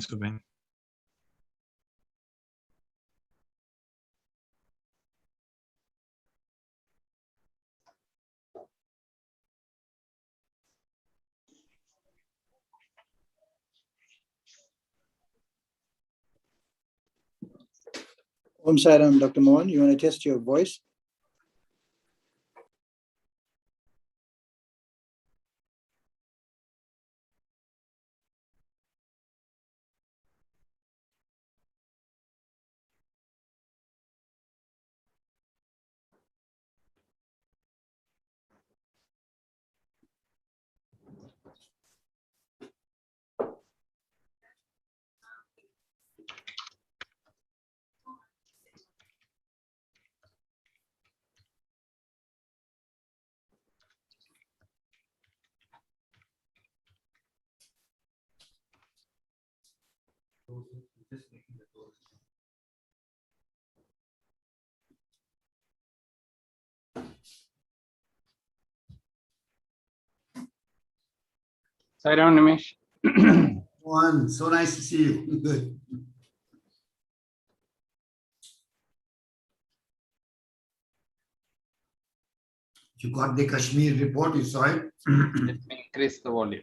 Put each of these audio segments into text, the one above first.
Subin. Om Sairam, Dr. Mohan, you want to test your voice? Sairam, Nimesh. One, so nice to see you. Good. You got the Kashmir report, you saw it? Let me increase the volume.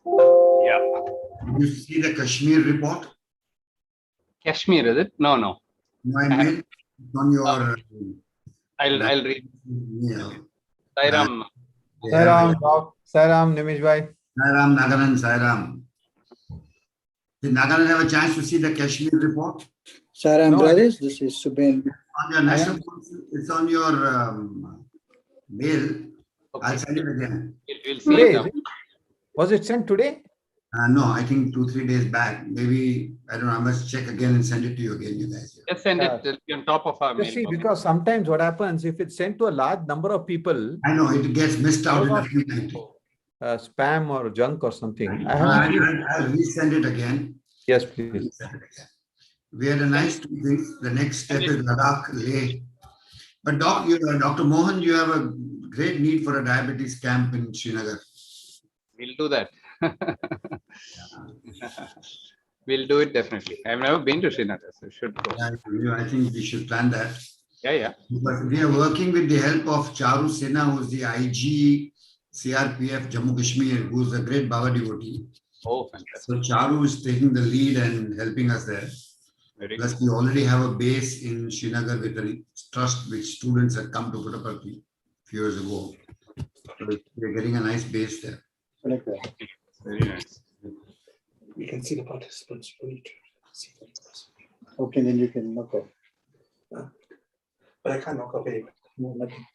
Yeah. Did you see the Kashmir report? Kashmir, is it? No, no. No, I meant on your I'll read. yeah. Sairam. Sairam, Sairam, Nimish bhai. Sairam, Naganan, Sairam. Did Naganan have a chance to see the Kashmir report? Sairam No, brothers, this is Subin. On your national council, it's on your mail. Okay. I'll send it again. We'll see Today, it is now. it? Was it sent today? No, I think 2-3 days back. Maybe, I don't know, I must check again and send it to you again, you guys. Just send it on top of our Just see, mail. because sometimes what happens, if it's sent to a large number of people, I know, it gets missed out in a few times. spam or junk or something. I I'll haven't seen. resend it again. Yes, please. We had a nice two things. The next step is Ladakh, Leh. But Dr. Mohan, you have a great need for a diabetes camp in Srinagar. We'll do that. We'll do it definitely. I've never been to Srinagar, so should go. Yeah, I think we should plan that. Yeah. But we are working with the help of Charu Sinha, who's the IG CRPF Jammu Kashmir, who's a great Baba devotee. Oh, fantastic. So Charu is taking the lead and helping us there. Very Plus, good. we already have a base in Srinagar with a trust which students had come to Puttaparthi a few years ago. So we're getting a nice base there. Very nice. You can see the participants. Okay, then you can knock off. But I can't knock off anyway. No, nothing.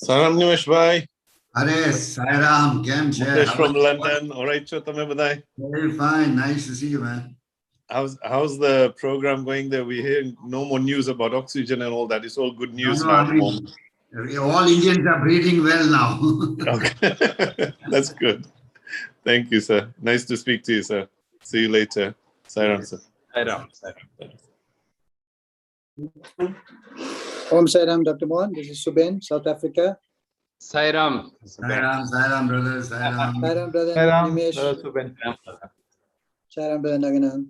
Saram Nimesh bhai. Hare Sairam, Kem Mukesh Chair. from London. All right, Chotame badai. Very fine. Nice to see you, man. How's the program going there? We hear no more news about oxygen and all that. It's all good news now. I mean, all Indians are breathing well now. Okay. That's good. Thank you, sir. Nice to speak to you, sir. See you later. Sairam, sir. Sairam. Om Sairam, Dr. Mohan, this is Subin, South Africa. Sairam. Sairam, brother. Sairam. Sairam, brother Sairam, Nimesh. Subin. Sairam, brother Naganan.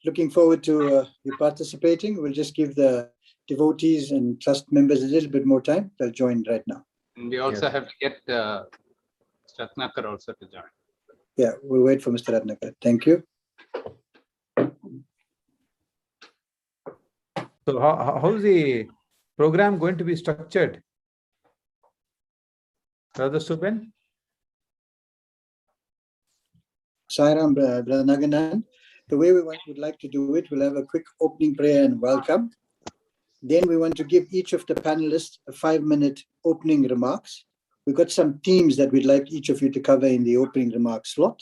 Looking forward to you participating. We'll just give the devotees and trust members a little bit more time. They'll join right now. And we also have to get Ratnakar also to join. Yeah, we'll wait for Mr. Ratnakar. Thank you. So how's the program going to be structured? Brother Subin? Sairam, brother Naganan. The way we would like to do it, we'll have a quick opening prayer and welcome. Then we want to give each of the panelists a 5-minute opening remarks. We've got some themes that we'd like each of you to cover in the opening remarks slot.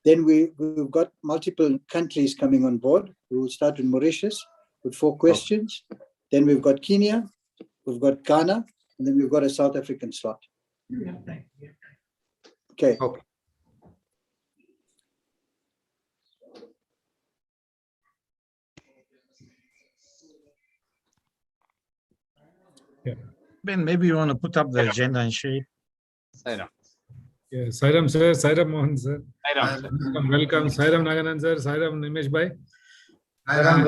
Then we've got multiple countries coming on board. We will start with Mauritius with 4 questions. Then we've got Kenya, we've got Ghana, and then we've got a South African slot. Okay. Ben, maybe you want to put up the agenda and share it. Sairam. Yeah, Sairam sir, Sairam Mohan sir. Sairam, sir. Welcome. Sairam Naganan sir, Sairam Nimesh bhai. Hi, Ram.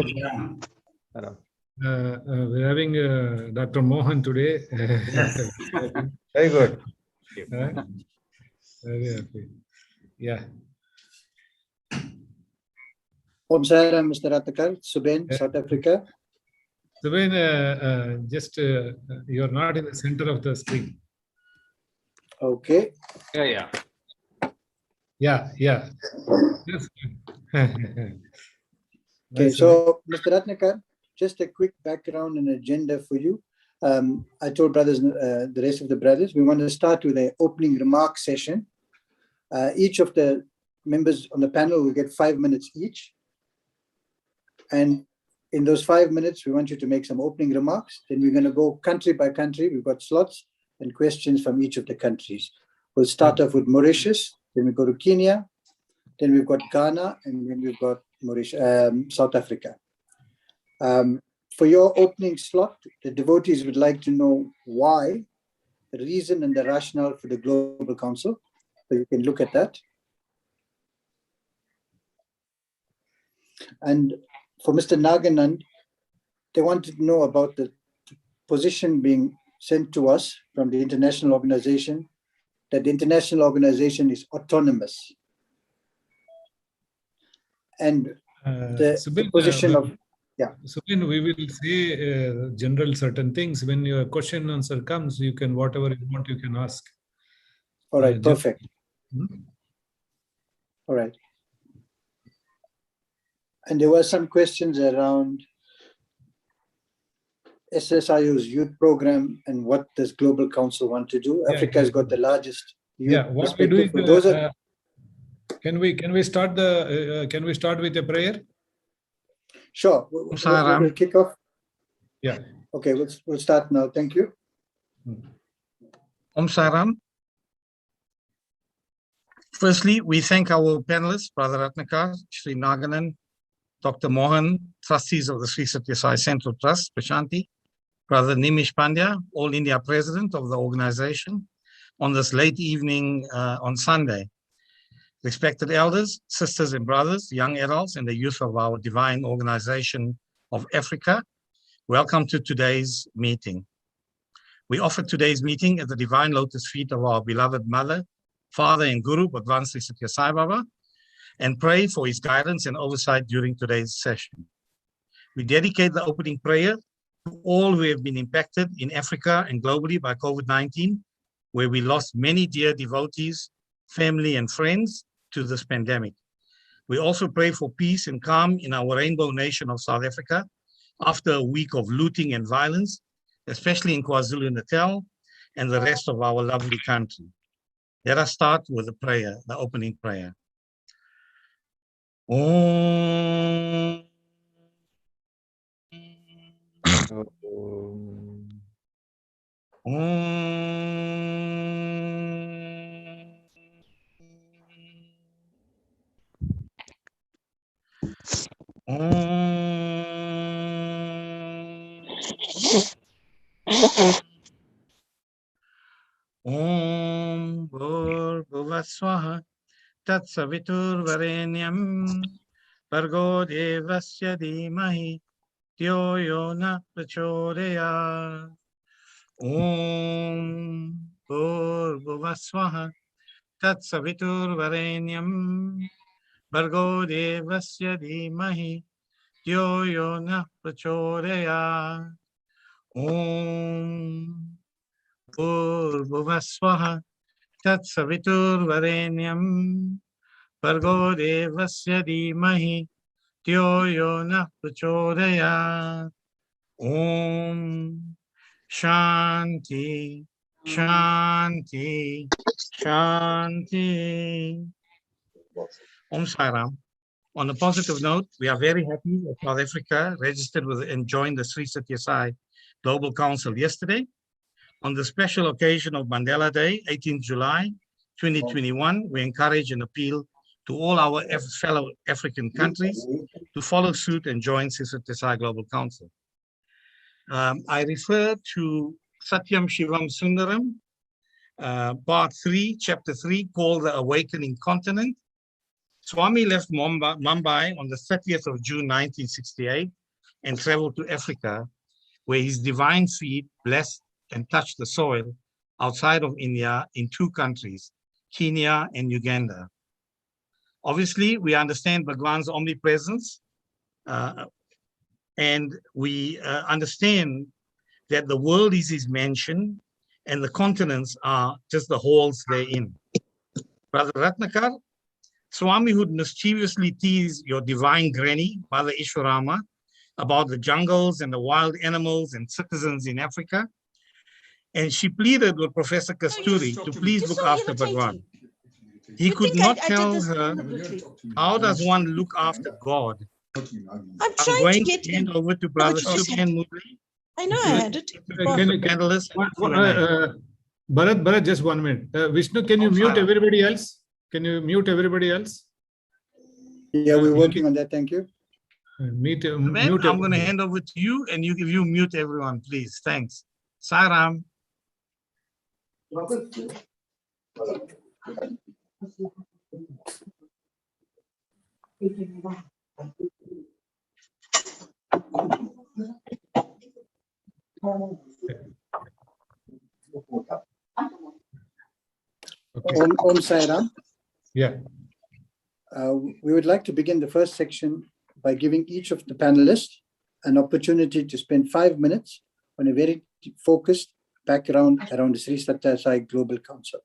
We're having Dr. Mohan today. Yes. Very good. Very happy. Yeah. Om Sairam, Mr. Ratakar, Suben, Yeah. South Africa. So when you're not in the center of the screen. Okay. Yeah. Yeah. Yes. Okay, Nice, so Mr. Ratnakar, just a quick background and agenda for you. I told brothers, the rest of the brothers, we want to start with an opening remark session. Each of the members on the panel will get 5 minutes each. And in those 5 minutes, we want you to make some opening remarks. Then we're going to go country by country. We've got slots and questions from each of the countries. We'll start off with Mauritius, then we go to Kenya, then we've got Ghana, and then we've got South Africa. For your opening slot, the devotees would like to know why, the reason and the rationale for the Global Council. So you can look at that. And for Mr. Naganand, they wanted to know about the position being sent to us from the international organization, that the international organization is autonomous. And the position of, So when we will say general certain things, when your question and answer comes, you can, whatever you want, you can ask. all right, perfect. Hmm? All right. And there were some questions around SSIU's youth program and what does Global Council want to do. Africa has got the largest youth What we do is, perspective. Those are, can we start with a prayer? sure, we'll kick off. Yeah. Okay, we'll start now. Thank you. Om Saram. Firstly, we thank our panelists, Brother Ratnakar, Sri Naganan, Dr. Mohan, trustees of the Sri Sathya Sai Central Trust, Prashanti, Brother Nimish Pandya, All India President of the organization, on this late evening on Sunday. Respected elders, sisters and brothers, young adults, and the youth of our divine organization of Africa, welcome to today's meeting. We offer today's meeting at the divine lotus feet of our beloved mother, father and guru, Bhagwan Sri Sathya Sai Baba, and pray for his guidance and oversight during today's session. We dedicate the opening prayer to all who have been impacted in Africa and globally by COVID-19, where we lost many dear devotees, family and friends to this pandemic. We also pray for peace and calm in our rainbow nation of South Africa after a week of looting and violence, especially in KwaZulu-Natal and the rest of our lovely country. Let us start with the prayer, the opening prayer. Om. Om Bhurbhuva Swaha Tat Savitur Varenyam Bhargo Devasya Dhimahi Dhyo Yo Na Prachodayat. Om Bhurbhuva Swaha Tat Savitur Varenyam Bhargo Devasya Dhimahi Dhyo Yo Na Prachodayat. Om Bhurbhuva Swaha Tat Savitur Varenyam Bhargo Devasya Dhimahi Dhyo Yo Na Prachodayat. Om Shanti, Shanti, Shanti. Om Sairam. On a positive note, we are very happy that South Africa registered with and joined the Sri Sathya Sai Global Council yesterday. On the special occasion of Mandela Day, 18th July 2021, we encourage and appeal to all our fellow African countries to follow suit and join Sri Sathya Sai Global Council. I refer to Satyam Shivam Sundaram, part 3, chapter 3, called The Awakening Continent. Swami left Mumbai on the 30th of June 1968 and traveled to Africa, where his divine feet blessed and touched the soil outside of India in 2 countries, Kenya and Uganda. Obviously, we understand Bhagwan's omnipresence, and we understand that the world is his mansion and the continents are just the halls therein. Brother Ratnakar, Swami would mischievously tease your divine granny, Mother Ishwarama, about the jungles and the wild animals and citizens in Africa. And she pleaded with Professor Kasturi to please look after Bhagwan. He could not tell her, how does one look after God? I'm I'm trying going to get to hand in. over to Brother what you said. Subhan Murli. I know I had it. Panelist. Bharat, just 1 minute. Vishnu, can you mute everybody else? Can you mute everybody else? Yeah, we're working on that. Thank you. Mute I'm going to hand over to you, and you mute everyone, please. Thanks. Sairam. Okay. Om Sairam. Yeah. We would like to begin the first section by giving each of the panelists an opportunity to spend 5 minutes on a very focused background around the Sri Sathya Sai Global Council.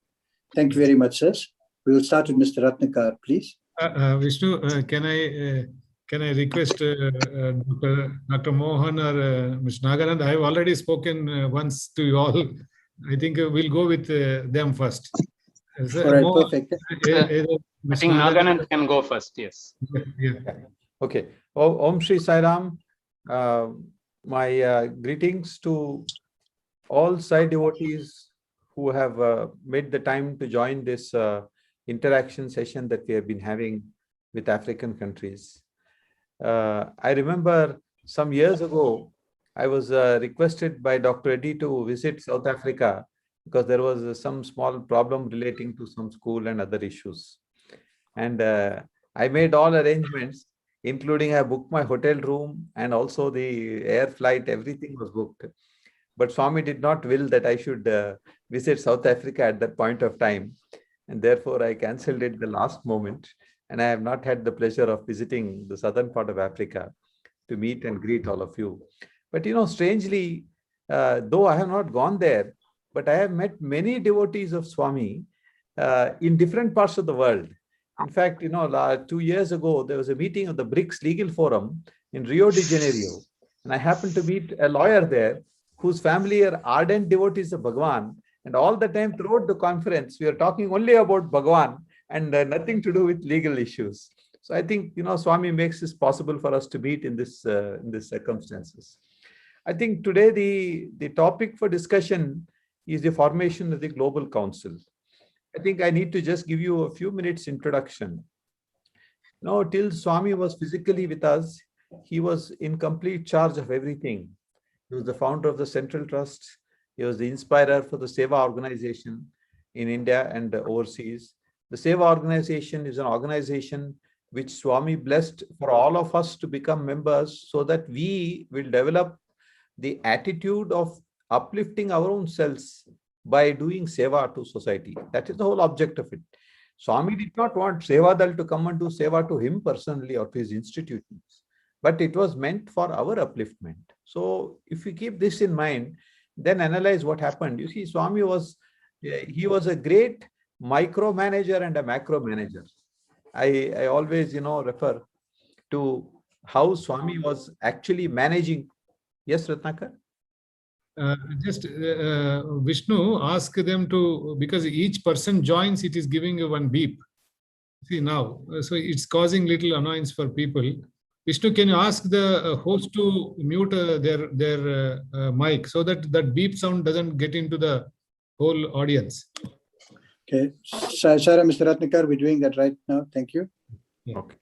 Thank you very much, sirs. We will start with Mr. Ratnakar, please. Vishnu, can I request Dr. Mohan or Ms. Nagarand? I have already spoken once to you all. I think we'll go with them first. All right, perfect. I think Naganand can go first, yes. Yeah. Okay. Om Shri Sairam. My greetings to all Sai devotees who have made the time to join this interaction session that we have been having with African countries. I remember some years ago, I was requested by Dr. Eddy to visit South Africa because there was some small problem relating to some school and other issues. And I made all arrangements, including I booked my hotel room and also the air flight, everything was booked. But Swami did not will that I should visit South Africa at that point of time. And therefore, I cancelled it the last moment. And I have not had the pleasure of visiting the southern part of Africa to meet and greet all of you. But, you know, strangely, though I have not gone there, but I have met many devotees of Swami in different parts of the world. In fact, you know, 2 years ago, there was a meeting of the BRICS Legal Forum in Rio de Janeiro. And I happened to meet a lawyer there whose family are ardent devotees of Bhagwan. And all the time throughout the conference, we are talking only about Bhagwan and nothing to do with legal issues. So I think, you know, Swami makes this possible for us to meet in this circumstances. I think today the topic for discussion is the formation of the Global Council. I think I need to just give you a few minutes introduction. Now, till Swami was physically with us, he was in complete charge of everything. He was the founder of the Central Trust. He was the inspirer for the Seva organization in India and overseas. The Seva organization is an organization which Swami blessed for all of us to become members so that we will develop the attitude of uplifting our own selves by doing Seva to society. That is the whole object of it. Swami did not want Seva Dal to come and do Seva to him personally or to his institutions, but it was meant for our upliftment. So if we keep this in mind, then analyze what happened. You see, Swami was a great micromanager and a macro manager. I always, you know, refer to how Swami was actually managing. Yes, Ratnakar? Vishnu, ask them to, because each person joins, it is giving you one beep. See now, so it's causing little annoyance for people. Vishnu, can you ask the host to mute their mic so that that beep sound doesn't get into the whole audience? Okay. Shara, Mr. Ratnakar, we're doing that right now. Thank you. Yeah. Okay.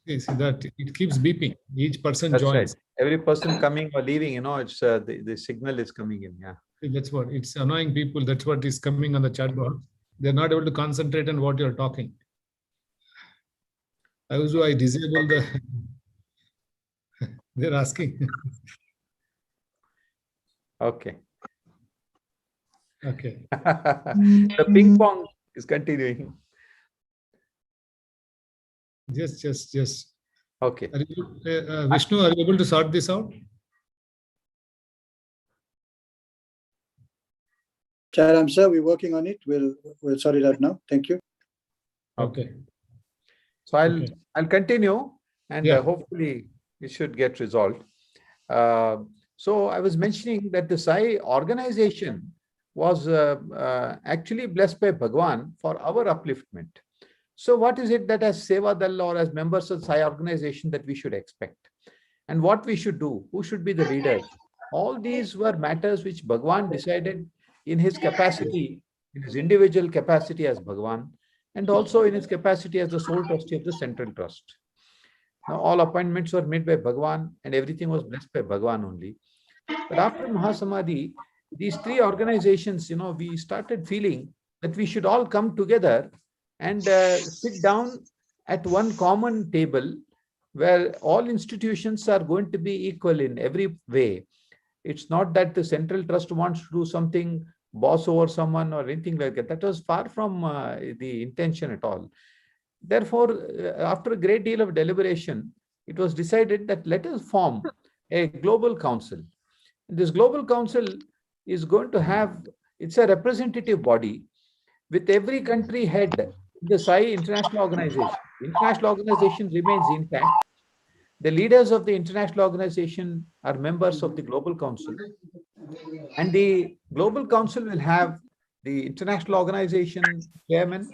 See that it keeps beeping. Each person That's joins. Right. Every person coming or leaving, you know, it's the signal is coming in. Yeah. That's what it's annoying people. That's what is coming on the chat box. They're not able to concentrate on what you're talking. How do I disable the? They're asking. Okay. Okay. The ping pong is continuing. Just. Okay. Are you, Vishnu, are you able to sort this out? Jairam sir, we're working on it. We'll sort it out now. Thank you. Okay. So Okay. I'll continue, and Yeah. hopefully it should get resolved. So I was mentioning that the Sai organization was actually blessed by Bhagwan for our upliftment. So what is it that as Seva Dal or as members of Sai organization that we should expect? And what we should do? Who should be the leaders? All these were matters which Bhagwan decided in his capacity, in his individual capacity as Bhagwan, and also in his capacity as the sole trustee of the central trust. Now all appointments were made by Bhagwan and everything was blessed by Bhagwan only. But after Mahasamadhi, these three organizations, we started feeling that we should all come together and sit down at one common table where all institutions are going to be equal in every way. It's not that the central trust wants to do something, boss over someone or anything like that. That was far from the intention at all. Therefore, after a great deal of deliberation, it was decided that let us form a global council. This global council is going to have, it's a representative body with every country head in the Sai International Organization. The international organization remains intact. The leaders of the international organization are members of the global council. And the global council will have the international organization chairman,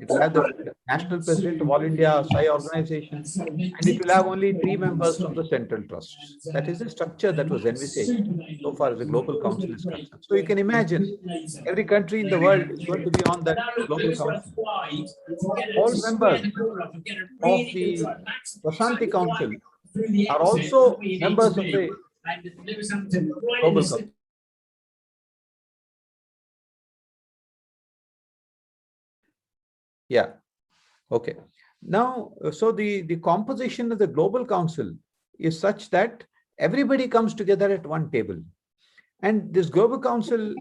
it will have the national president of All India Sai organization, and it will have only 3 members from the central trusts. That is the structure that was envisaged so far as the global council is concerned. So you can imagine every country in the world is going to be on that global council. All members of the Prashanti Council are also members of the global council. Yeah. Okay. Now, so the composition of the global council is such that everybody comes together at one table. And this global council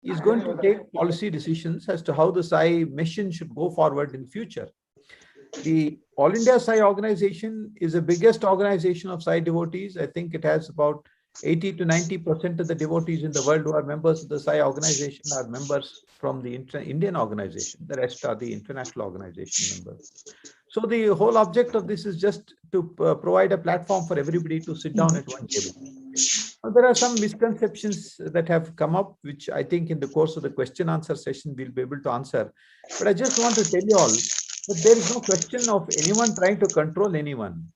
is going to take policy decisions as to how the Sai mission should go forward in future. The All India Sai organization is the biggest organization of Sai devotees. I think it has about 80 to 90% of the devotees in the world who are members of the Sai organization are members from the Indian organization. The rest are the international organization members. So the whole object of this is just to provide a platform for everybody to sit down at one table. Now, there are some misconceptions that have come up, which I think in the course of the question answer session we'll be able to answer. But I just want to tell you all that there is no question of anyone trying to control anyone.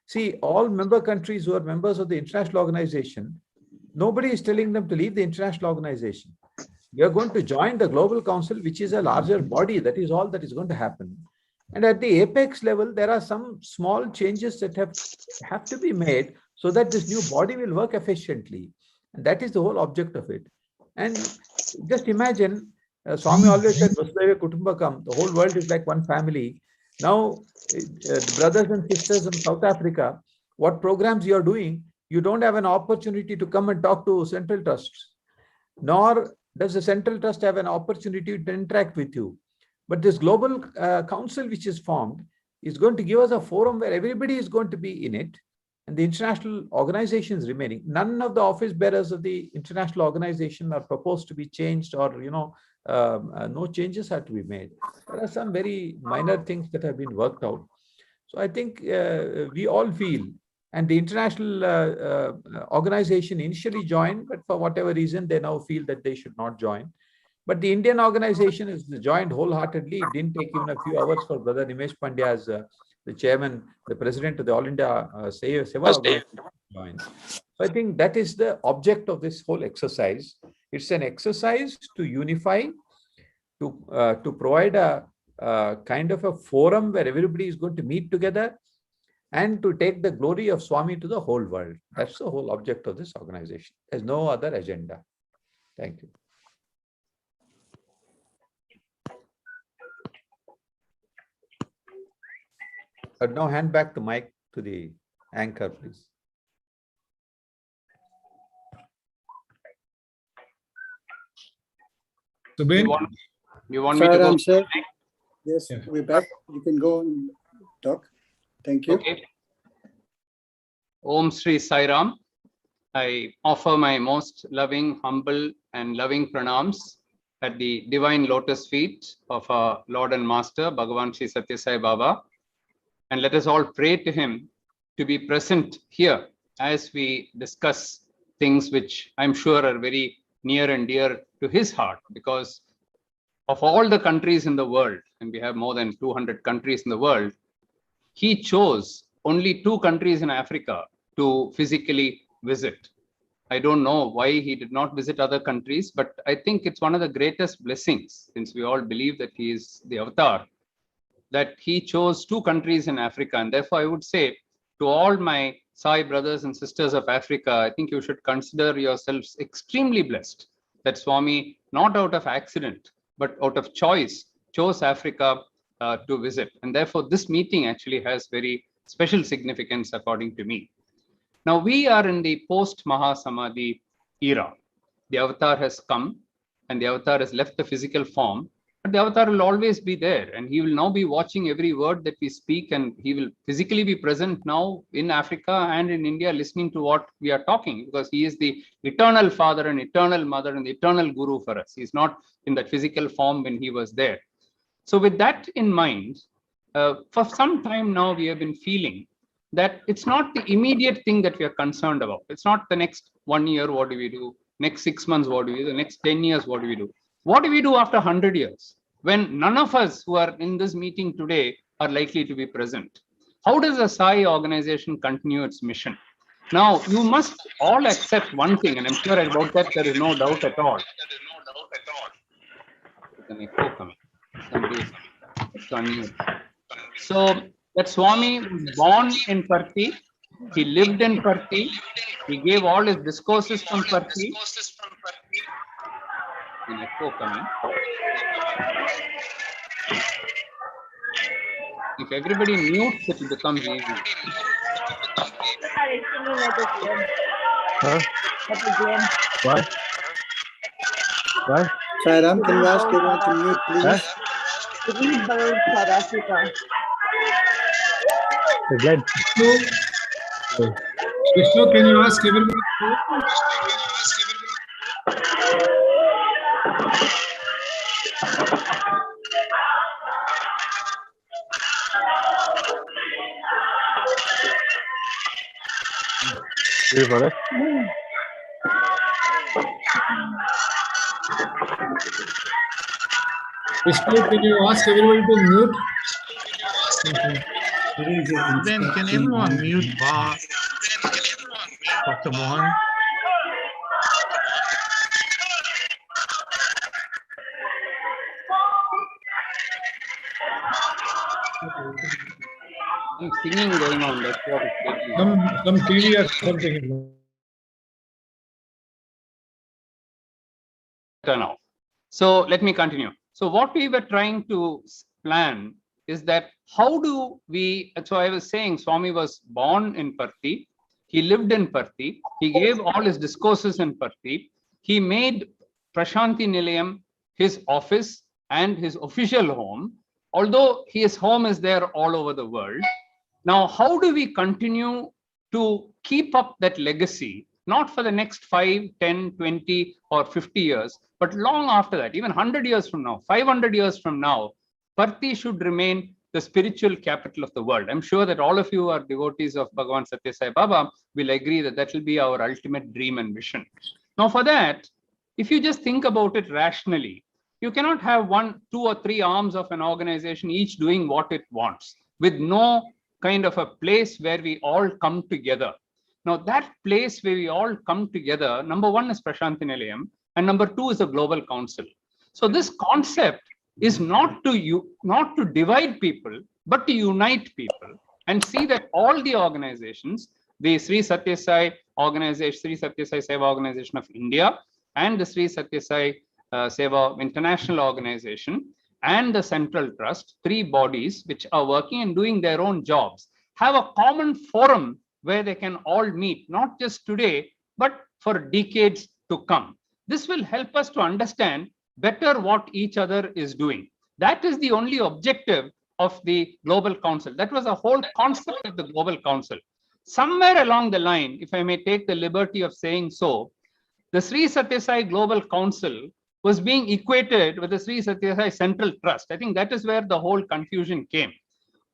See, all member countries who are members of the international organization, nobody is telling them to leave the international organization. You are going to join the global council, which is a larger body. That is all that is going to happen. And at the apex level, there are some small changes that have to be made so that this new body will work efficiently. And that is the whole object of it. And just imagine, Swami always said, Vasudhaiva Kutumbakam, the whole world is like one family. Now, the brothers and sisters in South Africa, what programs you are doing, you don't have an opportunity to come and talk to central trusts, nor does the central trust have an opportunity to interact with you. But this global council which is formed is going to give us a forum where everybody is going to be in it, and the international organizations remaining. None of the office bearers of the international organization are proposed to be changed, or no changes are to be made. There are some very minor things that have been worked out. So I think we all feel, and the international organization initially joined, but for whatever reason, they now feel that they should not join. But the Indian organization is joined wholeheartedly. It didn't take even a few hours for Brother Nimesh Pandya as the chairman, the president of the All India Seva organization to join. So I think that is the object of this whole exercise. It's an exercise to unify, to provide a kind of a forum where everybody is going to meet together and to take the glory of Swami to the whole world. That's the whole object of this organization. There's no other agenda. Thank you. But now hand back the mic to the anchor, please. So Ben, You want me to go? Sairam, sir. Yes, Yeah. we're back. You can go and talk. Thank you. Okay. Om Sri Sai Ram. I offer my most loving, humble, and loving pranams at the divine lotus feet of our Lord and Master, Bhagavan Sri Sathya Sai Baba. And let us all pray to him to be present here as we discuss things which I'm sure are very near and dear to his heart, because of all the countries in the world, and we have more than 200 countries in the world, he chose only 2 countries in Africa to physically visit. I don't know why he did not visit other countries, but I think it's one of the greatest blessings, since we all believe that he is the avatar, that he chose 2 countries in Africa. And therefore, I would say to all my Sai brothers and sisters of Africa, I think you should consider yourselves extremely blessed that Swami, not out of accident, but out of choice, chose Africa to visit. And therefore, this meeting actually has very special significance according to me. Now, we are in the post-Mahasamadhi era. The avatar has come and the avatar has left the physical form, but the avatar will always be there, and he will now be watching every word that we speak, and he will physically be present now in Africa and in India listening to what we are talking, because he is the eternal father and eternal mother and the eternal guru for us. He is not in that physical form when he was there. So with that in mind, for some time now we have been feeling that it's not the immediate thing that we are concerned about. It's not the next 1 year, what do we do? Next 6 months, what do we do? The next 10 years, what do we do? What do we do after 100 years, when none of us who are in this meeting today are likely to be present? How does the Sai organization continue its mission? Now, you must all accept one thing, and I'm sure about that there is no doubt at all. There's an echo coming. Somebody is unmute. So that Swami was born in Parthi, he lived in Parthi, he gave all his discourses from Parthi. An echo coming. If everybody mutes, it becomes easy. Huh? What? What? Sairam, can you ask everyone to mute, please? Read about South Africa. Glenn. Vishnu, can you ask everybody? Vishnu, can you ask everybody to mute? Ben, can everyone mute Dr. Mohan? Some singing going on. That's what it's taking. Some TV or something. Turn off. So let me continue. So what we were trying to plan is that how do we, so I was saying Swami was born in Parthi, he lived in Parthi, he gave all his discourses in Parthi, he made Prashanti Nilayam his office and his official home, although his home is there all over the world. Now, how do we continue to keep up that legacy, not for the next 5, 10, 20 or 50 years, but long after that, even 100 years from now, 500 years from now, Parthi should remain the spiritual capital of the world. I'm sure that all of you are devotees of Bhagavan Sathya Sai Baba will agree that that will be our ultimate dream and vision. Now for that, if you just think about it rationally, you cannot have 1, 2 or 3 arms of an organization, each doing what it wants, with no kind of a place where we all come together. Now that place where we all come together, number 1 is Prashanti Nilayam, and number 2 is the Global Council. So this concept is not to divide people, but to unite people and see that all the organizations, the Sri Sathya Sai organization, Sri Sathya Sai Seva organization of India, and the Sri Sathya Sai Seva International Organization and the Central Trust, three bodies which are working and doing their own jobs, have a common forum where they can all meet, not just today, but for decades to come. This will help us to understand better what each other is doing. That is the only objective of the Global Council. That was the whole concept of the Global Council. Somewhere along the line, if I may take the liberty of saying so, the Sri Sathya Sai Global Council was being equated with the Sri Sathya Sai Central Trust. I think that is where the whole confusion came.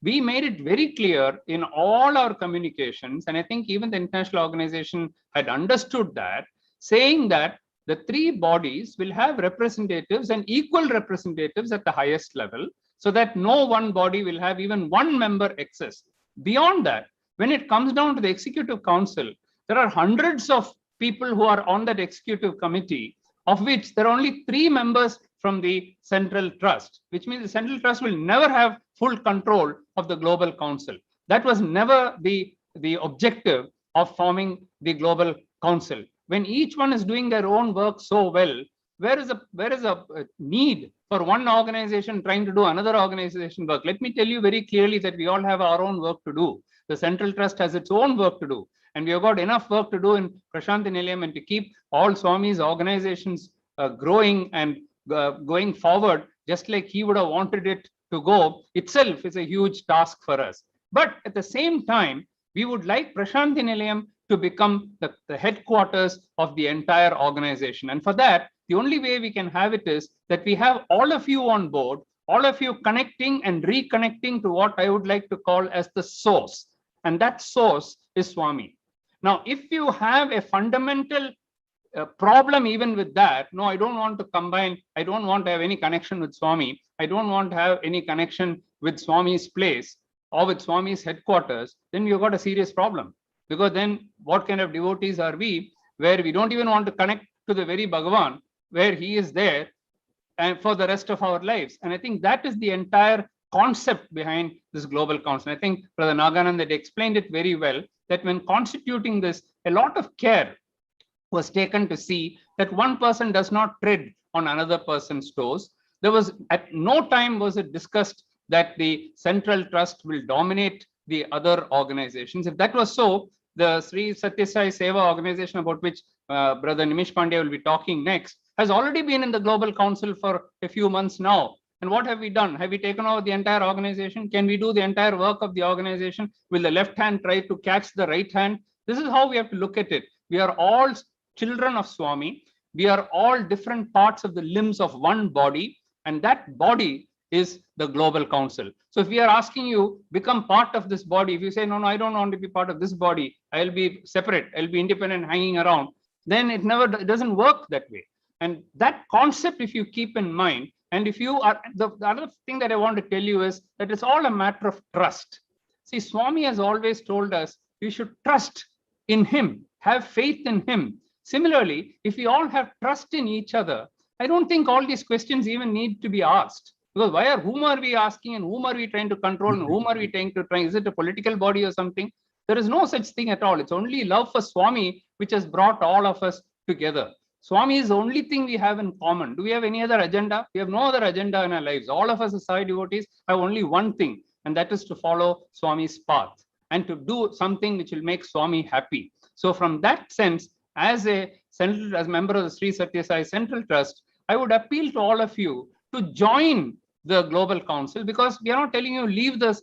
We made it very clear in all our communications, and I think even the international organization had understood that, saying that the three bodies will have representatives and equal representatives at the highest level, so that no one body will have even one member excess. Beyond that, when it comes down to the Executive Council, there are hundreds of people who are on that Executive Committee, of which there are only 3 members from the Central Trust, which means the Central Trust will never have full control of the Global Council. That was never the objective of forming the Global Council. When each one is doing their own work so well, where is a need for one organization trying to do another organization work? Let me tell you very clearly that we all have our own work to do. The Central Trust has its own work to do, and we have got enough work to do in Prashanthi Nilayam, and to keep all Swami's organizations growing and going forward, just like he would have wanted it to go, itself is a huge task for us. But at the same time, we would like Prashanthi Nilayam to become the headquarters of the entire organization. And for that, the only way we can have it is that we have all of you on board, all of you connecting and reconnecting to what I would like to call as the source. And that source is Swami. Now, if you have a fundamental problem even with that, no, I don't want to combine, I don't want to have any connection with Swami, I don't want to have any connection with Swami's place or with Swami's headquarters, then you've got a serious problem. Because then what kind of devotees are we, where we don't even want to connect to the very Bhagavan, where he is there and for the rest of our lives. And I think that is the entire concept behind this Global Council. I think Brother Naganand had explained it very well, that when constituting this, a lot of care was taken to see that one person does not tread on another person's toes. There was, at no time was it discussed that the Central Trust will dominate the other organizations. If that was so, the Sri Sathya Sai Seva organization, about which Brother Nimish Pandey will be talking next, has already been in the Global Council for a few months now. And what have we done? Have we taken over the entire organization? Can we do the entire work of the organization? Will the left hand try to catch the right hand? This is how we have to look at it. We are all children of Swami. We are all different parts of the limbs of one body, and that body is the Global Council. So if we are asking you, become part of this body, if you say, no, I don't want to be part of this body, I'll be separate, I'll be independent, hanging around, then it doesn't work that way. And that concept, if you keep in mind, and if you are, the other thing that I want to tell you is that it's all a matter of trust. See, Swami has always told us we should trust in him, have faith in him. Similarly, if we all have trust in each other, I don't think all these questions even need to be asked. Because whom are we asking and whom are we trying to control and whom are we trying to is it a political body or something? There is no such thing at all. It's only love for Swami which has brought all of us together. Swami is the only thing we have in common. Do we have any other agenda? We have no other agenda in our lives. All of us as Sai devotees have only one thing, and that is to follow Swami's path and to do something which will make Swami happy. So from that sense, as a member of the Sri Sathya Sai Central Trust, I would appeal to all of you to join the Global Council, because we are not telling you leave the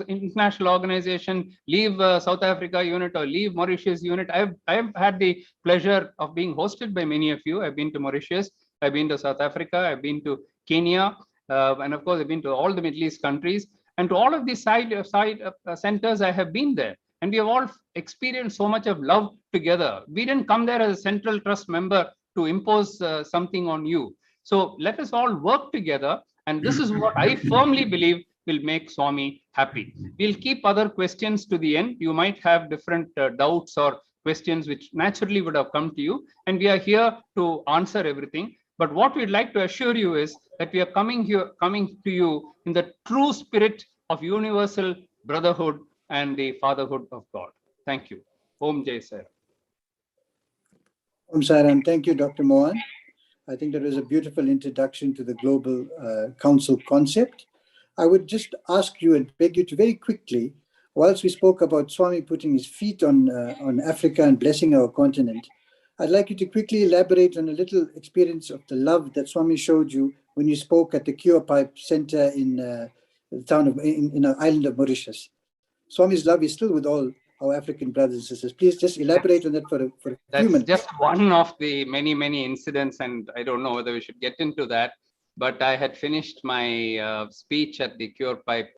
international organization, leave South Africa unit or leave Mauritius unit. I've had the pleasure of being hosted by many of you. I've been to Mauritius, I've been to South Africa, I've been to Kenya, and of course I've been to all the Middle East countries, and to all of these side centers I have been there, and we have all experienced so much of love together. We didn't come there as a Central Trust member to impose something on you. So let us all work together, and this is what I firmly believe will make Swami happy. We'll keep other questions to the end. You might have different doubts or questions which naturally would have come to you, and we are here to answer everything. But what we'd like to assure you is that we are coming to you in the true spirit of universal brotherhood and the fatherhood of God. Thank you. Om Jai Sai. Om Sairam. Thank you, Dr. Mohan. I think that was a beautiful introduction to the Global Council concept. I would just ask you and beg you to very quickly, whilst we spoke about Swami putting his feet on Africa and blessing our continent, I'd like you to quickly elaborate on a little experience of the love that Swami showed you when you spoke at the Cure Pipe Center in the town of, in the island of Mauritius. Swami's love is still with all our African brothers and sisters. Please just elaborate on that for a few That's minutes. just one of the many, many incidents, and I don't know whether we should get into that, but I had finished my speech at the Cure Pipe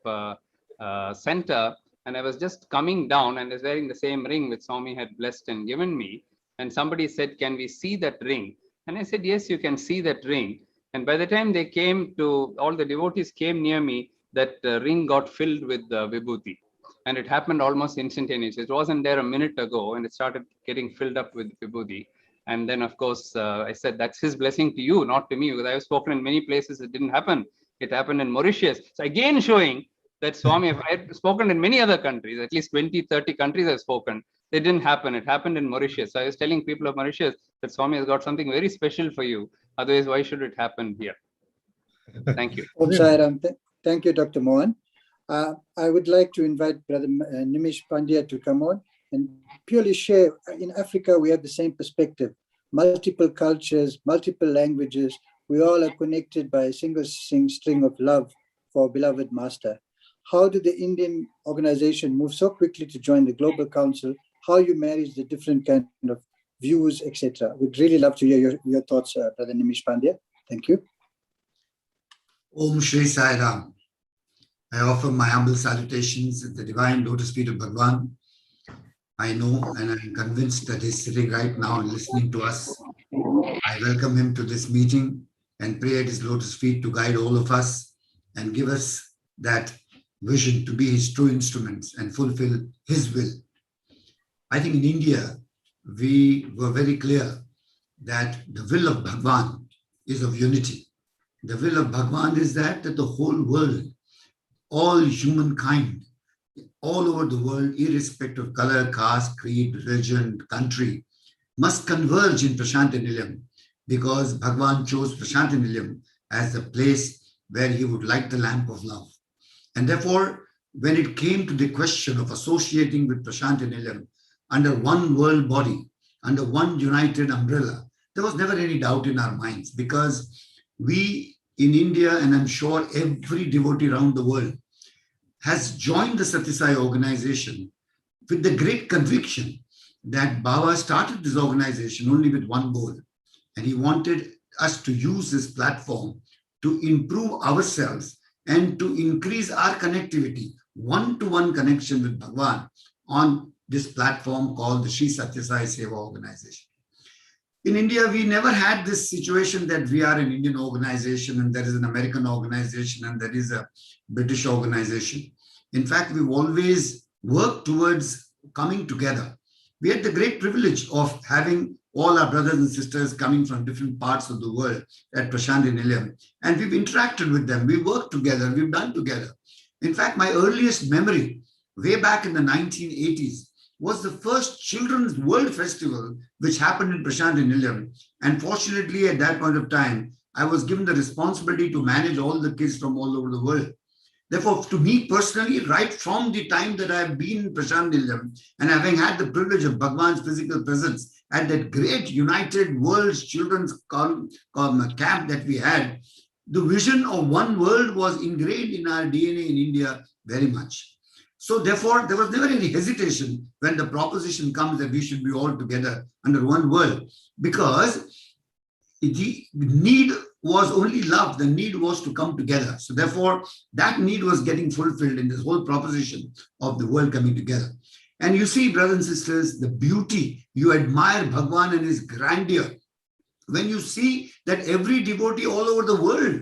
Center, and I was just coming down and I was wearing the same ring which Swami had blessed and given me. And somebody said, "Can we see that ring?" And I said, "Yes, you can see that ring." And by the time they came to, all the devotees came near me, that ring got filled with vibhuti. And it happened almost instantaneously. It wasn't there a minute ago, and it started getting filled up with vibhuti. And then, of course, I said, "That's his blessing to you, not to me," because I have spoken in many places. It didn't happen. It happened in Mauritius. So again, showing that Swami, if I had spoken in many other countries, at least 20, 30 countries I've spoken, it didn't happen. It happened in Mauritius. So I was telling people of Mauritius that Swami has got something very special for you. Otherwise, why should it happen here? Thank you. Om Sairam. Thank you, Dr. Mohan. I would like to invite Brother Nimish Pandya to come on and purely share. In Africa, we have the same perspective. Multiple cultures, multiple languages. We all are connected by a single string of love for our beloved Master. How did the Indian organization move so quickly to join the Global Council? How you manage the different kind of views, etc. We'd really love to hear your thoughts, Brother Nimish Pandya. Thank you. Om Shri Sai Ram. I offer my humble salutations at the divine lotus feet of Bhagwan. I know and I'm convinced that he's sitting right now and listening to us. I welcome him to this meeting and pray at his lotus feet to guide all of us and give us that vision to be his true instruments and fulfill his will. I think in India, we were very clear that the will of Bhagwan is of unity. The will of Bhagwan is that the whole world, all humankind, all over the world, irrespective of color, caste, creed, religion, country, must converge in Prashant Nilayam, because Bhagwan chose Prashant Nilayam as the place where he would light the lamp of love. And therefore, when it came to the question of associating with Prashant Nilayam under one world body, under one united umbrella, there was never any doubt in our minds, because we in India, and I'm sure every devotee around the world, has joined the Sathya Sai organization with the great conviction that Baba started this organization only with one goal, and he wanted us to use this platform to improve ourselves and to increase our connectivity, one-to-one connection with Bhagwan on this platform called the Sri Sathya Sai Seva Organization. In India, we never had this situation that we are an Indian organization and there is an American organization and there is a British organization. In fact, we've always worked towards coming together. We had the great privilege of having all our brothers and sisters coming from different parts of the world at Prashant Nilayam, and we've interacted with them. We worked together, we've done together. In fact, my earliest memory, way back in the 1980s, was the first Children's World Festival, which happened in Prashant Nilayam. And fortunately, at that point of time, I was given the responsibility to manage all the kids from all over the world. Therefore, to me personally, right from the time that I've been in Prashant Nilayam, and having had the privilege of Bhagwan's physical presence at that great United World's Children's camp that we had, the vision of one world was ingrained in our DNA in India very much. So therefore, there was never any hesitation when the proposition comes that we should be all together under one world, because the need was only love. The need was to come together. So therefore, that need was getting fulfilled in this whole proposition of the world coming together. And you see, brothers and sisters, the beauty, you admire Bhagwan and his grandeur. When you see that every devotee all over the world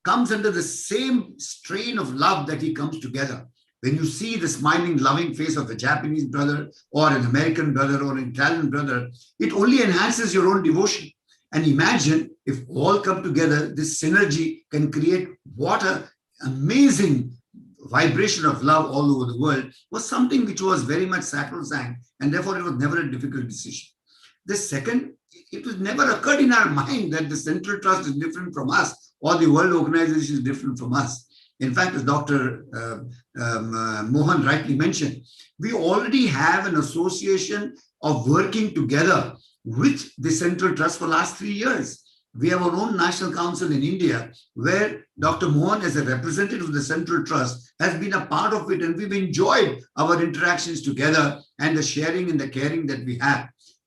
comes under the same strain of love that he comes together. When you see the smiling, loving face of a Japanese brother or an American brother or an Italian brother, it only enhances your own devotion. And imagine if all come together, this synergy can create what an amazing vibration of love all over the world, was something which was very much sacrosanct, and therefore it was never a difficult decision. The second, it was never occurred in our mind that the Central Trust is different from us or the World Organization is different from us. In fact, as Dr. Mohan rightly mentioned, we already have an association of working together with the Central Trust for the last 3 years. We have our own national council in India where Dr. Mohan, as a representative of the Central Trust, has been a part of it, and we've enjoyed our interactions together and the sharing and the caring that we have.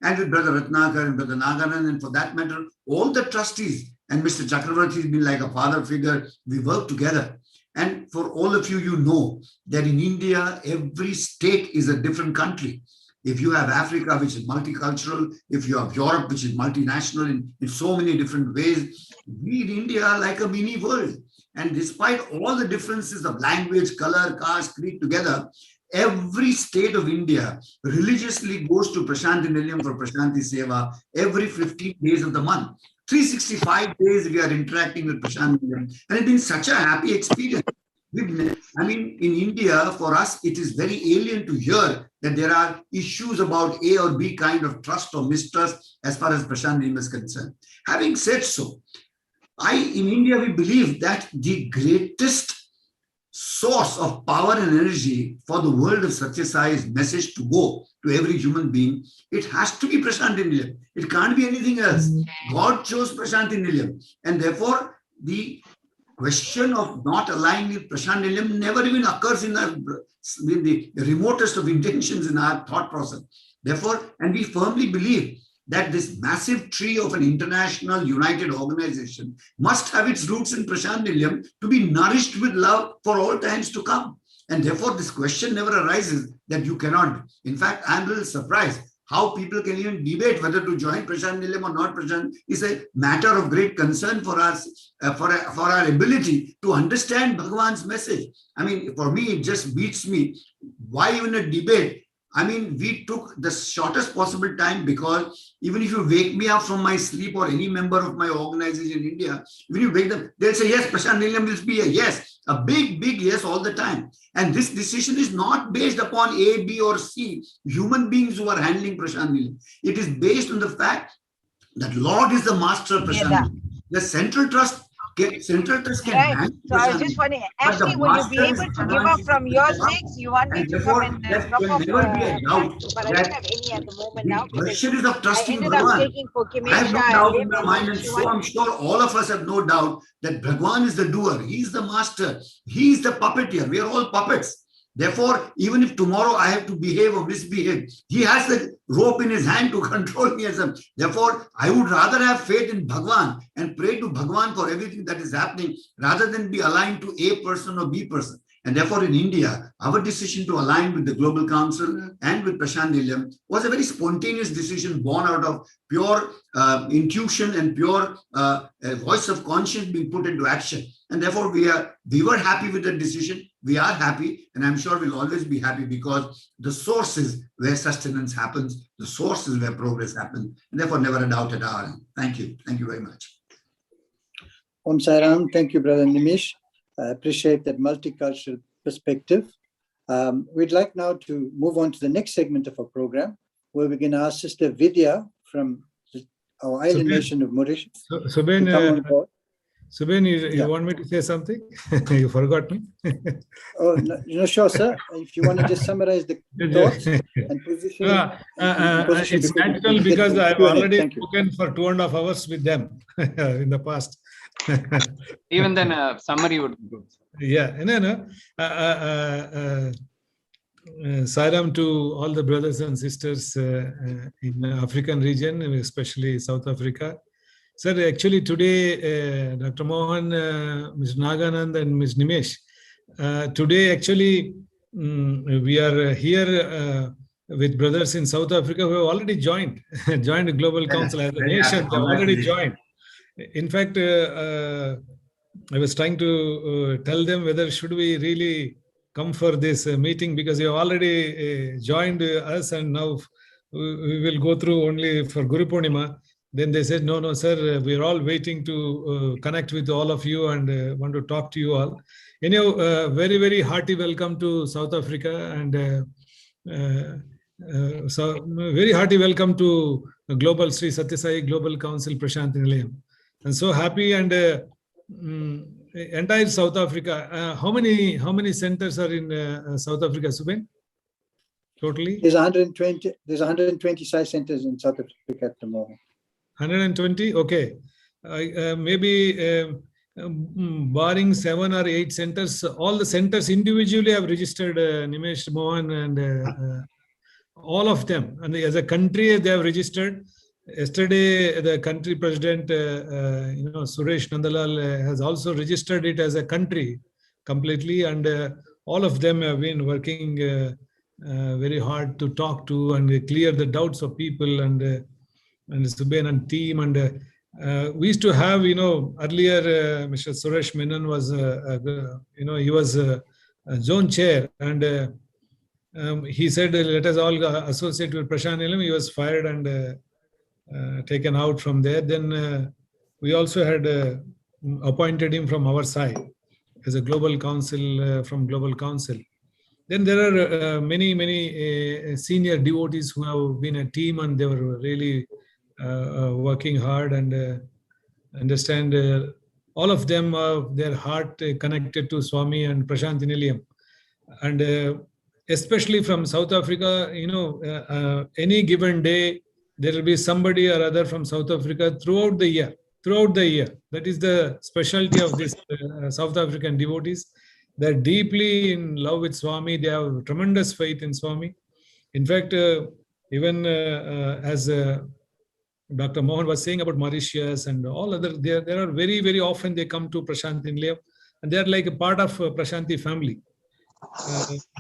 And with Brother Ratnakar and Brother Naganan, and for that matter, all the trustees, and Mr. Chakravarti has been like a father figure. We work together. And for all of you, you know that in India, every state is a different country. If you have Africa, which is multicultural, if you have Europe, which is multinational in so many different ways, we in India are like a mini world. And despite all the differences of language, color, caste, creed together, every state of India religiously goes to Prashanti Nilayam for Prashanti Seva every 15 days of the month. 365 days we are interacting with Prashanti Nilayam. And it's been such a happy experience. I mean, in India, for us, it is very alien to hear that there are issues about A or B kind of trust or mistrust as far as Prashanti Nilayam is concerned. Having said so, in India, we believe that the greatest source of power and energy for the world of Satya Sai's message to go to every human being, it has to be Prashanti Nilayam. It can't be anything else. God chose Prashanti Nilayam. And therefore, the question of not aligning with Prashanti Nilayam never even occurs in the remotest of intentions in our thought process. Therefore, and we firmly believe that this massive tree of an international united organization must have its roots in Prashanti Nilayam to be nourished with love for all times to come. And therefore, this question never arises that you cannot. In fact, I'm a little surprised how people can even debate whether to join Prashanti Nilayam or not Prashanti is a matter of great concern for us, for our ability to understand Bhagavan's message. I mean, for me, it just beats me. Why even a debate? I mean, we took the shortest possible time, because even if you wake me up from my sleep or any member of my organization in India, when you wake them, they'll say, yes, Prashanti Nilayam will be a yes, a big, big yes all the time. And this decision is not based upon A, B, or C, human beings who are handling Prashanti Nilayam. It is based on the fact that Lord is the master of Prashanti Nilayam. The Central Trust can Right. handle So I was Prashanti just wondering, but the Ashley, will you be master is able to give Bhagavan up Krishna from your Chaitanya. 6? You want me And to come therefore, and there drop will off never be a doubt but I that don't have any at the moment the now because question is of I trusting ended up Bhagavan. taking for I have no Kimesha doubt and in him, my and mind, then and she so wants I'm sure all of us have no doubt that Bhagavan is the doer. He is the master. He is the puppeteer. We are all puppets. Therefore, even if tomorrow I have to behave or misbehave, he has the rope in his hand to control me. Therefore, I would rather have faith in Bhagavan and pray to Bhagavan for everything that is happening rather than be aligned to A person or B person. And therefore, in India, our decision to align with the Global Council and with Prashanti Nilayam was a very spontaneous decision born out of pure intuition and pure voice of conscience being put into action. And therefore, we were happy with the decision. We are happy, and I'm sure we'll always be happy, because the source is where sustenance happens, the source is where progress happens, and therefore never a doubt at all. Thank you. Thank you very much. Om Sai Ram. Thank you, Brother Nimish. I appreciate that multicultural perspective. We'd like now to move on to the next segment of our program, where we're going to ask Sister Vidya from our island nation of Mauritius. Suben, you want me to say something? You forgot me. Oh, no, sure, sir. If you want to just summarize the thoughts and position. It's natural because I've already spoken for 2.5 hours with them in the past. Even then, a summary would be good. Yeah, Sairam to all the brothers and sisters in the African region, especially South Africa. Sir, actually today, Dr. Mohan, Ms. Naganand and Ms. Nimesh, today actually we are here with brothers in South Africa who have already joined the Global Council as a nation. They have already joined. In fact, I was trying to tell them whether should we really come for this meeting, because you have already joined us and now we will go through only for Guru Purnima. Then they said, no, sir, we're all waiting to connect with all of you and want to talk to you all. Anyhow, very, very hearty welcome to South Africa. And So very hearty welcome to Global Sri Sathya Sai Global Council Prashanti Nilayam. I'm so happy, and entire South Africa. How many centers are in South Africa, Suben? Totally? There's 120. There's 120 Sai centers in South Africa at the moment. 120. Okay, maybe barring 7 or 8 centers, all the centers individually have registered Nimesh, Mohan, and all of them. And as a country, they have registered. Yesterday, the country president, Suresh Nandalal, has also registered it as a country completely, and all of them have been working very hard to talk to and clear the doubts of people, and Suben and team. And we used to have, earlier Mr. Suresh Menon was, he was a zone chair, and he said, let us all associate with Prashant Nilayam. He was fired and taken out from there. Then we also had appointed him from our side as a global council, from global council. Then there are many senior devotees who have been a team, and they were really working hard, and understand all of them have their heart connected to Swami and Prashanti Nilayam. And especially from South Africa, any given day, there will be somebody or other from South Africa throughout the year. That is the specialty of this South African devotees. They're deeply in love with Swami. They have tremendous faith in Swami. In fact, even as Dr. Mohan was saying about Mauritius and all other, there are very, very often they come to Prashanti Nilayam, and they are like a part of Prashanti family.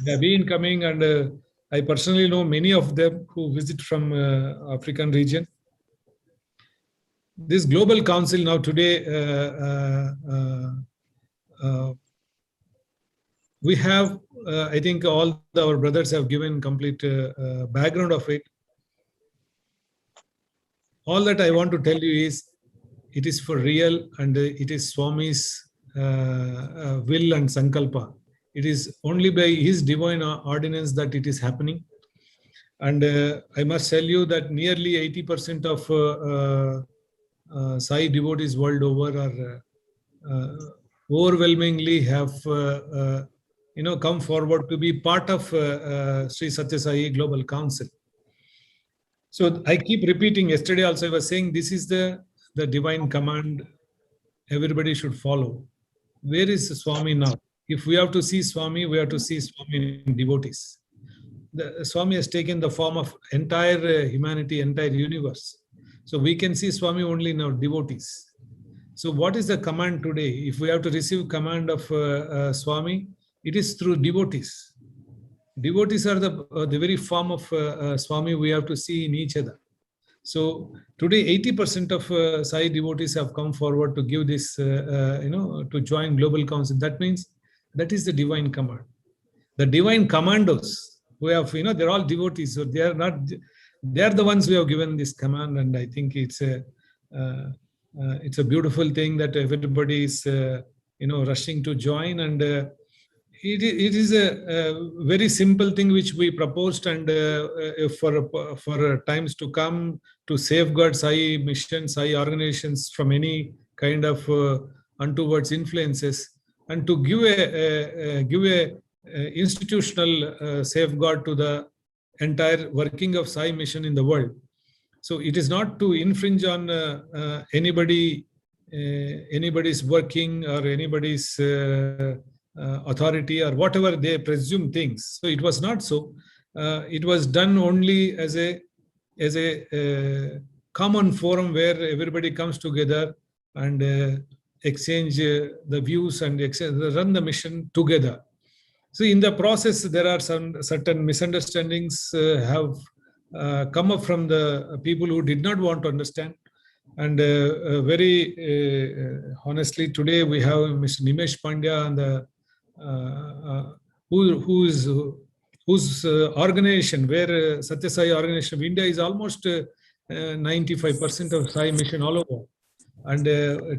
They have been coming, and I personally know many of them who visit from African region. This global council now today, we have, I think all our brothers have given complete background of it. All that I want to tell you is, it is for real, and it is Swami's will and sankalpa. It is only by his divine ordinance that it is happening. And I must tell you that nearly 80% of Sai devotees world over are overwhelmingly have come forward to be part of Sri Sathya Sai Global Council. So I keep repeating, yesterday also I was saying, this is the divine command everybody should follow. Where is Swami now? If we have to see Swami, we have to see Swami in devotees. The Swami has taken the form of entire humanity, entire universe. So we can see Swami only in our devotees. So what is the command today? If we have to receive command of Swami, it is through devotees. Devotees are the very form of Swami we have to see in each other. So today 80% of Sai devotees have come forward to give this, to join Global Council. That means that is the divine command. The divine commandos who have, they're all devotees, so they are the ones who have given this command. And I think it's a beautiful thing that everybody is, rushing to join. And it is a very simple thing which we proposed, and for times to come, to safeguard Sai mission, Sai organizations from any kind of untowards influences, and to give a institutional safeguard to the entire working of Sai mission in the world. So it is not to infringe on anybody's working or anybody's authority or whatever they presume things. So it was not so. It was done only as a common forum where everybody comes together and exchange the views and run the mission together. So in the process, there are some certain misunderstandings have come up from the people who did not want to understand. And very honestly, today we have Mr. Nimesh Pandya and whose organization, where Sathya Sai organization of India is almost 95% of Sai mission all over, and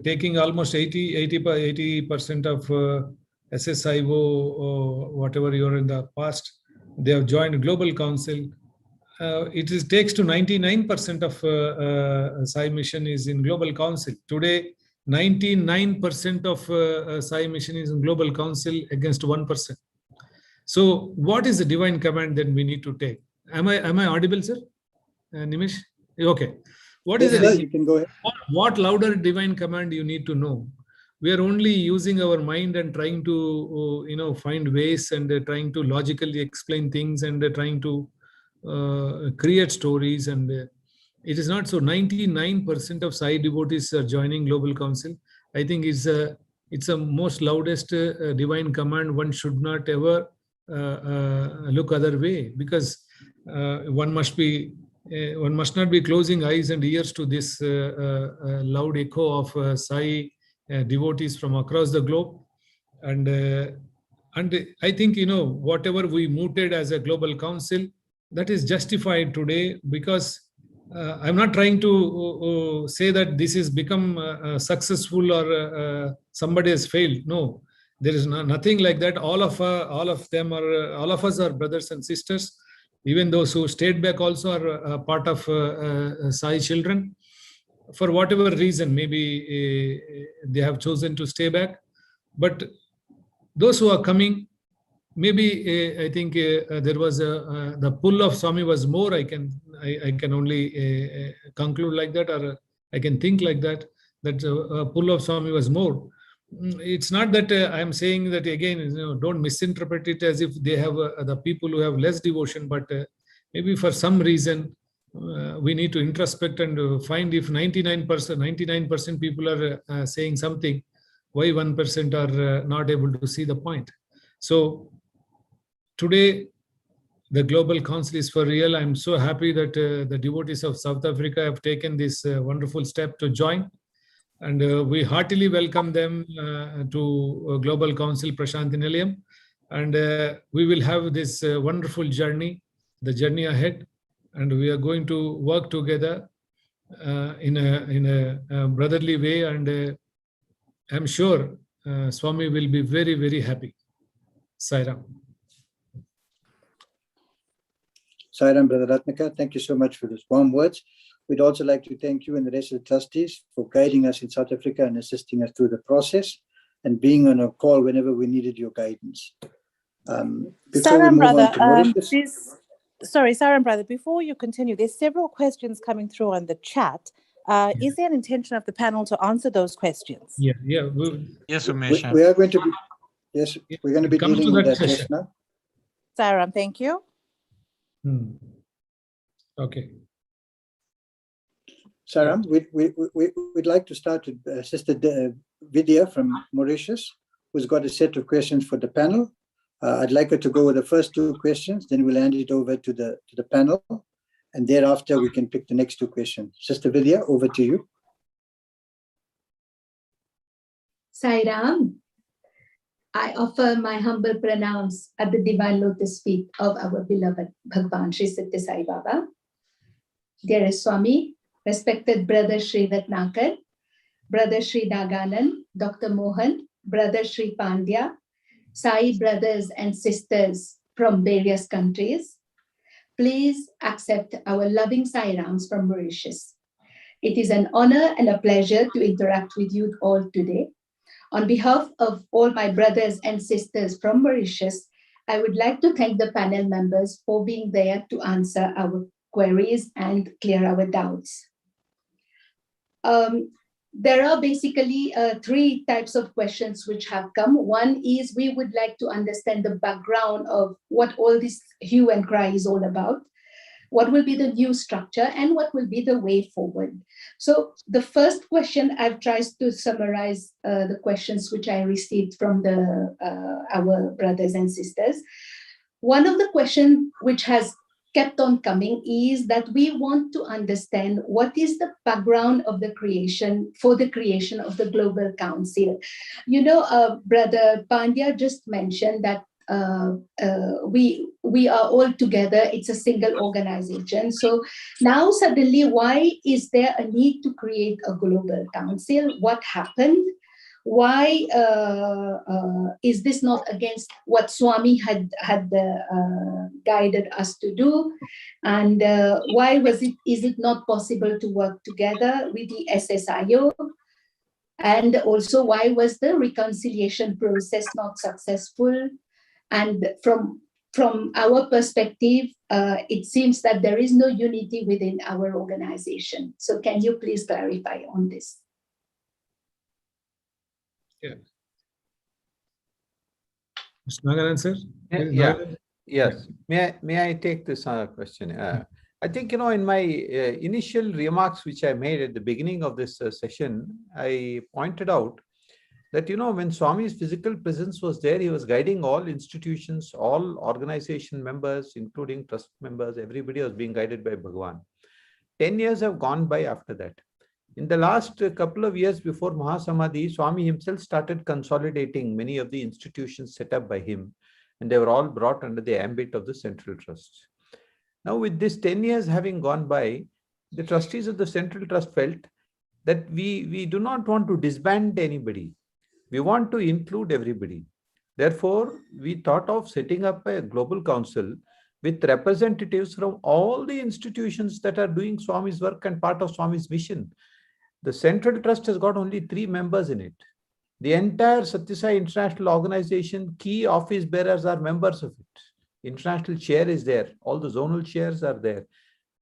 taking almost 80% of SSIO or whatever you are in the past. They have joined Global Council, takes to 99% of Sai mission is in Global Council. Today, 99% of Sai mission is in Global Council against 1%. So what is the divine command that we need to take? Am I audible, sir? Nimish? Okay. What is Yes, the sir, you can go ahead. what louder divine command you need to know? We are only using our mind and trying to find ways and trying to logically explain things and trying to create stories, and it is not so. 99% of Sai devotees are joining Global Council. I think it's a most loudest divine command. One should not ever look other way, because one must not be closing eyes and ears to this loud echo of Sai devotees from across the globe. And I think, whatever we mooted as a Global Council, that is justified today, because I'm not trying to say that this has become successful or somebody has failed. No, there is nothing like that. All of us are brothers and sisters. Even those who stayed back also are part of Sai children. For whatever reason, maybe they have chosen to stay back. But those who are coming, maybe I think there was the pull of Swami was more. I can only conclude like that, or I can think like that. That pull of Swami was more. It's not that I'm saying that again. Don't misinterpret it as if they have the people who have less devotion, but maybe for some reason we need to introspect and find if 99% people are saying something, why 1% are not able to see the point. So today, the Global Council is for real. I'm so happy that the devotees of South Africa have taken this wonderful step to join. And we heartily welcome them to Global Council Prashanti Nilayam. And we will have this wonderful journey, the journey ahead. And we are going to work together in a brotherly way. And I'm sure Swami will be very, very happy. Sairam. Sairam, Brother Ratnaka, thank you so much for those warm words. We'd also like to thank you and the rest of the trustees for guiding us in South Africa and assisting us through the process and being on a call whenever we needed your guidance. Saram, brother, Saram, brother, before you continue, there's several questions coming through on the chat. Is there an intention of the panel to answer those questions? Yeah. Yes, Umesh. We are going to be, yes, we're going to be Come dealing to with that that just session. now. Saram, thank you. Okay. Saram, we'd like to start with Sister Vidya from Mauritius, who's got a set of questions for the panel. I'd like her to go with the first two questions, then we'll hand it over to the panel, and thereafter we can pick the next two questions. Sister Vidya, over to you. Sairam, I offer my humble pranams at the divine lotus feet of our beloved Bhagwan Sri Sathya Sai Baba. Dearest Swami, respected Brother Sri Ratnakar, Brother Sri Naganan, Dr. Mohan, Brother Sri Pandya, Sai brothers and sisters from various countries, please accept our loving Sairams from Mauritius. It is an honor and a pleasure to interact with you all today. On behalf of all my brothers and sisters from Mauritius, I would like to thank the panel members for being there to answer our queries and clear our doubts. There are basically three types of questions which have come. One is we would like to understand the background of what all this hue and cry is all about. What will be the new structure and what will be the way forward? So the first question, I've tried to summarize the questions which I received from our brothers and sisters. One of the questions which has kept on coming is that we want to understand what is the background of the creation for the creation of the Global Council. Brother Pandya just mentioned that we are all together, it's a single organization. So now suddenly, why is there a need to create a Global Council? What happened? why is this not against what Swami had guided us to do? And why is it not possible to work together with the SSIO? And also, why was the reconciliation process not successful? And from our perspective, it seems that there is no unity within our organization. So can you please clarify on this? Yeah. Mr. Naganan, sir? Yeah. Yes. May I take this question? I think, in my initial remarks, which I made at the beginning of this session, I pointed out that, when Swami's physical presence was there, he was guiding all institutions, all organization members, including trust members, everybody was being guided by Bhagavan. 10 years have gone by after that. In the last couple of years before Mahasamadhi, Swami himself started consolidating many of the institutions set up by him, and they were all brought under the ambit of the Central Trust. Now, with this 10 years having gone by, the trustees of the Central Trust felt that we do not want to disband anybody. We want to include everybody. Therefore, we thought of setting up a global council with representatives from all the institutions that are doing Swami's work and part of Swami's mission. The Central Trust has got only 3 members in it. The entire Sathya Sai International Organization, key office bearers are members of it. International chair is there. All the zonal chairs are there.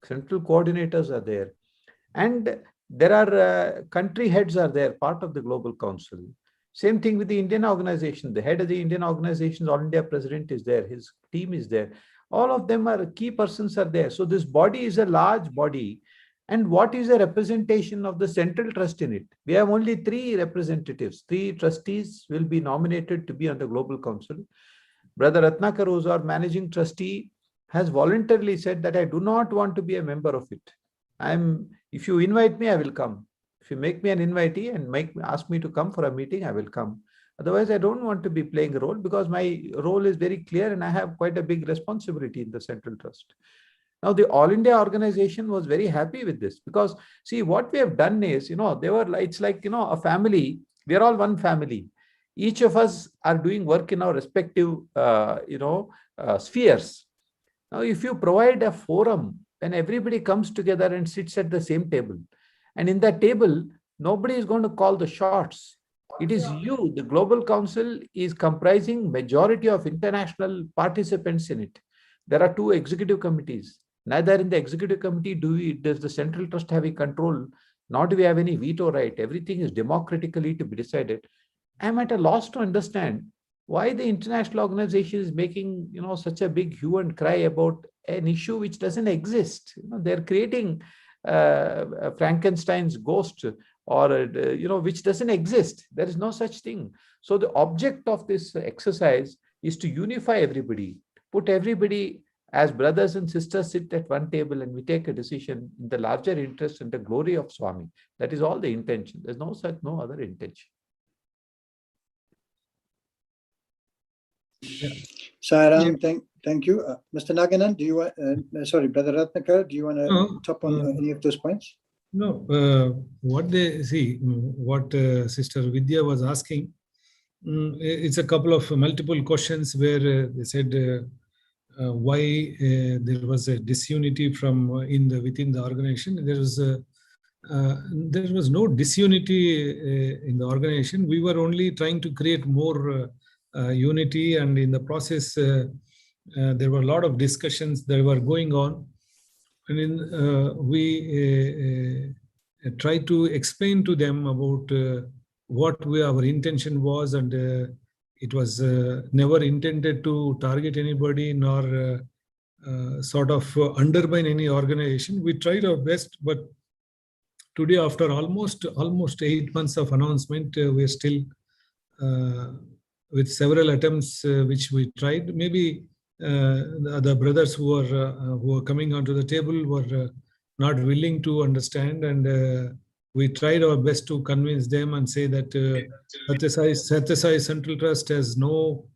Central coordinators are there. And there are country heads are there, part of the Global Council. Same thing with the Indian organization. The head of the Indian organization's All India President is there. His team is there. All of them are key persons are there. So this body is a large body. And what is a representation of the Central Trust in it? We have only 3 representatives. 3 trustees will be nominated to be on the Global Council. Brother Ratnakar, who's our managing trustee, has voluntarily said that I do not want to be a member of it. If you invite me, I will come. If you make me an invitee and ask me to come for a meeting, I will come. Otherwise, I don't want to be playing a role because my role is very clear and I have quite a big responsibility in the Central Trust. Now, the All India organization was very happy with this because, see, what we have done is, it's like, a family. We are all one family. Each of us are doing work in our respective, spheres. Now, if you provide a forum, then everybody comes together and sits at the same table. And in that table, nobody is going to call the shots. It is you. The Global Council is comprising majority of international participants in it. There are 2 executive committees. Neither in the executive committee does the Central Trust have a control, nor do we have any veto right. Everything is democratically to be decided. I'm at a loss to understand why the international organization is making, such a big hue and cry about an issue which doesn't exist. They're creating Frankenstein's ghost or, which doesn't exist. There is no such thing. So the object of this exercise is to unify everybody, put everybody as brothers and sisters sit at one table and we take a decision in the larger interest and the glory of Swami. That is all the intention. There's no other intention. Sairam, thank you. Mr. Naganan, do you want, sorry, Brother Ratnakar, do you want to top on any of those points? No, what Sister Vidya was asking, it's a couple of multiple questions where they said why there was a disunity within the organization. There was no disunity in the organization. We were only trying to create more unity, and in the process there were a lot of discussions that were going on, and we tried to explain to them about what our intention was, and it was never intended to target anybody nor sort of undermine any organization. We tried our best, but today, after almost 8 months of announcement, we are still with several attempts which we tried. Maybe the brothers who are coming onto the table were not willing to understand, and we tried our best to convince them and say that Sathya Sai Central Trust has no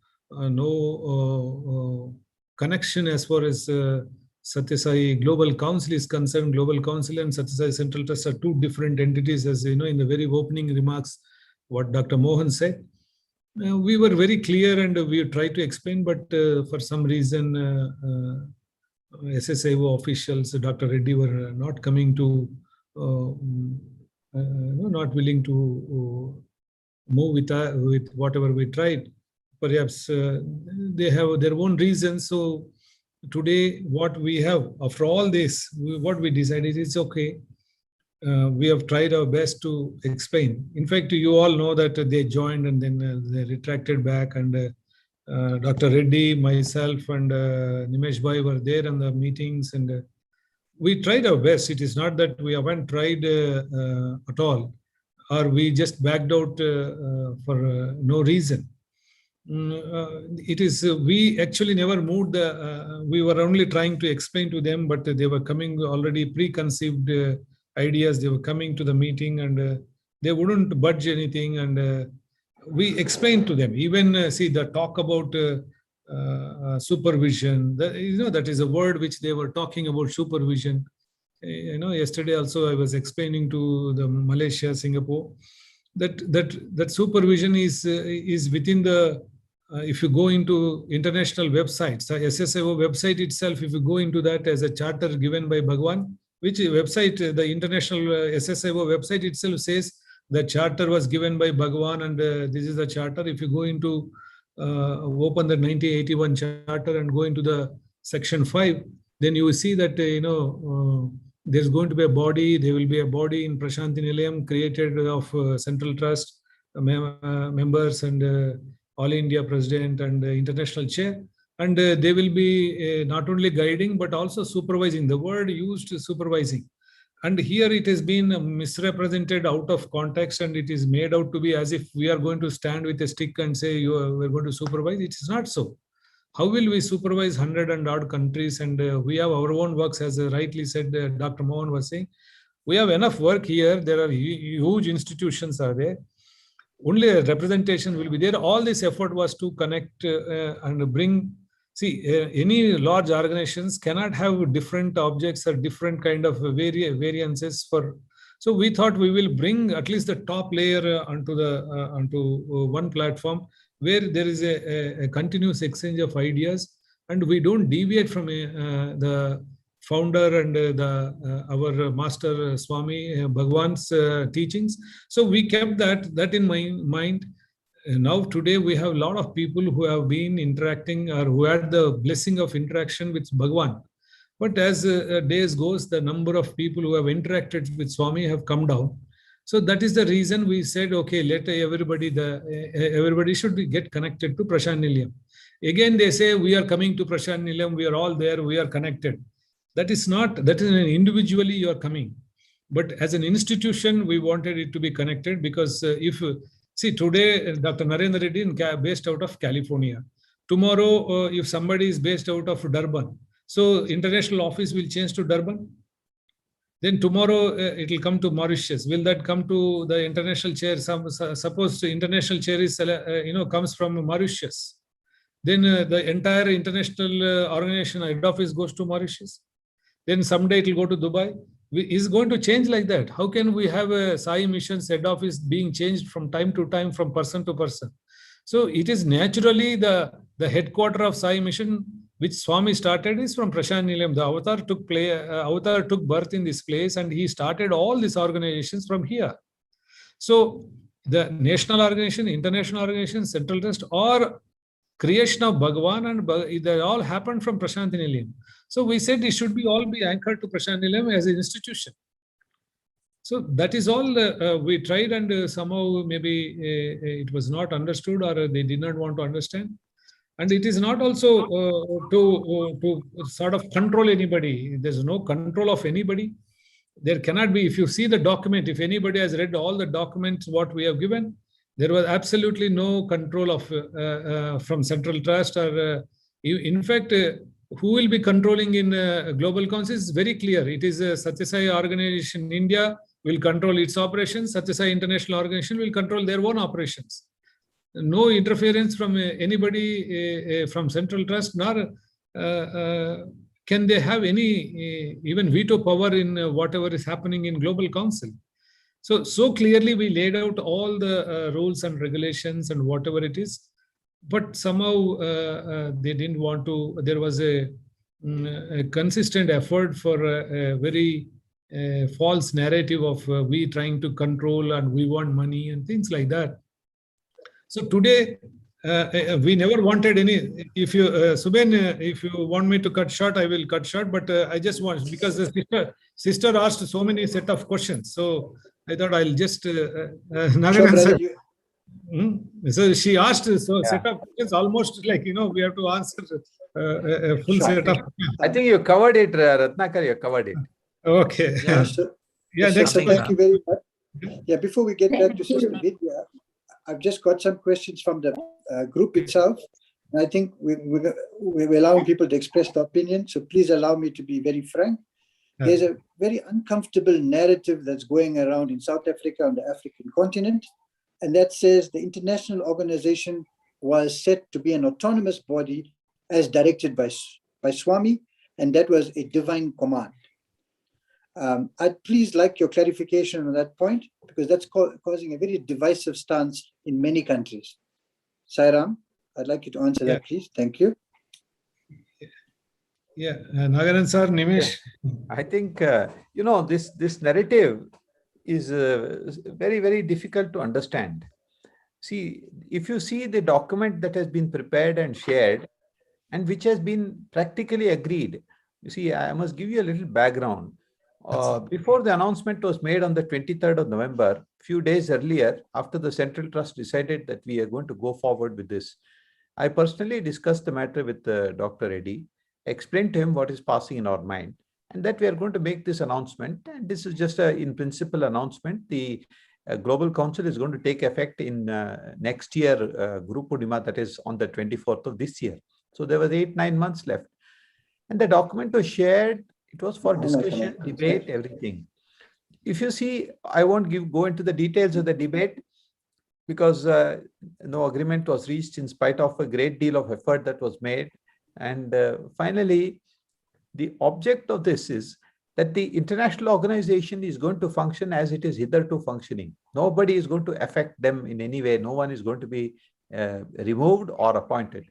connection as far as Sathya Sai Global Council is concerned. Global Council and Sathya Sai Central Trust are 2 different entities, as you know. In the very opening remarks, what Dr. Mohan said. We were very clear and we tried to explain, but for some reason, SSIO officials, Dr. Reddy, were not coming to, not willing to move with whatever we tried. Perhaps they have their own reasons. So today, what we have, after all this, what we decided is okay. We have tried our best to explain. In fact, you all know that they joined and then they retracted back, and Dr. Reddy, myself, and Nimesh Bhai were there in the meetings, and we tried our best. It is not that we haven't tried at all, or we just backed out for no reason. It is we actually never moved we were only trying to explain to them, but they were coming already preconceived ideas. They were coming to the meeting and they wouldn't budge anything, and we explained to them. Even see the talk about supervision, that is a word which they were talking about, supervision. Yesterday also I was explaining to the Malaysia, Singapore, that supervision is within the if you go into international websites, the SSIO website itself, if you go into that as a charter given by Bhagwan, which website, the international SSIO website itself says the charter was given by Bhagwan, and this is the charter. If you go into open the 1981 charter and go into the section 5, then you will see that there's going to be a body. There will be a body in Prashanti Nilayam created of Central Trust members and All India President and International Chair. And they will be not only guiding, but also supervising. The word used is supervising. And here it has been misrepresented out of context, and it is made out to be as if we are going to stand with a stick and say, we're going to supervise. It is not so. How will we supervise 100 and odd countries? And we have our own works, as rightly said Dr. Mohan was saying. We have enough work here. There are huge institutions are there. Only a representation will be there. All this effort was to connect and bring. See, any large organizations cannot have different objects or different kind of variances for. So we thought we will bring at least the top layer onto one platform where there is a continuous exchange of ideas, and we don't deviate from the founder and our master Swami Bhagwan's teachings. So we kept that in mind. Now today we have a lot of people who have been interacting or who had the blessing of interaction with Bhagwan. But as days goes, the number of people who have interacted with Swami have come down. So that is the reason we said, okay, let everybody should get connected to Prashant Nilayam. Again, they say we are coming to Prashant Nilayam, we are all there, we are connected. That is individually you are coming. But as an institution, we wanted it to be connected, because see, today, Dr. Narendra Reddy is based out of California. Tomorrow, if somebody is based out of Durban, so international office will change to Durban. Then tomorrow, it will come to Mauritius. Will that come to the international chair? Suppose the international chair is, comes from Mauritius. Then the entire international organization head office goes to Mauritius. Then someday it will go to Dubai. Is going to change like that. How can we have a Sai Mission's head office being changed from time to time, from person to person? So it is naturally the headquarter of Sai Mission, which Swami started, is from Prashant Nilayam. The avatar took birth in this place, and he started all these organizations from here. So the national organization, international organization, Central Trust, or creation of Bhagwan, and they all happened from Prashanti Nilayam. So we said it should be all be anchored to Prashanti Nilayam as an institution. So that is all we tried, and somehow maybe it was not understood, or they did not want to understand. And it is not also to sort of control anybody. There's no control of anybody. There cannot be. If you see the document, if anybody has read all the documents what we have given, there was absolutely no control of from Central Trust, or in fact, who will be controlling in Global Council is very clear. It is a Sathya Sai organization in India will control its operations. Sathya Sai International Organization will control their own operations. No interference from anybody from Central Trust, nor can they have any even veto power in whatever is happening in Global Council. So clearly we laid out all the rules and regulations and whatever it is, but somehow they didn't want to. There was a consistent effort for a very false narrative of we trying to control and we want money and things like that. So today, we never wanted any. If you, Suben, if you want me to cut short, I will cut short. But I just want, because the sister asked so many set of questions, so I thought I'll just Naganan sir. So she asked so set of questions, almost like we have to answer a full set of. I think you covered it, Ratnakar. You covered it. Okay. Yeah, Next so thank you very much. Yeah, before we get back to Thank you. Sister Vidya, I've just got some questions from the group itself. And I think we're allowing people to express their opinion. So please allow me to be very frank. There's a very uncomfortable narrative that's going around in South Africa on the African continent. And that says the international organization was set to be an autonomous body as directed by Swami, and that was a divine command. I'd please like your clarification on that point, because that's causing a very divisive stance in many countries. Sairam, I'd like you to answer that, please. Thank you. Yeah, Naganan sir, Nimish. I think, this narrative is very, very difficult to understand. See, if you see the document that has been prepared and shared, and which has been practically agreed, you see, I must give you a little background. Before the announcement was made on the 23rd of November, few days earlier, after the Central Trust decided that we are going to go forward with this, I personally discussed the matter with Dr. Reddy, explained to him what is passing in our mind, and that we are going to make this announcement. And this is just a in principle announcement. The Global Council is going to take effect in next year, Guru Purnima, that is on the 24th of this year. So there was 8-9 months left. And the document was shared. It was for discussion, debate, everything. If you see, I won't go into the details of the debate, because no agreement was reached in spite of a great deal of effort that was made. And finally, the object of this is that the international organization is going to function as it is hitherto functioning. Nobody is going to affect them in any way. No one is going to be removed or appointed.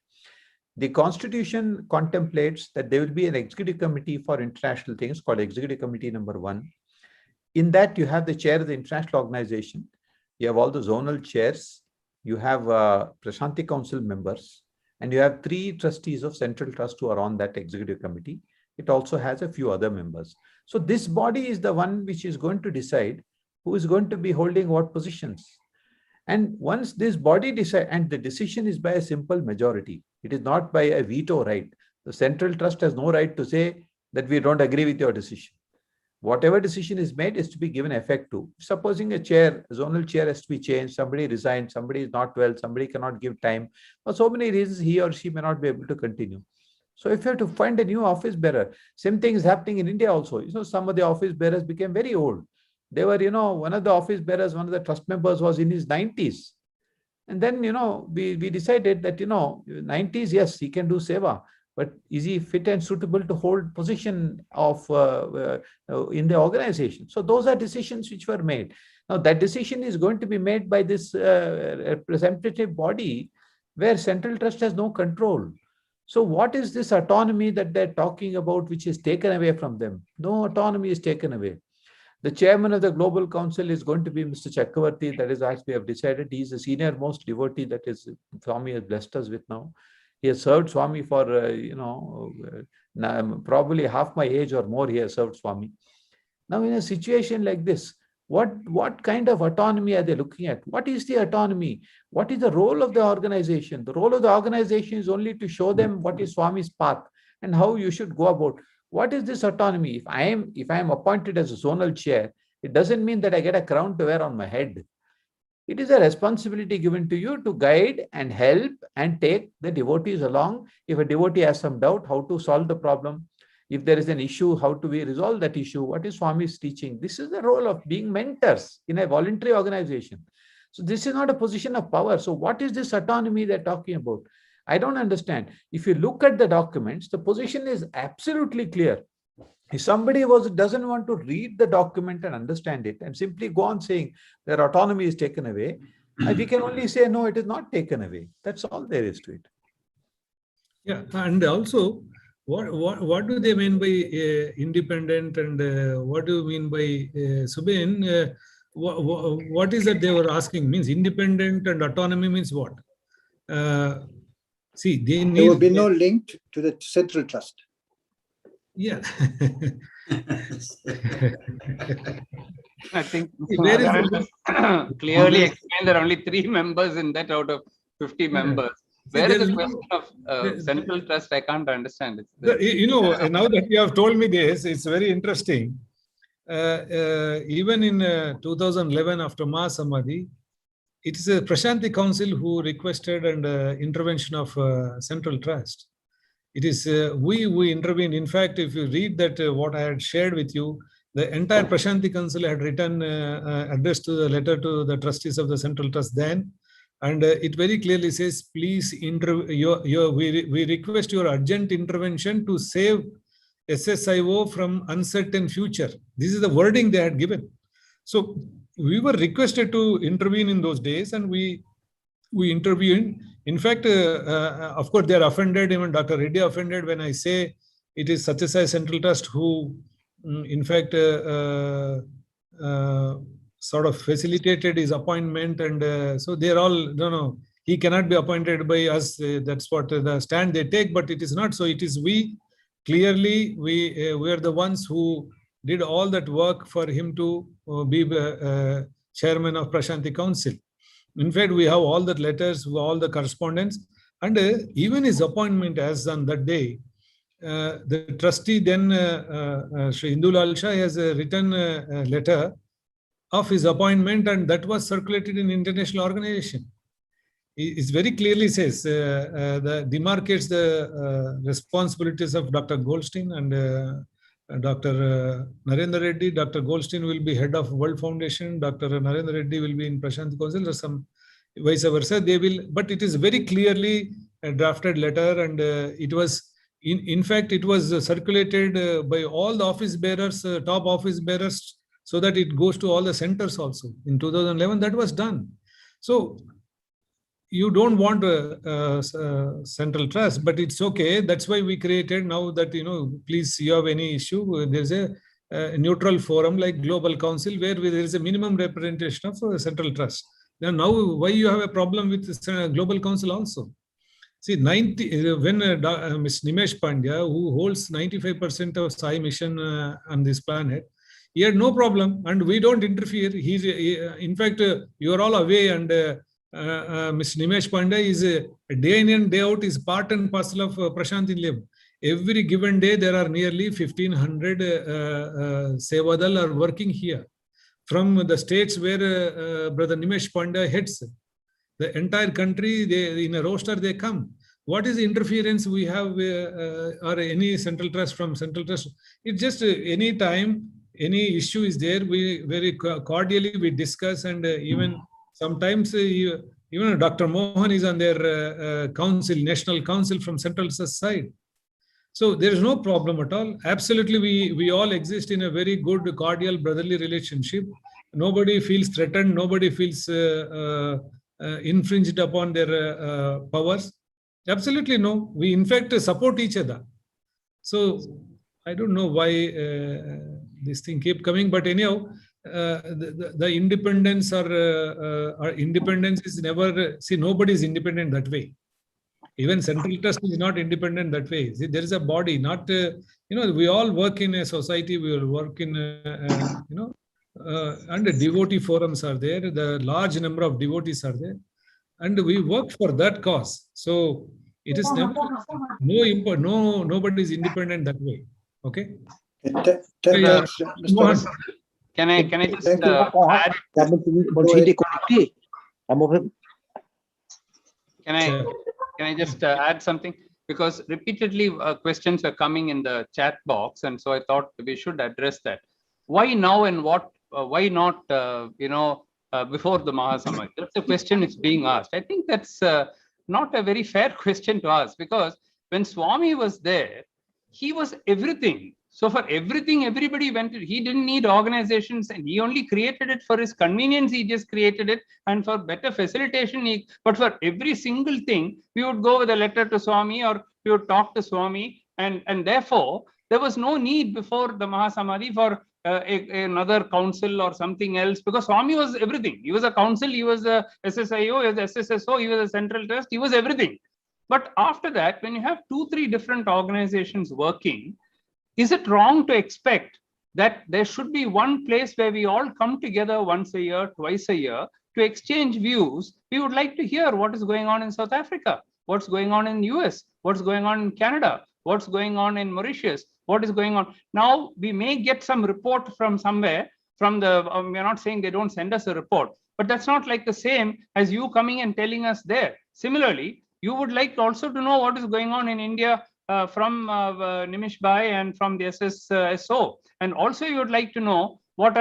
The Constitution contemplates that there will be an executive committee for international things called Executive Committee number 1. In that, you have the chair of the international organization. You have all the zonal chairs. You have Prashanti Council members. And you have 3 trustees of Central Trust who are on that executive committee. It also has a few other members. So this body is the one which is going to decide who is going to be holding what positions. And once this body decides, and the decision is by a simple majority, it is not by a veto right. The Central Trust has no right to say that we don't agree with your decision. Whatever decision is made is to be given effect to. Supposing a zonal chair has to be changed, somebody resigns, somebody is not well, somebody cannot give time. For so many reasons, he or she may not be able to continue. So if you have to find a new office bearer, same thing is happening in India also. Some of the office bearers became very old. They were, one of the office bearers, one of the trust members was in his 90s. And then, we decided that, 90s, yes, he can do seva. But is he fit and suitable to hold position of in the organization? So those are decisions which were made. Now that decision is going to be made by this representative body where Central Trust has no control. So what is this autonomy that they're talking about which is taken away from them? No autonomy is taken away. The chairman of the Global Council is going to be Mr. Chakravarti. That is, as we have decided, he is the senior most devotee that is Swami has blessed us with now. He has served Swami for, probably half my age or more, he has served Swami. Now, in a situation like this, what kind of autonomy are they looking at? What is the autonomy? What is the role of the organization? The role of the organization is only to show them what is Swami's path and how you should go about. What is this autonomy? If I am appointed as a zonal chair, it doesn't mean that I get a crown to wear on my head. It is a responsibility given to you to guide and help and take the devotees along. If a devotee has some doubt, how to solve the problem. If there is an issue, how do we resolve that issue? What is Swami's teaching? This is the role of being mentors in a voluntary organization. So this is not a position of power. So what is this autonomy they're talking about? I don't understand. If you look at the documents, the position is absolutely clear. If somebody doesn't want to read the document and understand it and simply go on saying their autonomy is taken away, we can only say, no, it is not taken away. That's all there is to it. Yeah, and also, what do they mean by independent, and what do you mean by Subin? What is that they were asking? Means independent and autonomy means what? See, they need. There will be no link to the central trust. Yeah. I think Where is the clearly explained there are only 3 members in that out of 50 members. Where is the question of central trust? I can't understand it. You know, now that you have told me this, it's very interesting. Even in 2011, after Mahasamadhi, it is a Prashanti Council who requested an intervention of Central Trust. It is we intervened. In fact, if you read that what I had shared with you, the entire Prashanti Council had written addressed to the letter to the trustees of the Central Trust then, and it very clearly says, please we request your urgent intervention to save SSIO from uncertain future. This is the wording they had given. So we were requested to intervene in those days, and we intervened. In fact, of course, they are offended. Even Dr. Reddy offended when I say it is Sathya Sai Central Trust who, in fact, sort of facilitated his appointment, and so they are all, no, he cannot be appointed by us. That's what the stand they take, but it is not so. It is we. Clearly, we are the ones who did all that work for him to be chairman of Prashanti Council. In fact, we have all the letters, all the correspondence, and even his appointment as on that day, the trustee then, Sri Indulal Shah, has written a letter of his appointment, and that was circulated in international organization. It very clearly says, demarcates the responsibilities of Dr. Goldstein and Dr. Narendra Reddy. Dr. Goldstein will be head of World Foundation. Dr. Narendra Reddy will be in Prashanti Council, or some vice versa. They will, but it is very clearly a drafted letter, and it was, in fact, it was circulated by all the office bearers, top office bearers, so that it goes to all the centers also. In 2011, that was done. So you don't want a central trust, but it's okay. That's why we created, now that, please, you have any issue, there's a neutral forum like Global Council where there is a minimum representation of central trust. Now, why you have a problem with Global Council also? See, when Ms. Nimesh Pandya, who holds 95% of Sai mission on this planet, he had no problem, and we don't interfere. In fact, you are all away, and Ms. Nimesh Pandya is day in and day out is part and parcel of Prashanti Lab. Every given day, there are nearly 1,500 Sevadal are working here from the states where Brother Nimesh Pandya heads. The entire country, in a roster, they come. What is the interference we have or any central trust from central trust? It's just any time any issue is there, we very cordially we discuss, and even sometimes even Dr. Mohan is on their council, national council from central side. So there is no problem at all. Absolutely, we all exist in a very good, cordial, brotherly relationship. Nobody feels threatened. Nobody feels infringed upon their powers. Absolutely no. We in fact support each other. So I don't know why this thing keep coming, but anyhow, the independence or independence is never, see, nobody is independent that way. Even Central Trust is not independent that way. See, there is a body, not, we all work in a society, we will work in, and the devotee forums are there, the large number of devotees are there, and we work for that cause. So it is never, nobody is independent that way. Okay? Can I just add? Can I just add something? Because repeatedly questions are coming in the chat box, and so I thought we should address that. Why now, and why not before the Mahasamadhi? That's a question is being asked. I think that's not a very fair question to ask, because when Swami was there, he was everything. So for everything, everybody went. He didn't need organizations, and he only created it for his convenience. He just created it, and for better facilitation. But for every single thing, we would go with a letter to Swami, or we would talk to Swami, and therefore there was no need before the Mahasamadhi for another council or something else, because Swami was everything. He was a council, he was a SSIO, he was a SSSO, he was a central trust, he was everything. But after that, when you have 2-3 different organizations working, is it wrong to expect that there should be one place where we all come together once a year, twice a year, to exchange views? We would like to hear what is going on in South Africa, what's going on in US, what's going on in Canada, what's going on in Mauritius, what is going on. Now, we may get some report from somewhere, from the, we're not saying they don't send us a report, but that's not like the same as you coming and telling us there. Similarly, you would like also to know what is going on in India from Nimish Bhai and from the SSSO. And also you would like to know what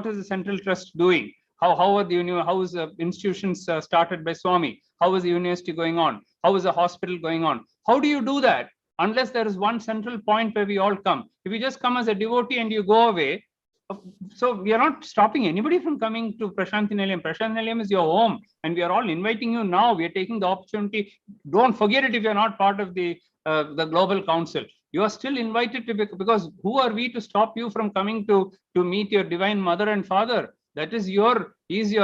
is the Central Trust doing? How are the institutions started by Swami? How is the university going on? How is the hospital going on? How do you do that? Unless there is one central point where we all come. If you just come as a devotee and you go away, so we are not stopping anybody from coming to Prashanthi Nilayam. Prashanthi Nilayam is your home, and we are all inviting you now. We are taking the opportunity. Don't forget it if you're not part of the Global Council. You are still invited to, because who are we to stop you from coming to meet your Divine Mother and Father? That is he's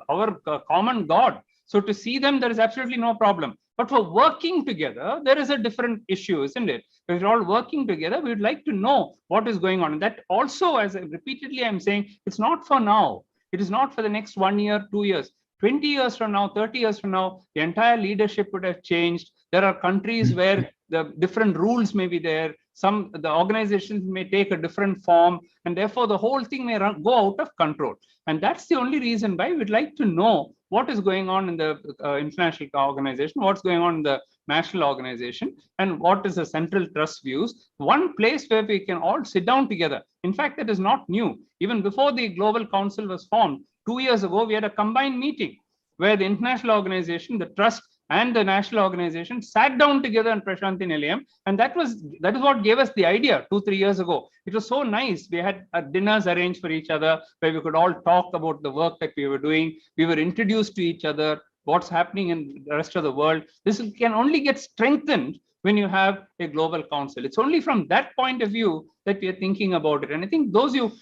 our common God. So to see them, there is absolutely no problem. But for working together, there is a different issue, isn't it? If we're all working together, we would like to know what is going on. And that also, as repeatedly I'm saying, it's not for now. It is not for the next 1 year, 2 years. 20 years from now, 30 years from now, the entire leadership would have changed. There are countries where the different rules may be there. The organizations may take a different form, and therefore the whole thing may go out of control. And that's the only reason why we'd like to know what is going on in the international organization, what's going on in the national organization, and what is the central trust views. One place where we can all sit down together. In fact, that is not new. Even before the Global Council was formed, 2 years ago, we had a combined meeting where the international organization, the trust, and the national organization sat down together in Prashanthi Nilayam, and that is what gave us the idea 2-3 years ago. It was so nice. We had dinners arranged for each other where we could all talk about the work that we were doing. We were introduced to each other, what's happening in the rest of the world. This can only get strengthened when you have a global council. It's only from that point of view that we are thinking about it. And I think those you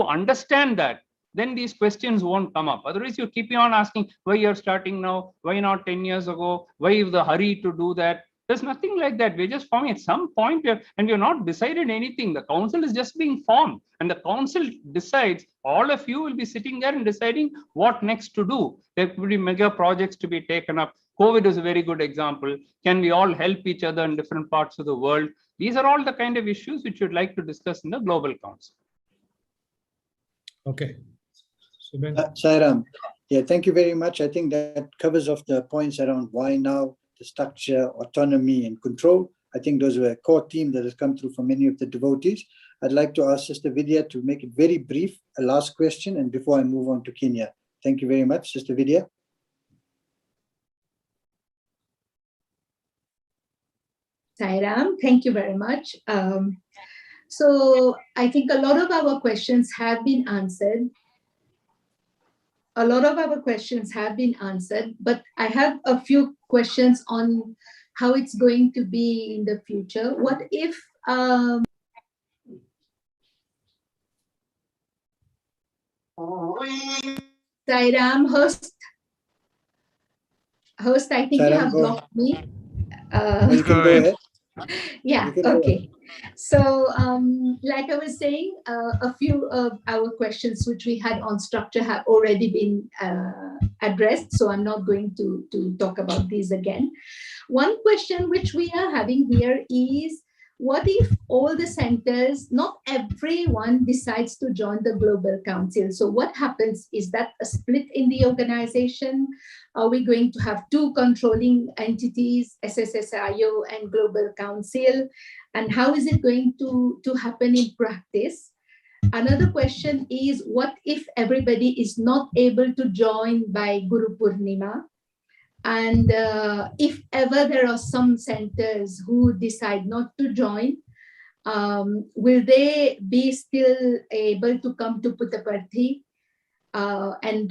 understand that, then these questions won't come up. Otherwise, you keep on asking why you're starting now, why not 10 years ago, why the hurry to do that. There's nothing like that. We're just forming at some point, and we've not decided anything. The council is just being formed, and the council decides. All of you will be sitting there and deciding what next to do. There could be mega projects to be taken up. COVID is a very good example. Can we all help each other in different parts of the world? These are all the kind of issues which you'd like to discuss in the Global Council. Okay. Sairam, yeah, thank you very much. I think that covers off the points around why now, the structure, autonomy, and control. I think those were a core theme that has come through from many of the devotees. I'd like to ask Sister Vidya to make it very brief, a last question, and before I move on to Kenya. Thank you very much, Sister Vidya. Sairam, thank you very much. So I think a lot of our questions have been answered. But I have a few questions on how it's going to be in the future. What if Sairam, host, I think Sairam, you have blocked me. You can go ahead. Yeah, okay. So like I was saying, a few of our questions which we had on structure have already been addressed, so I'm not going to talk about these again. One question which we are having here is, what if all the centers, not everyone decides to join the Global Council? So what happens? Is that a split in the organization? Are we going to have two controlling entities, SSSIO and Global Council? And how is it going to happen in practice? Another question is, what if everybody is not able to join by Guru Purnima? And if ever there are some centers who decide not to join, will they be still able to come to Puttaparthi and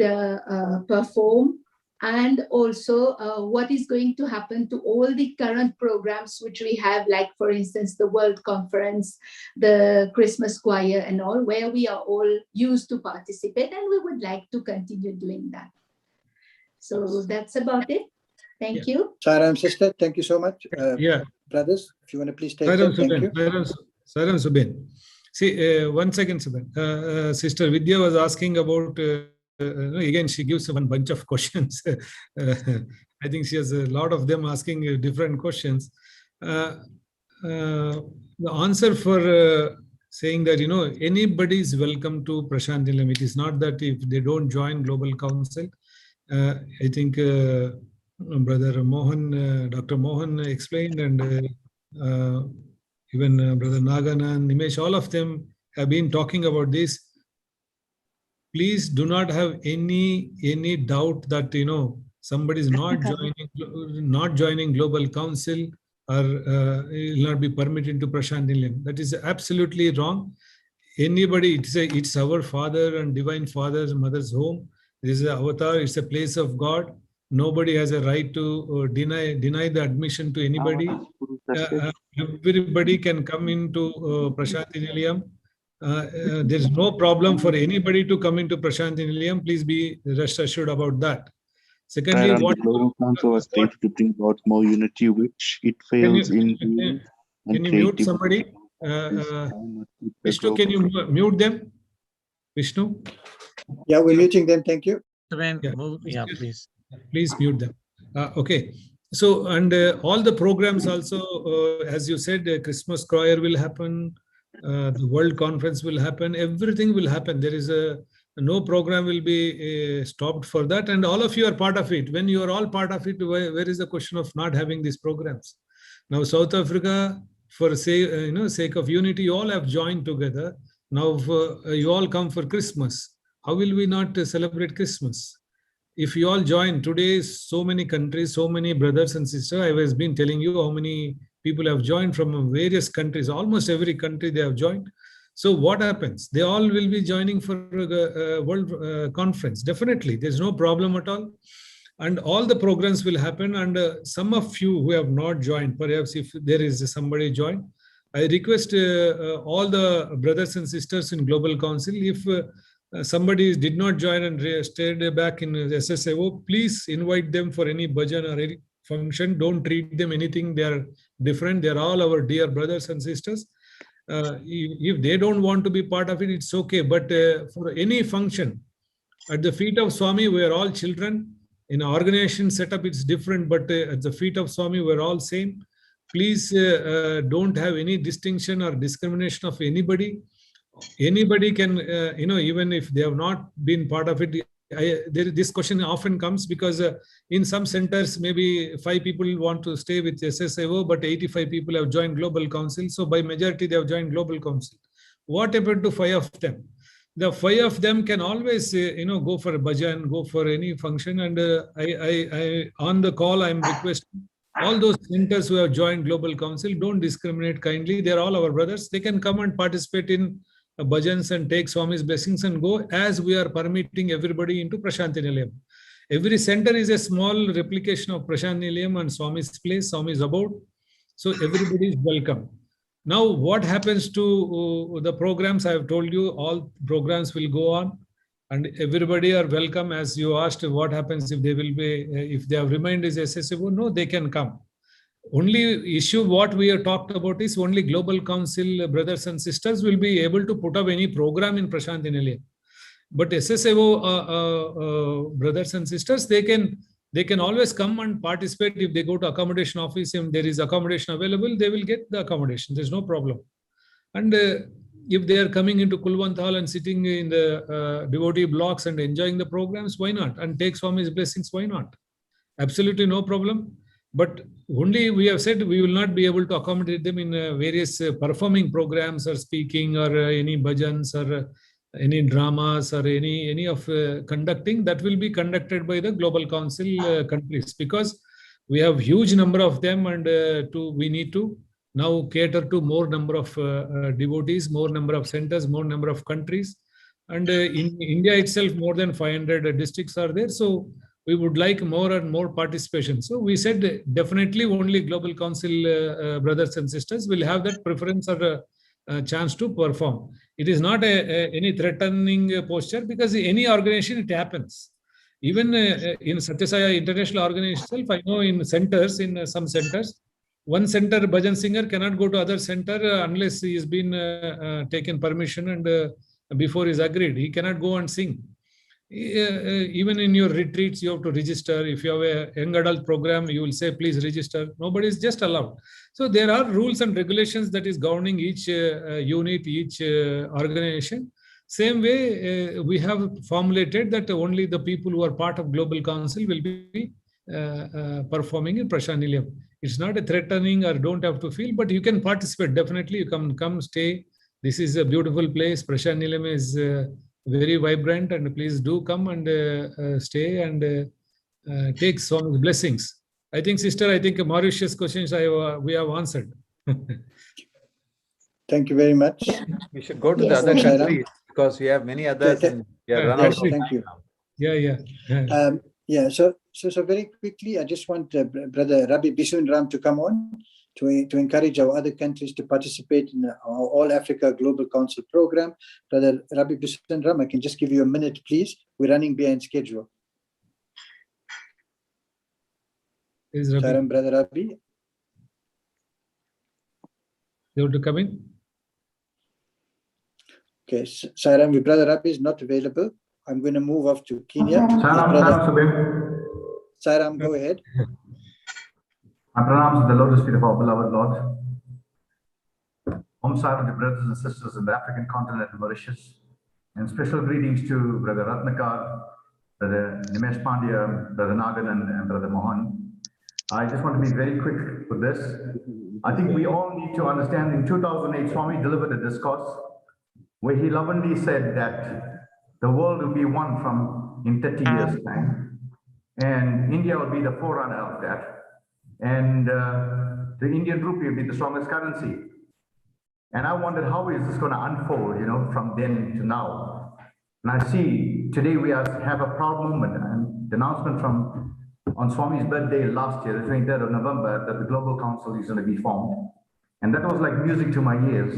perform? And also, what is going to happen to all the current programs which we have, like, for instance, the World Conference, the Christmas Choir and all, where we are all used to participate, and we would like to continue doing that. So that's about it. Thank you. Sairam sister, thank you so much. Yeah. Brothers, if you want to please take Sairam it. Thank you. Sairam Suben. See, 1 second, Suben. Sister Vidya was asking about, again, she gives one bunch of questions. I think she has a lot of them asking different questions. The answer for saying that, anybody is welcome to Prashant Nilayam. It is not that if they don't join Global Council. I think Brother Mohan, Dr. Mohan explained, and even Brother Naganan, Nimesh, all of them have been talking about this. Please do not have any doubt that somebody is not joining Global Council or will not be permitted to Prashant Nilayam. That is absolutely wrong. Anybody, it's our Father and Divine Father's Mother's home. This is an avatar. It's a place of God. Nobody has a right to deny the admission to anybody. Everybody can come into Prashant Nilayam. There is no problem for anybody to come into Prashant Nilayam. Please be rest assured about that. Secondly, the Global Council was stated to bring about more unity, which it fails in. Can you mute somebody? Vishnu, can you mute them? Vishnu? Yeah, we're muting them. Thank you. Yeah, please. Please mute them. Okay. So, and all the programs also, as you said, Christmas choir will happen, the World Conference will happen, everything will happen. There is no program will be stopped for that, and all of you are part of it. When you are all part of it, where is the question of not having these programs? Now, South Africa, for sake of unity, you all have joined together. Now, you all come for Christmas. How will we not celebrate Christmas? If you all join today, so many countries, so many brothers and sisters, I was been telling you how many people have joined from various countries, almost every country they have joined. So what happens? They all will be joining for a World Conference. Definitely, there's no problem at all. And all the programs will happen. And some of you who have not joined, perhaps if there is somebody joined, I request all the brothers and sisters in Global Council, if somebody did not join and stayed back in SSAO, please invite them for any bhajan or any function. Don't treat them anything. They are different. They are all our dear brothers and sisters. If they don't want to be part of it, it's okay. But for any function, at the feet of Swami, we are all children. In our organization setup, it's different. But at the feet of Swami, we're all same. Please don't have any distinction or discrimination of anybody. Anybody can, even if they have not been part of it. This question often comes because in some centers, maybe 5 people want to stay with SSAO, but 85 people have joined Global Council. So by majority, they have joined Global Council. What happened to 5 of them? The 5 of them can always, go for a bhajan, go for any function. And I on the call, I'm requesting all those centers who have joined Global Council, don't discriminate kindly. They're all our brothers. They can come and participate in bhajans and take Swami's blessings and go, as we are permitting everybody into Prashant Nilayam. Every center is a small replication of Prashant Nilayam and Swami's place, Swami's abode. So everybody is welcome. Now, what happens to the programs? I have told you all programs will go on and everybody are welcome. As you asked, what happens if they will be, if they have remained as SSAO? No, they can come. Only issue what we have talked about is only Global Council brothers and sisters will be able to put up any program in Prashant Nilayam. But SSAO brothers and sisters, they can always come and participate. If they go to accommodation office, if there is accommodation available, they will get the accommodation. There's no problem. And if they are coming into Kulwant Hall and sitting in the devotee blocks and enjoying the programs, why not? And take Swami's blessings, why not? Absolutely no problem. But only we have said we will not be able to accommodate them in various performing programs or speaking or any bhajans or any dramas or any of conducting. That will be conducted by the Global Council countries, because we have huge number of them and we need to now cater to more number of devotees, more number of centers, more number of countries. And in India itself, more than 500 districts are there. So we would like more and more participation. So we said definitely only Global Council brothers and sisters will have that preference or a chance to perform. It is not any threatening posture, because any organization, it happens. Even in Sathya Sai International Organization itself, I know in centers, in some centers, one center bhajan singer cannot go to other center unless he has been taken permission and before is agreed. He cannot go and sing. Even in your retreats, you have to register. If you have a young adult program, you will say, please register. Nobody is just allowed. So there are rules and regulations that is governing each unit, each organization. Same way, we have formulated that only the people who are part of Global Council will be performing in Prashant Nilayam. It's not a threatening or don't have to feel, but you can participate. Definitely, you come, stay. This is a beautiful place. Prashant Nilayam is very vibrant, and please do come and stay and take some blessings. I think, sister, Mauritius questions we have answered. Thank you very much. We should go to Yes, the other thank you. countries, because we have many others and we are run Yeah, out of thank time you. now. Yeah. So very quickly, I just want Brother Rabbi Bisun Ram to come on to encourage our other countries to participate in our All Africa Global Council program. Brother Rabbi Bisun Ram, I can just give you a minute, please. We're running behind schedule. Is Rabbi, Saram, Brother Rabbi. you have to come in? Okay, Saram, your Brother Rabbi is not available. I'm going to move off to Kenya. Saram, go ahead. I pronounce the lotus feet of our beloved Lord. Om Sai to brothers and sisters in the African continent and Mauritius. And special greetings to Brother Ratnakar, Brother Nimesh Pandya, Brother Naganan, and Brother Mohan. I just want to be very quick with this. I think we all need to understand, in 2008, Swami delivered a discourse where he lovingly said that the world will be one in 30 years' time. And India will be the forerunner of that. And the Indian rupee will be the strongest currency. And I wondered, how is this going to unfold, from then to now? And I see today we have a proud moment, and the announcement on Swami's birthday last year, the 23rd of November, that the Global Council is going to be formed. And that was like music to my ears,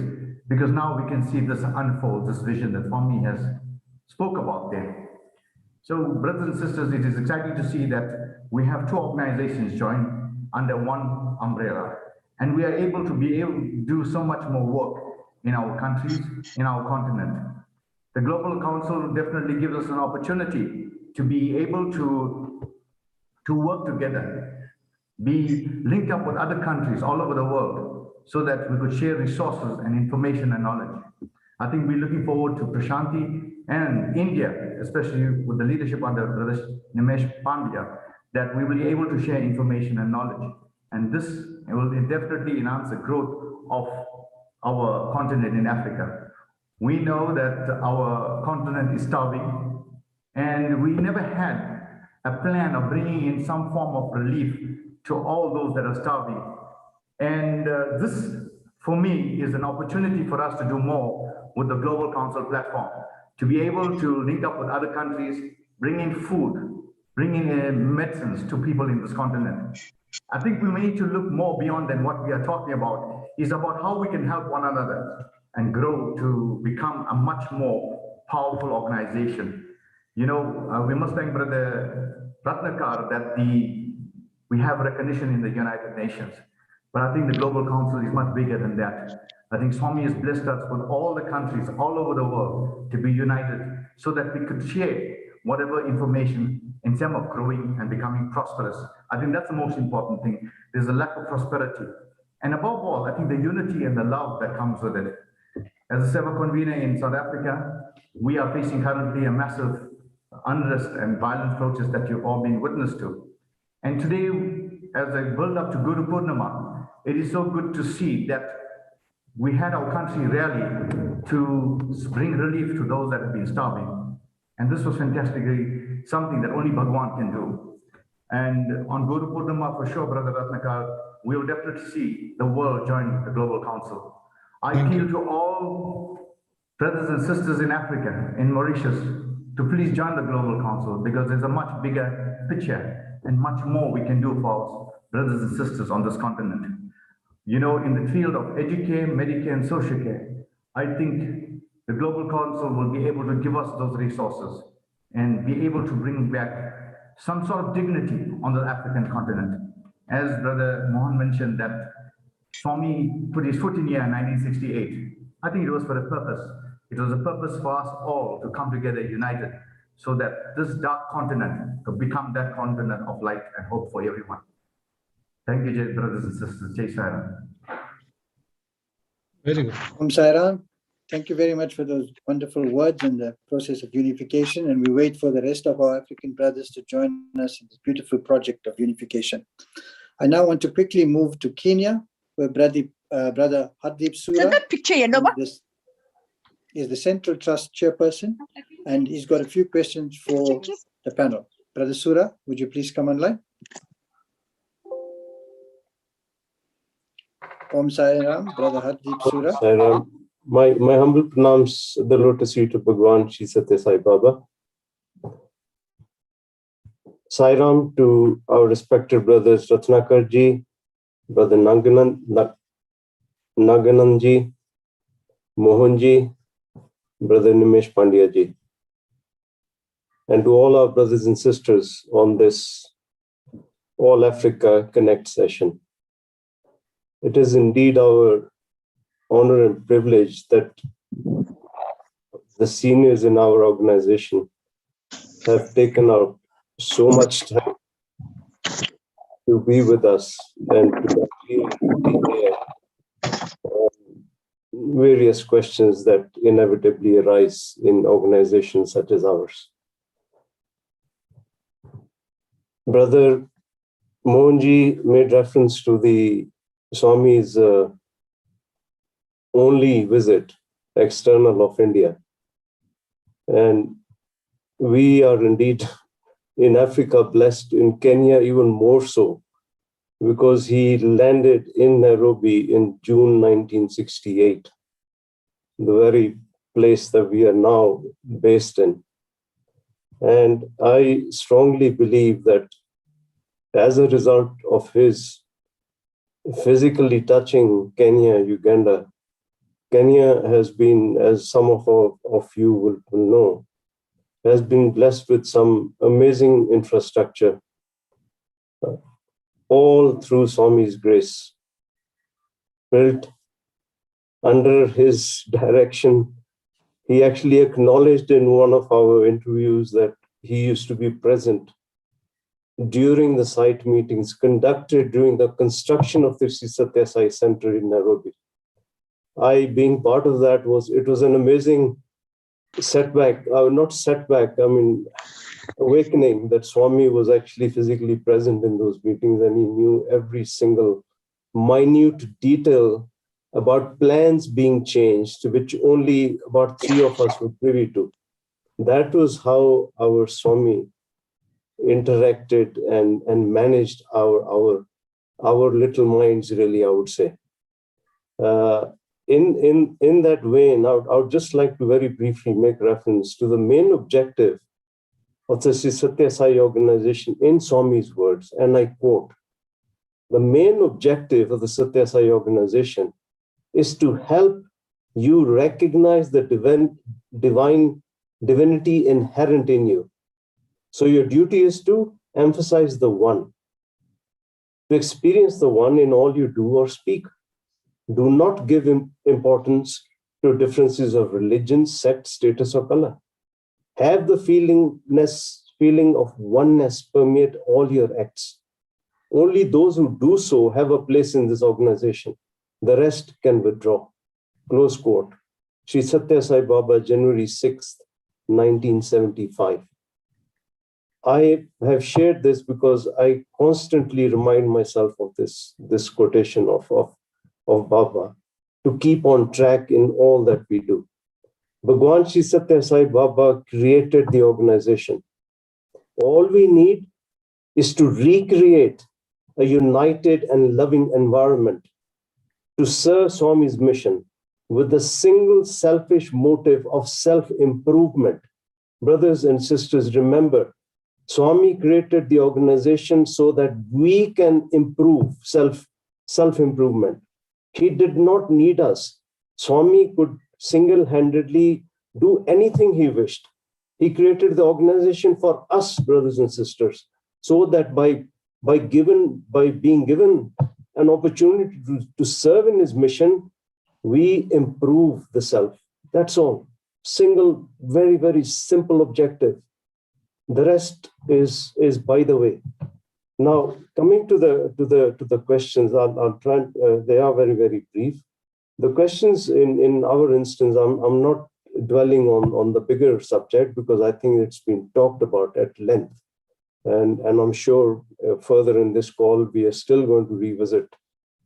because now we can see this unfold, this vision that Swami has spoke about there. So, brothers and sisters, it is exciting to see that we have two organizations join under one umbrella, and we are able to do so much more work in our countries, in our continent. The Global Council definitely gives us an opportunity to be able to work together, be linked up with other countries all over the world, so that we could share resources and information and knowledge. I think we're looking forward to Prashanti and India, especially with the leadership under Brother Nimesh Pandya, that we will be able to share information and knowledge. And this will definitely enhance the growth of our continent in Africa. We know that our continent is starving, and we never had a plan of bringing in some form of relief to all those that are starving. And this, for me, is an opportunity for us to do more with the Global Council platform, to be able to link up with other countries, bring in food, bring in medicines to people in this continent. I think we need to look more beyond than what we are talking about, is about how we can help one another and grow to become a much more powerful organization. We must thank Brother Ratnakar that we have recognition in the United Nations. But I think the Global Council is much bigger than that. I think Swami has blessed us with all the countries all over the world to be united, so that we could share whatever information in terms of growing and becoming prosperous. I think that's the most important thing. There's a lack of prosperity. And above all, I think the unity and the love that comes with it. As a Seva convener in South Africa, we are facing currently a massive unrest and violent protests that you've all been witness to. And today, as a build up to Guru Purnima, it is so good to see that we had our country rally to bring relief to those that have been starving. And this was fantastically something that only Bhagwan can do. And on Guru Purnima, for sure, Brother Ratnakar, we will definitely see the world join the Global Council. I appeal to all brothers and sisters in Africa, in Mauritius, to please join the Global Council, because there's a much bigger picture and much more we can do for our brothers and sisters on this continent. You know, in the field of educare, Medicare, and social care, I think the Global Council will be able to give us those resources and be able to bring back some sort of dignity on the African continent. As Brother Mohan mentioned that Swami put his foot in here in 1968. I think it was for a purpose. It was a purpose for us all to come together united so that this dark continent could become that continent of light and hope for everyone. Thank you, Jai, brothers and sisters. Jai Sai Ram. Very good. Om Sai Ram. Thank you very much for those wonderful words in the process of unification. And we wait for the rest of our African brothers to join us in this beautiful project of unification. I now want to quickly move to Kenya, where Brother Hardeep Sura is the Central Trust chairperson, and he's got a few questions for the panel. Brother Sura, would you please come online? Om Sai Ram, Brother Hardeep Sura. Sai Ram. My humble pranams the lotus feet of Bhagwan Shri Sathya Sai Baba. Sai Ram to our respected brothers Ratnakar ji, Brother Naganand ji, Mohan ji, Brother Nimesh Pandya ji, and to all our brothers and sisters on this All Africa Connect session. It is indeed our honor and privilege that the seniors in our organization have taken out so much time to be with us and to clear various questions that inevitably arise in organizations such as ours. Brother Mohanji made reference to the Swami's only visit external of India. And we are indeed in Africa blessed, in Kenya even more so, because he landed in Nairobi in June 1968, the very place that we are now based in. And I strongly believe that as a result of his physically touching Kenya, Uganda, Kenya has been, as some of you will know, has been blessed with some amazing infrastructure, all through Swami's grace, built under his direction. He actually acknowledged in one of our interviews that he used to be present during the site meetings conducted during the construction of the Sri Sathya Sai Center in Nairobi. I, being part of that, it was an amazing setback, not setback, I mean, awakening that Swami was actually physically present in those meetings, and he knew every single minute detail about plans being changed, which only about 3 of us were privy to. That was how our Swami interacted and managed our little minds, really, I would say. In that vein, I would just like to very briefly make reference to the main objective of the Sri Sathya Sai organization in Swami's words, and I quote, "The main objective of the Sathya Sai organization is to help you recognize the divinity inherent in you. So your duty is to emphasize the one, to experience the one in all you do or speak. Do not give importance to differences of religion, sect, status, or color. Have the feeling of oneness permeate all your acts. Only those who do so have a place in this organization. The rest can withdraw." Close quote. Sri Sathya Sai Baba, January 6th, 1975. I have shared this because I constantly remind myself of this quotation of Baba, to keep on track in all that we do. Bhagwan Shri Sathya Sai Baba created the organization. All we need is to recreate a united and loving environment to serve Swami's mission with the single selfish motive of self-improvement. Brothers and sisters, remember, Swami created the organization so that we can improve self-improvement. He did not need us. Swami could single-handedly do anything he wished. He created the organization for us, brothers and sisters, so that by being given an opportunity to serve in his mission, we improve the self. That's all. Single, very, very simple objective. The rest is by the way. Now, coming to the questions, I'll try. They are very, very brief. The questions in our instance, I'm not dwelling on the bigger subject because I think it's been talked about at length. And I'm sure further in this call, we are still going to revisit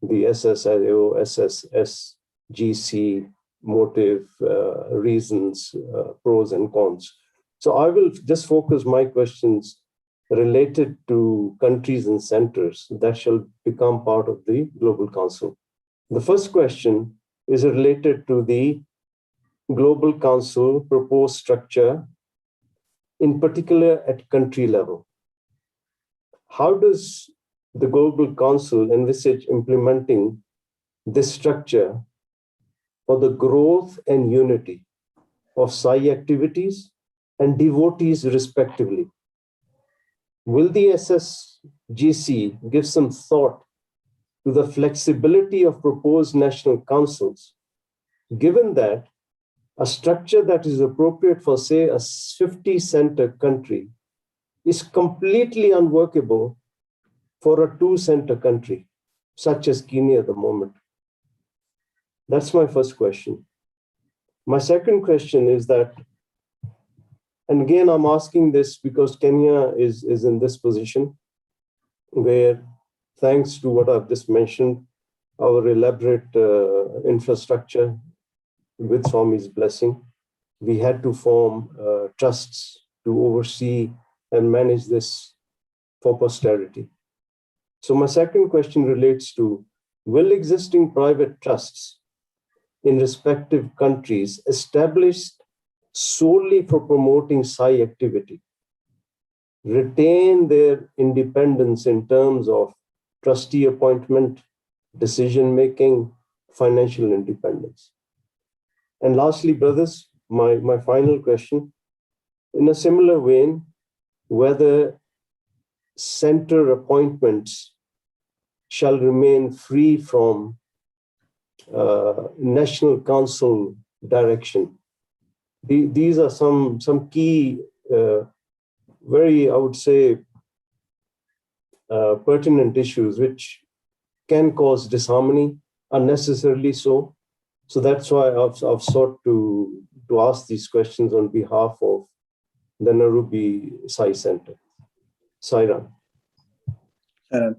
the SSIO, SSGC motive, reasons, pros and cons. So I will just focus my questions related to countries and centers that shall become part of the Global Council. The first question is related to the Global Council proposed structure, in particular at country level. How does the Global Council envisage implementing this structure for the growth and unity of Sai activities and devotees respectively? Will the SSGC give some thought to the flexibility of proposed national councils, given that a structure that is appropriate for, say, a 50-center country is completely unworkable for a 2-center country, such as Kenya at the moment? That's my first question. My second question is that, and again, I'm asking this because Kenya is in this position where, thanks to what I've just mentioned, our elaborate infrastructure with Swami's blessing, we had to form trusts to oversee and manage this for posterity. So my second question relates to, will existing private trusts in respective countries established solely for promoting Sai activity retain their independence in terms of trustee appointment, decision-making, financial independence? And lastly, brothers, my final question, in a similar vein, whether center appointments shall remain free from national council direction. These are some key, very, I would say, pertinent issues which can cause disharmony, unnecessarily so. So that's why I've sought to ask these questions on behalf of the Narubi Sai Center. Sairam.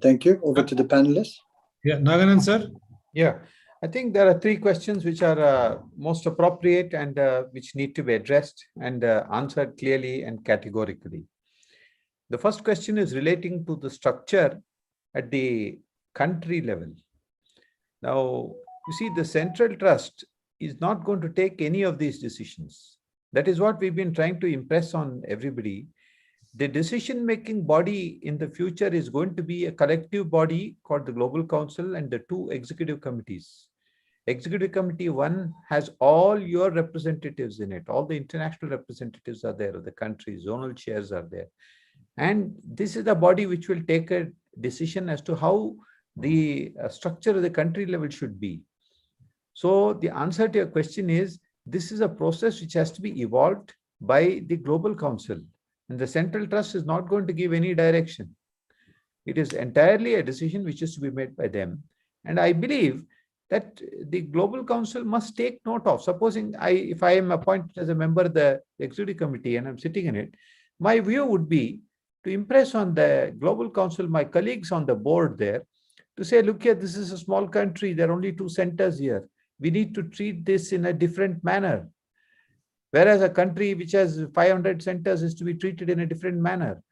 Thank you. Over to the panelists. Yeah, Naganan sir. Yeah, I think there are 3 questions which are most appropriate and which need to be addressed and answered clearly and categorically. The first question is relating to the structure at the country level. Now, you see, the central trust is not going to take any of these decisions. That is what we've been trying to impress on everybody. The decision-making body in the future is going to be a collective body called the Global Council and the 2 executive committees. Executive Committee 1 has all your representatives in it. All the international representatives are there, the countries, zonal chairs are there. And this is the body which will take a decision as to how the structure of the country level should be. So the answer to your question is, this is a process which has to be evolved by the Global Council. And the Central Trust is not going to give any direction. It is entirely a decision which is to be made by them. And I believe that the Global Council must take note of, supposing if I am appointed as a member of the Executive Committee and I'm sitting in it, my view would be to impress on the Global Council, my colleagues on the board there, to say, look here, this is a small country. There are only 2 centers here. We need to treat this in a different manner. Whereas a country which has 500 centers is to be treated in a different manner.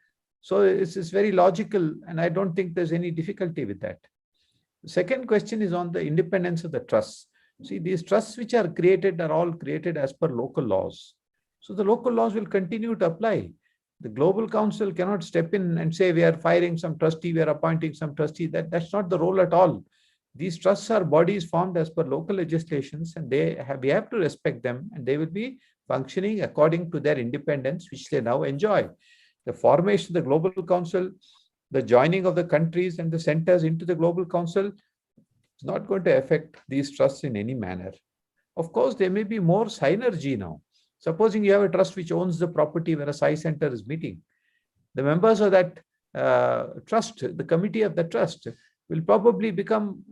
So it's very logical, and I don't think there's any difficulty with that. The second question is on the independence of the trusts. See, these trusts which are created are all created as per local laws. So the local laws will continue to apply. The Global Council cannot step in and say we are firing some trustee, we are appointing some trustee. That's not the role at all. These trusts are bodies formed as per local legislations, and we have to respect them, and they will be functioning according to their independence, which they now enjoy. The formation of the Global Council, the joining of the countries and the centers into the Global Council is not going to affect these trusts in any manner. Of course, there may be more synergy now. Supposing you have a trust which owns the property where a Sai Center is meeting, the members of that trust, the committee of the trust, will probably become,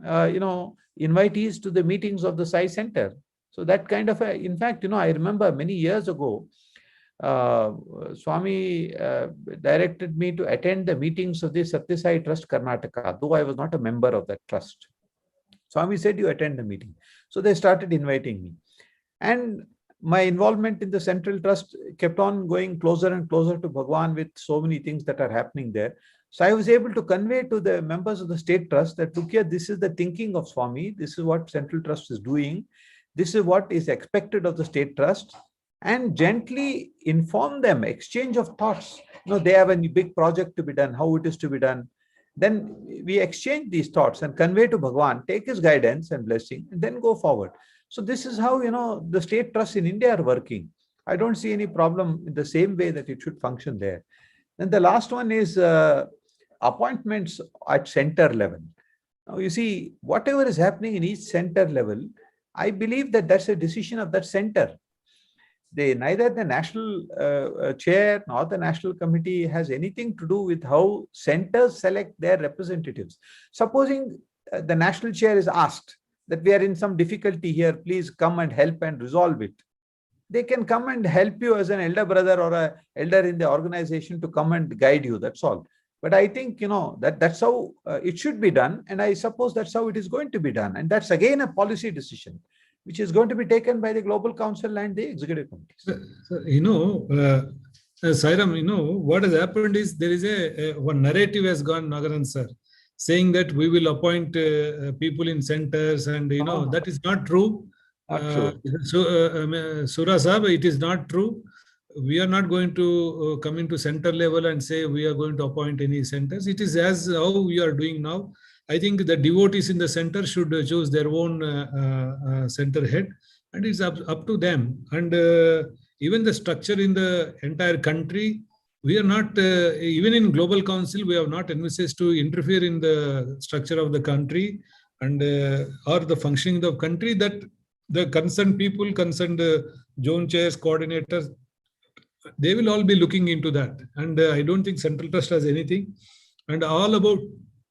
invitees to the meetings of the Sai Center. So that kind of in fact, I remember many years ago, Swami directed me to attend the meetings of the Sathya Sai Trust Karnataka, though I was not a member of that trust. Swami said, you attend the meeting. So they started inviting me. And my involvement in the Central Trust kept on going closer and closer to Bhagwan with so many things that are happening there. So I was able to convey to the members of the State Trust that, look here, this is the thinking of Swami. This is what Central Trust is doing. This is what is expected of the State Trust. And gently inform them, exchange of thoughts. They have a big project to be done, how it is to be done. Then we exchange these thoughts and convey to Bhagwan, take his guidance and blessing, and then go forward. So this is how, the state trusts in India are working. I don't see any problem in the same way that it should function there. Then the last one is appointments at center level. Now, you see, whatever is happening in each center level, I believe that that's a decision of that center. Neither the national chair nor the national committee has anything to do with how centers select their representatives. Supposing the national chair is asked that we are in some difficulty here, please come and help and resolve it. They can come and help you as an elder brother or an elder in the organization to come and guide you, that's all. But I think, that's how it should be done. And I suppose that's how it is going to be done. And that's again a policy decision, which is going to be taken by the Global Council and the executive committees. Sairam, what has happened is there is one narrative has gone, Nagaran sir, saying that we will appoint people in centers, and that is not true. Sura Sahab, it is not true. We are not going to come into center level and say we are going to appoint any centers. It is as how we are doing now. I think the devotees in the center should choose their own center head, and it's up to them. And even the structure in the entire country, we are not, even in Global Council, we have not envisaged to interfere in the structure of the country and or the functioning of the country, that the concerned people, concerned zone chairs, coordinators, they will all be looking into that. And I don't think Central Trust has anything. And all about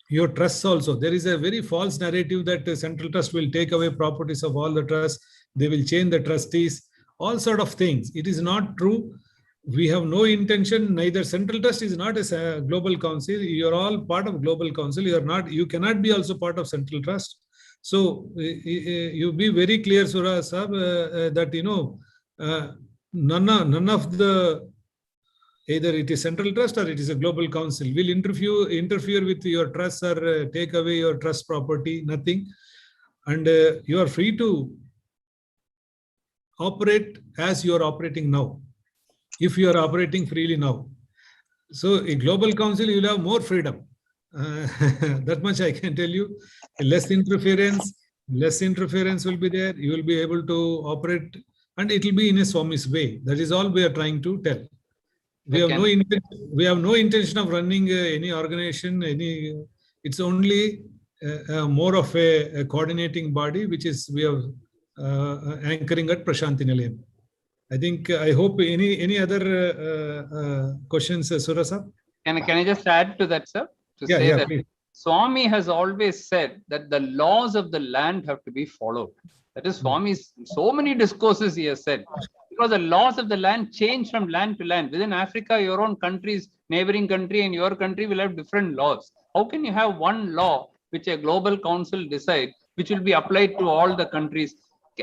your trusts also, there is a very false narrative that the Central Trust will take away properties of all the trusts, they will change the trustees, all sort of things. It is not true. We have no intention, neither Central Trust is not a Global Council. You are all part of Global Council. You cannot be also part of Central Trust. So you be very clear, Surah Sahab, that none of the, either it is Central Trust or it is a Global Council, will interfere with your trust or take away your trust property, nothing. And you are free to operate as you are operating now, if you are operating freely now. So a Global Council, you will have more freedom. That much I can tell you. Less interference will be there. You will be able to operate, and it will be in a Swami's way. That is all we are trying to tell. We have no intention of running any organization. It's only more of a coordinating body, which is we are anchoring at Prashanti Nilayam. I hope any other questions, Surasa? Can I just add to that, sir? Please. Swami has always said that the laws of the land have to be followed. That is Swami's, so many discourses he has said. Because the laws of the land change from land to land. Within Africa, your own country's neighboring country and your country will have different laws. How can you have one law which a Global Council decides, which will be applied to all the countries?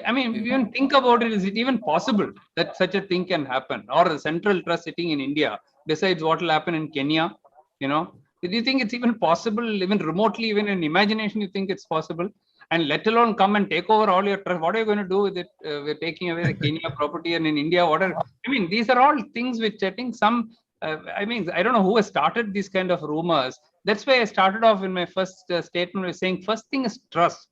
I mean, if you even think about it, is it even possible that such a thing can happen? Or the Central Trust sitting in India decides what will happen in Kenya you know. Do you think it's even possible, even remotely, even in imagination, you think it's possible? And let alone come and take over all your trust. What are you going to do with it? We're taking away the Kenya property, and in India, these are all things which I think I don't know who has started these kind of rumors. That's why I started off in my first statement with saying, first thing is trust.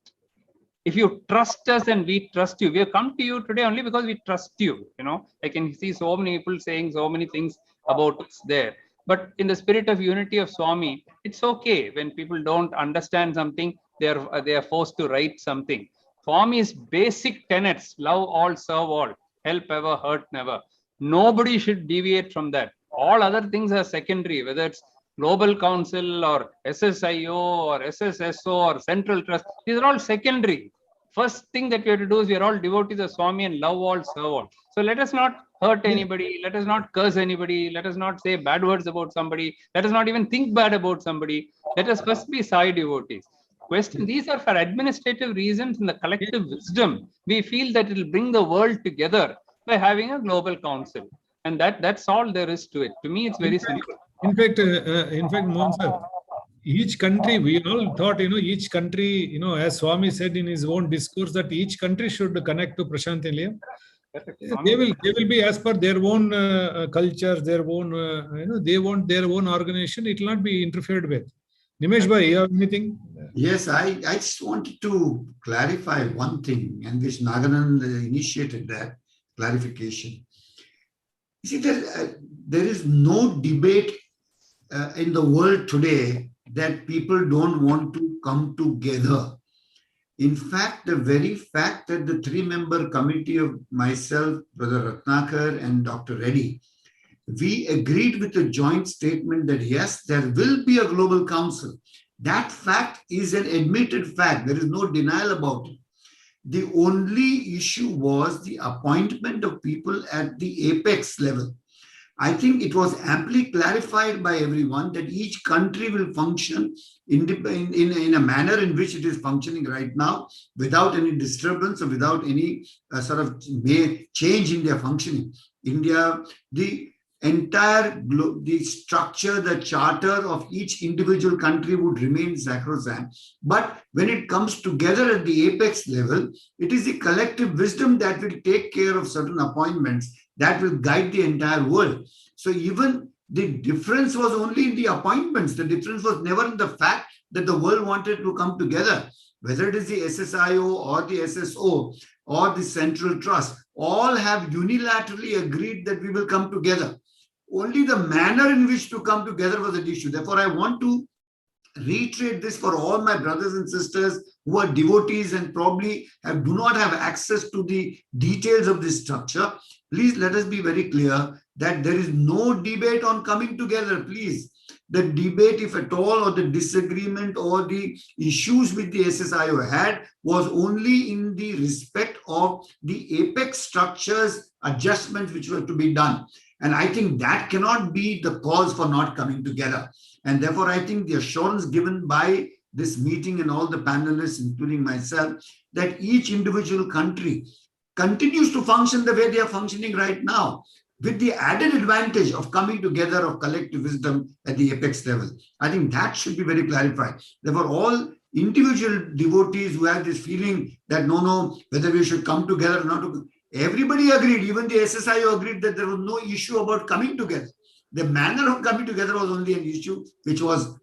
If you trust us and we trust you, we have come to you today only because we trust you. You know, I can see so many people saying so many things about us there. But in the spirit of unity of Swami, it's okay when people don't understand something, they are forced to write something. Swami's basic tenets: love all, serve all, help ever, hurt never. Nobody should deviate from that. All other things are secondary, whether it's Global Council or SSIO or SSSO or Central Trust. These are all secondary. First thing that we have to do is we are all devotees of Swami and love all, serve all. So let us not hurt anybody. Let us not curse anybody. Let us not say bad words about somebody. Let us not even think bad about somebody. Let us first be Sai devotees. These are for administrative reasons. In the collective wisdom, we feel that it will bring the world together by having a global council. And that's all there is to it. To me, it's very simple. In fact, Mohan sir, each country, we all thought, each country, as Swami said in his own discourse, that each country should connect to Prashant Nilayam. They will be as per their own culture, their own, they want their own organization. It will not be interfered with. Nimesh bhai, you have anything? Yes, I just wanted to clarify one thing, and which Naganand initiated that clarification. You see, there is no debate in the world today that people don't want to come together. In fact, the very fact that the three-member committee of myself, Brother Ratnakar and Dr. Reddy, we agreed with a joint statement that yes, there will be a global council. That fact is an admitted fact. There is no denial about it. The only issue was the appointment of people at the apex level. I think it was amply clarified by everyone that each country will function in a manner in which it is functioning right now, without any disturbance or without any sort of change in their functioning. India, the structure, the charter of each individual country would remain sacrosanct. But when it comes together at the apex level, it is the collective wisdom that will take care of certain appointments that will guide the entire world. So even the difference was only in the appointments. The difference was never in the fact that the world wanted to come together. Whether it is the SSIO or the SSO or the Central Trust, all have unilaterally agreed that we will come together. Only the manner in which to come together was an issue. Therefore, I want to reiterate this for all my brothers and sisters who are devotees and probably do not have access to the details of this structure. Please let us be very clear that there is no debate on coming together, please. The debate, if at all, or the disagreement or the issues with the SSIO had was only in the respect of the apex structures adjustments which were to be done. And I think that cannot be the cause for not coming together. And therefore, I think the assurance given by this meeting and all the panelists, including myself, that each individual country continues to function the way they are functioning right now, with the added advantage of coming together of collective wisdom at the apex level. I think that should be very clarified. Therefore, all individual devotees who have this feeling that no, whether we should come together or not, everybody agreed, even the SSIO agreed that there was no issue about coming together. The manner of coming together was only an issue which was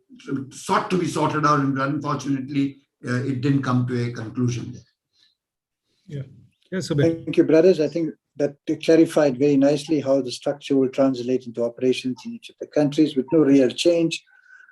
sought to be sorted out, and unfortunately, it didn't come to a conclusion there. Yeah. Yes, thank you, brothers. I think that clarified very nicely how the structure will translate into operations in each of the countries with no real change.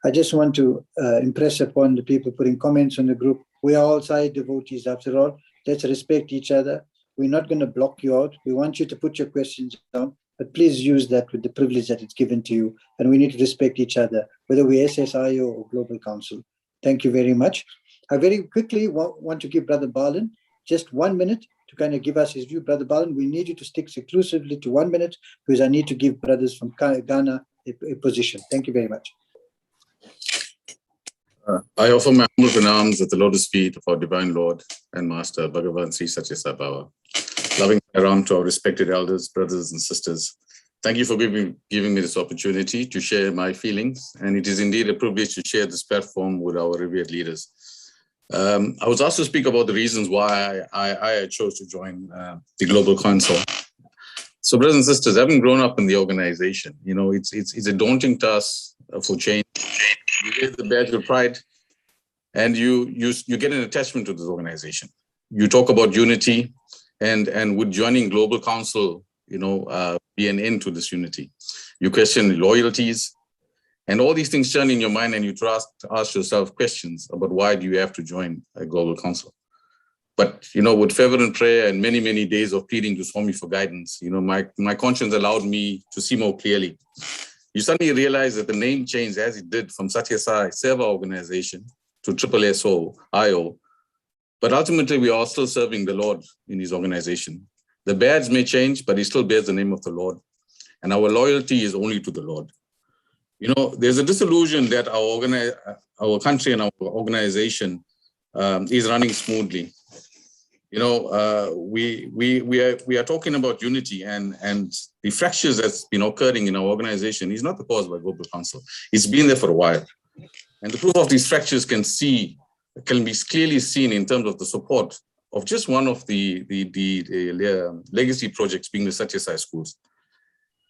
I just want to impress upon the people putting comments on the group. We are all Sai devotees after all. Let's respect each other. We're not going to block you out. We want you to put your questions down, but please use that with the privilege that it's given to you. And we need to respect each other, whether we're SSIO or Global Council. Thank you very much. I very quickly want to give Brother Balan just 1 minute to kind of give us his view. Brother Balan, we need you to stick exclusively to 1 minute because I need to give brothers from Ghana a position. Thank you very much. I offer my humble pranams at the lotus feet of our Divine Lord and Master, Bhagavan Sri Sathya Sai Baba. Loving Ram to our respected elders, brothers and sisters, Thank you for giving me this opportunity to share my feelings. And it is indeed a privilege to share this platform with our revered leaders. I was asked to speak about the reasons why I chose to join the Global Council. So, brothers and sisters, having grown up in the organization, it's a daunting task for change. You get the badge of pride, and you get an attachment to this organization. You talk about unity, and with joining Global Council, be an end to this unity. You question loyalties, and all these things turn in your mind, and you ask yourself questions about why do you have to join a Global Council. But, with fervent prayer and many, many days of pleading to Swami for guidance, my conscience allowed me to see more clearly. You suddenly realize that the name changed as it did from Sathya Sai Seva Organization to SSO-IO. But ultimately, we are still serving the Lord in his organization. The badge may change, but he still bears the name of the Lord. And our loyalty is only to the Lord. There's a disillusion that our country and our organization is running smoothly. We are talking about unity, and the fractures that's been occurring in our organization is not the cause by Global Council. It's been there for a while. And the proof of these fractures can be clearly seen in terms of the support of just one of the legacy projects being the Sathya Sai schools.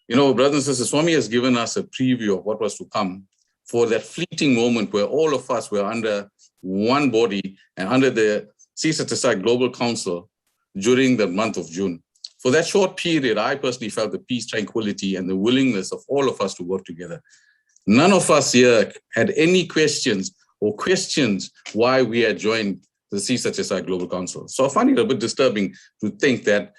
Brothers and sisters, Swami has given us a preview of what was to come for that fleeting moment where all of us were under one body and under the Sathya Sai Global Council during the month of June. For that short period, I personally felt the peace, tranquility, and the willingness of all of us to work together. None of us here had any questions why we had joined the Sathya Sai Global Council. So I find it a bit disturbing to think that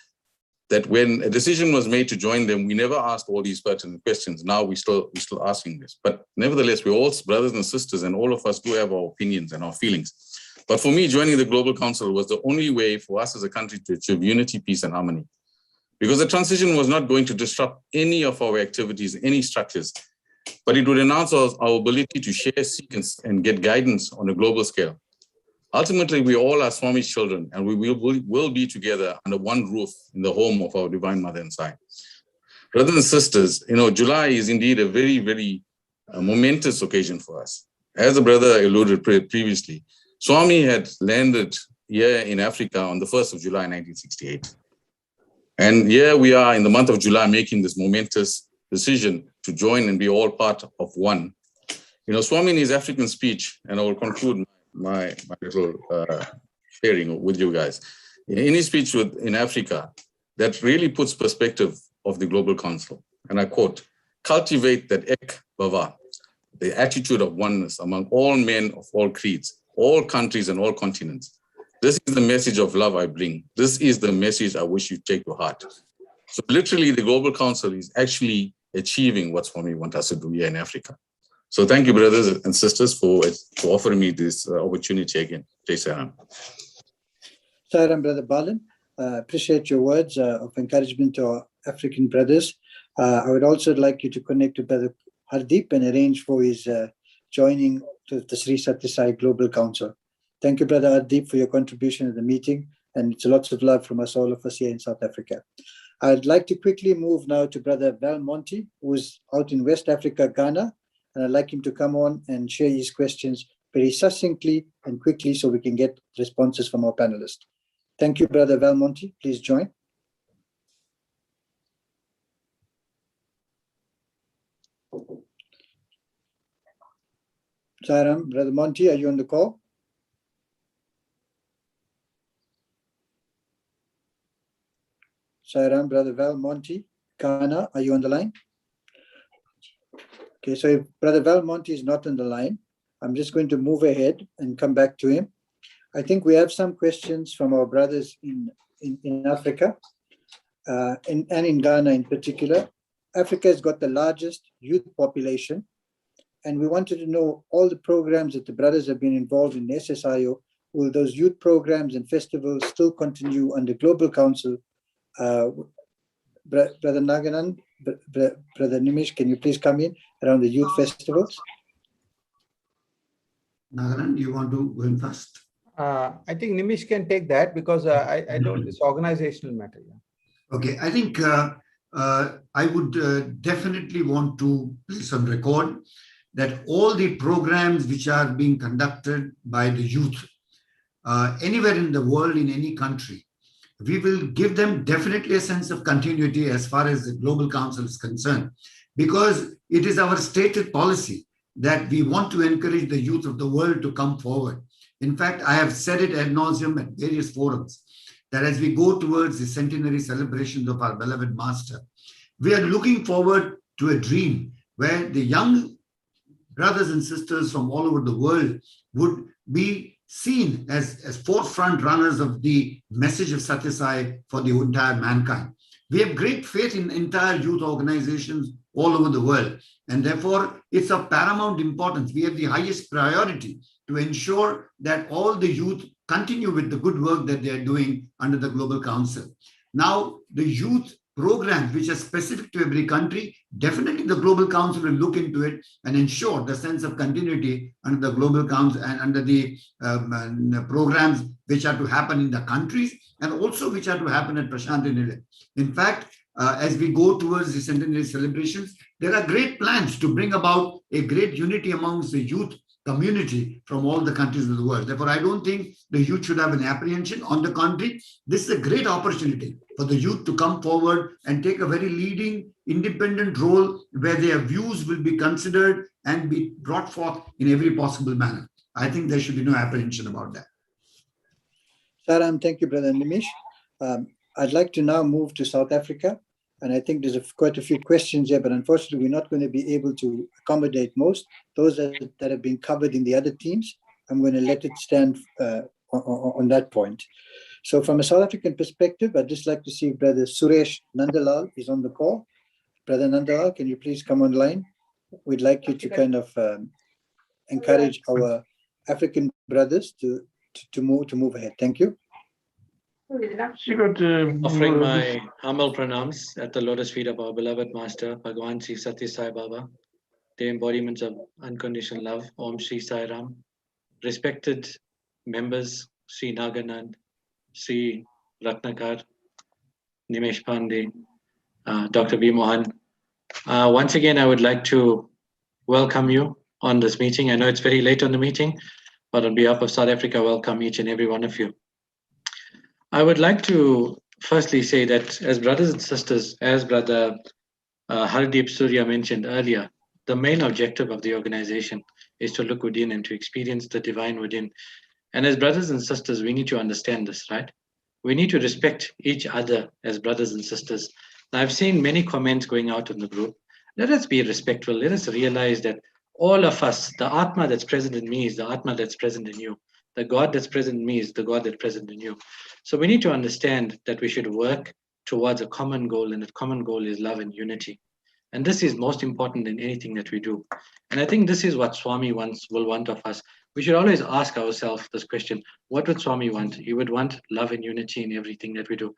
when a decision was made to join them, we never asked all these pertinent questions. Now we're still asking this. But nevertheless, we're all brothers and sisters, and all of us do have our opinions and our feelings. But for me, joining the Global Council was the only way for us as a country to achieve unity, peace, and harmony. Because the transition was not going to disrupt any of our activities, any structures, but it would enhance our ability to share, seek, and get guidance on a global scale. Ultimately, we all are Swami's children, and we will be together under one roof in the home of our Divine Mother inside. Brothers and sisters, July is indeed a very, very momentous occasion for us. As the brother alluded previously, Swami had landed here in Africa on the 1st of July, 1968. And here we are in the month of July making this momentous decision to join and be all part of one. Swami in his African speech, and I will conclude my little sharing with you guys. In his speech in Africa, that really puts perspective of the Global Council. And I quote, "Cultivate that ek bhava, the attitude of oneness among all men of all creeds, all countries and all continents. This is the message of love I bring. This is the message I wish you take to heart." So literally, the Global Council is actually achieving what Swami wants us to do here in Africa. So thank you, brothers and sisters, for offering me this opportunity again. Jai Saram. Saram, Brother Balan. Appreciate your words of encouragement to our African brothers. I would also like you to connect to Brother Hardeep and arrange for his joining to the Sri Sathya Sai Global Council. Thank you, Brother Hardeep, for your contribution at the meeting, and it's lots of love from us, all of us here in South Africa. I'd like to quickly move now to Brother Val Monty, who's out in West Africa, Ghana, and I'd like him to come on and share his questions very succinctly and quickly so we can get responses from our panelists. Thank you, Brother Val Monty. Please join. Saram, Brother Monty, are you on the call? Saram, Brother Val Monty, Ghana, are you on the line? Okay, so if Brother Val Monty is not on the line, I'm just going to move ahead and come back to him. I think we have some questions from our brothers in Africa and in Ghana in particular. Africa has got the largest youth population, and we wanted to know all the programs that the brothers have been involved in SSIO. Will those youth programs and festivals still continue under Global Council? Brother Naganan, Brother Nimish, can you please come in around the youth festivals? Naganan, you want to go in first? I think Nimish can take that because I don't, it's organizational matter. Yeah. Okay, I think I would definitely want to place on record that all the programs which are being conducted by the youth anywhere in the world, in any country, we will give them definitely a sense of continuity as far as the Global Council is concerned, because it is our stated policy that we want to encourage the youth of the world to come forward. In fact, I have said it ad nauseum at various forums that as we go towards the centenary celebrations of our beloved master, we are looking forward to a dream where the young brothers and sisters from all over the world would be seen as forefront runners of the message of Sathya Sai for the entire mankind. We have great faith in entire youth organizations all over the world, and therefore it's of paramount importance. We have the highest priority to ensure that all the youth continue with the good work that they are doing under the Global Council. Now, the youth programs which are specific to every country, definitely the Global Council will look into it and ensure the sense of continuity under the Global Council and under the programs which are to happen in the countries and also which are to happen at Prashanti Nilayam. In fact, as we go towards the centenary celebrations, there are great plans to bring about a great unity amongst the youth community from all the countries of the world. Therefore, I don't think the youth should have an apprehension. On the contrary, this is a great opportunity for the youth to come forward and take a very leading, independent role where their views will be considered and be brought forth in every possible manner. I think there should be no apprehension about that. Saram, thank you, Brother Nimish. I'd like to now move to South Africa. And I think there's quite a few questions here, but unfortunately, we're not going to be able to accommodate most. Those that have been covered in the other teams, I'm going to let it stand on that point. So from a South African perspective, I'd just like to see if Brother Suresh Nandalal is on the call. Brother Nandalal, can you please come online? We'd like you to kind of encourage our African brothers to move ahead. Thank you. Offering my humble pranams at the lotus feet of our beloved Master, Bhagwan Sri Sathya Sai Baba, the embodiment of unconditional love, Om Shri Sai Ram. Respected members, Sri Naganand, Sri Ratnakar, Nimesh Pandey, Dr. B. Mohan. Once again, I would like to welcome you on this meeting. I know it's very late on the meeting, but on behalf of South Africa, welcome each and every one of you. I would like to firstly say that as brothers and sisters, as Brother Hardeep Surya mentioned earlier, the main objective of the organization is to look within and to experience the divine within. And as brothers and sisters, we need to understand this, right? We need to respect each other as brothers and sisters. Now, I've seen many comments going out in the group. Let us be respectful. Let us realize that all of us, the Atma that's present in me is the Atma that's present in you. The God that's present in me is the God that's present in you. So we need to understand that we should work towards a common goal, and that common goal is love and unity. And this is most important in anything that we do. And I think this is what Swami will want of us. We should always ask ourselves this question: what would Swami want? He would want love and unity in everything that we do.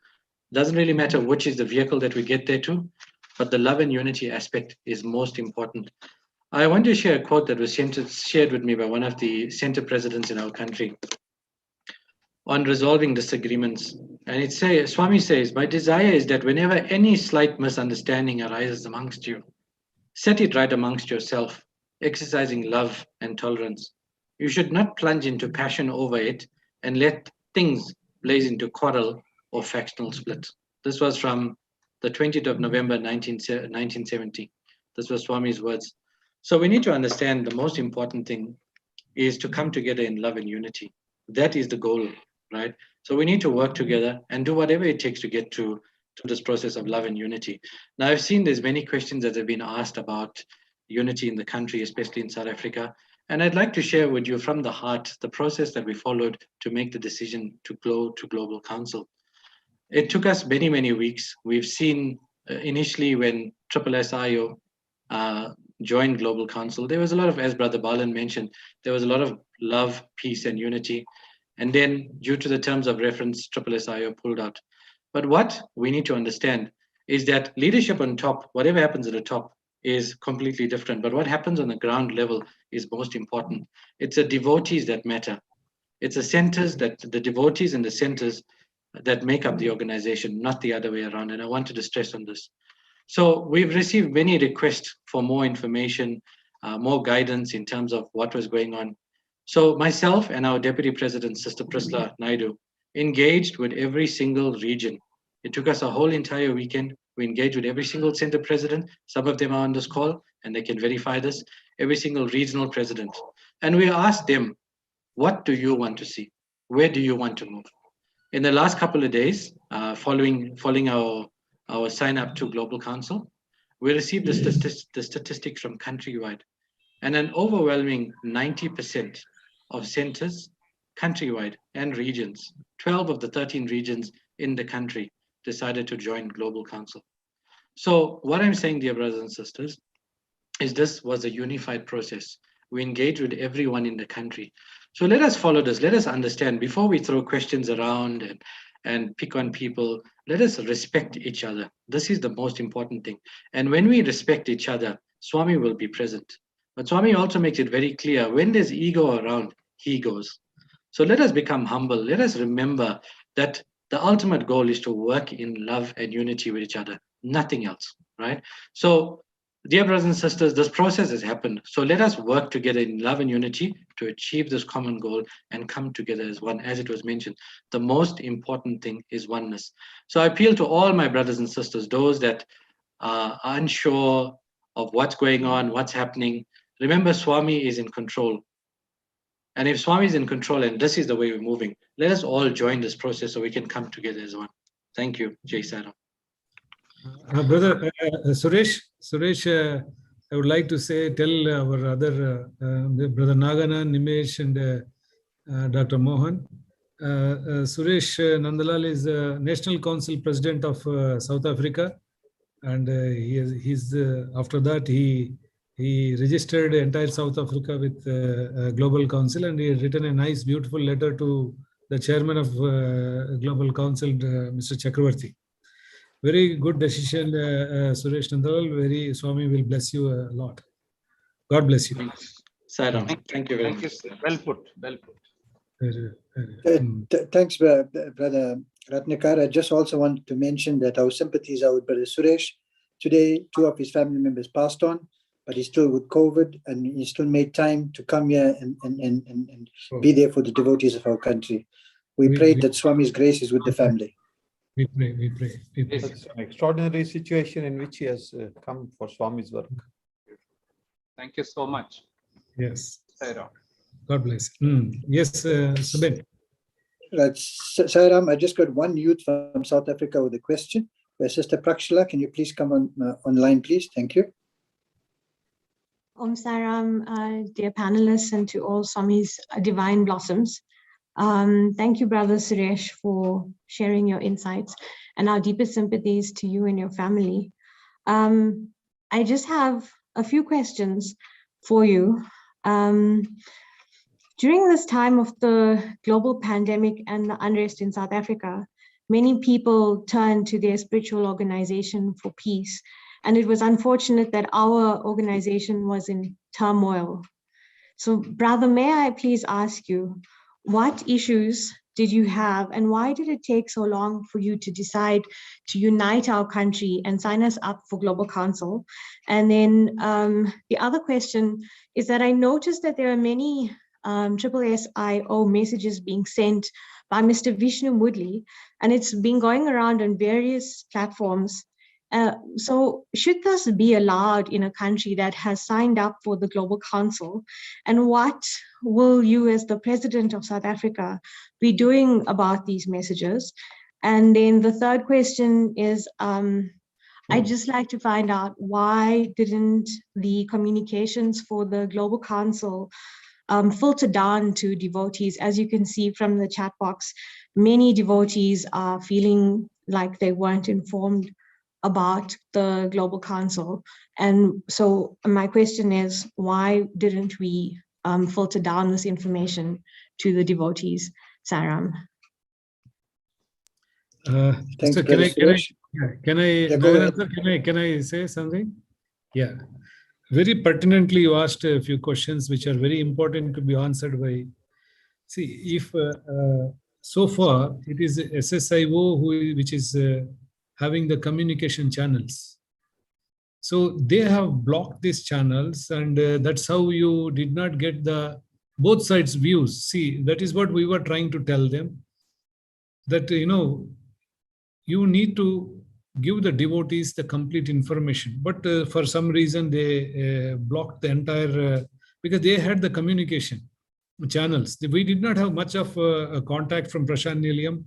Doesn't really matter which is the vehicle that we get there to, but the love and unity aspect is most important. I want to share a quote that was shared with me by one of the center presidents in our country on resolving disagreements. And it says, Swami says, my desire is that whenever any slight misunderstanding arises amongst you, set it right amongst yourself, exercising love and tolerance. You should not plunge into passion over it and let things blaze into quarrel or factional split. This was from the 20th of November, 1970. This was Swami's words. So we need to understand the most important thing is to come together in love and unity. That is the goal, right? So we need to work together and do whatever it takes to get to this process of love and unity. Now, I've seen there's many questions that have been asked about unity in the country, especially in South Africa. And I'd like to share with you from the heart the process that we followed to make the decision to go to Global Council. It took us many, many weeks. We've seen initially when SSSIO joined Global Council, there was a lot of, as Brother Balan mentioned, there was a lot of love, peace, and unity. And then due to the terms of reference, SSSIO pulled out. But what we need to understand is that leadership on top, whatever happens at the top, is completely different. But what happens on the ground level is most important. It's the devotees that matter. It's the centers that the devotees and the centers that make up the organization, not the other way around. And I wanted to stress on this. So we've received many requests for more information, more guidance in terms of what was going on. So myself and our Deputy President, Sister Prisla Naidu, engaged with every single region. It took us a whole entire weekend. We engaged with every single center president. Some of them are on this call and they can verify this. Every single regional president. And we asked them, what do you want to see? Where do you want to move? In the last couple of days, following our sign up to Global Council, we received the statistics from countrywide. And an overwhelming 90% of centers countrywide and regions, 12 of the 13 regions in the country decided to join Global Council. So what I'm saying, dear brothers and sisters, is this was a unified process. We engage with everyone in the country. So let us follow this. Let us understand before we throw questions around and pick on people, let us respect each other. This is the most important thing. And when we respect each other, Swami will be present. But Swami also makes it very clear, when there's ego around, he goes. So let us become humble. Let us remember that the ultimate goal is to work in love and unity with each other, nothing else, right? So, dear brothers and sisters, this process has happened. So let us work together in love and unity to achieve this common goal and come together as one, as it was mentioned. The most important thing is oneness. So I appeal to all my brothers and sisters, those that are unsure of what's going on, what's happening. Remember, Swami is in control. And if Swami is in control and this is the way we're moving, let us all join this process so we can come together as one. Thank you, Jai Saram. Brother Suresh, I would like to say, tell our other Brother Nagana, Nimesh, and Dr. Mohan. Suresh Nandalal is National Council President of South Africa, and he's after that he registered entire South Africa with Global Council, and he had written a nice, beautiful letter to the Chairman of Global Council, Mr. Chakravarti. Very good decision, Suresh Nandalal. Swami will bless you a lot. God bless you. Saram. Thank you very much. Well put. Well put. Thanks, Brother Ratnakar. I just also wanted to mention that our sympathies are with Brother Suresh. Today, 2 of his family members passed on, but he's still with COVID, and he still made time to come here and be there for the devotees of our country. We pray that Swami's grace is with the family. We pray. It's an extraordinary situation in which he has come for Swami's work. Thank you so much. Yes. Sairam. God bless. Yes, Sabin. Right. Sairam, I just got one youth from South Africa with a question. Sister Prakshila, can you please come online, please? Thank you. Om Saram, dear panelists, and to all Swami's divine blossoms. Thank you, Brother Suresh, for sharing your insights, and our deepest sympathies to you and your family. I just have a few questions for you. During this time of the global pandemic and the unrest in South Africa, many people turned to their spiritual organization for peace. And it was unfortunate that our organization was in turmoil. So, brother, may I please ask you, what issues did you have, and why did it take so long for you to decide to unite our country and sign us up for Global Council? And then the other question is that I noticed that there are many SSSIO messages being sent by Mr. Vishnu Mudli, and it's been going around on various platforms. So should this be allowed in a country that has signed up for the Global Council? And what will you, as the President of South Africa, be doing about these messages? And then the third question is, I'd just like to find out, why didn't the communications for the Global Council filter down to devotees? As you can see from the chat box, many devotees are feeling like they weren't informed about the Global Council. And so my question is, why didn't we filter down this information to the devotees? Saram. Thanks, so can I say something? Yeah. Very pertinently, you asked a few questions which are very important to be answered by. See, if so far it is SSIO which is having the communication channels. So they have blocked these channels, and that's how you did not get the both sides views. See, that is what we were trying to tell them, that you need to give the devotees the complete information. But for some reason they blocked the entire, because they had the communication channels. We did not have much of a contact from Prashant Nilayam,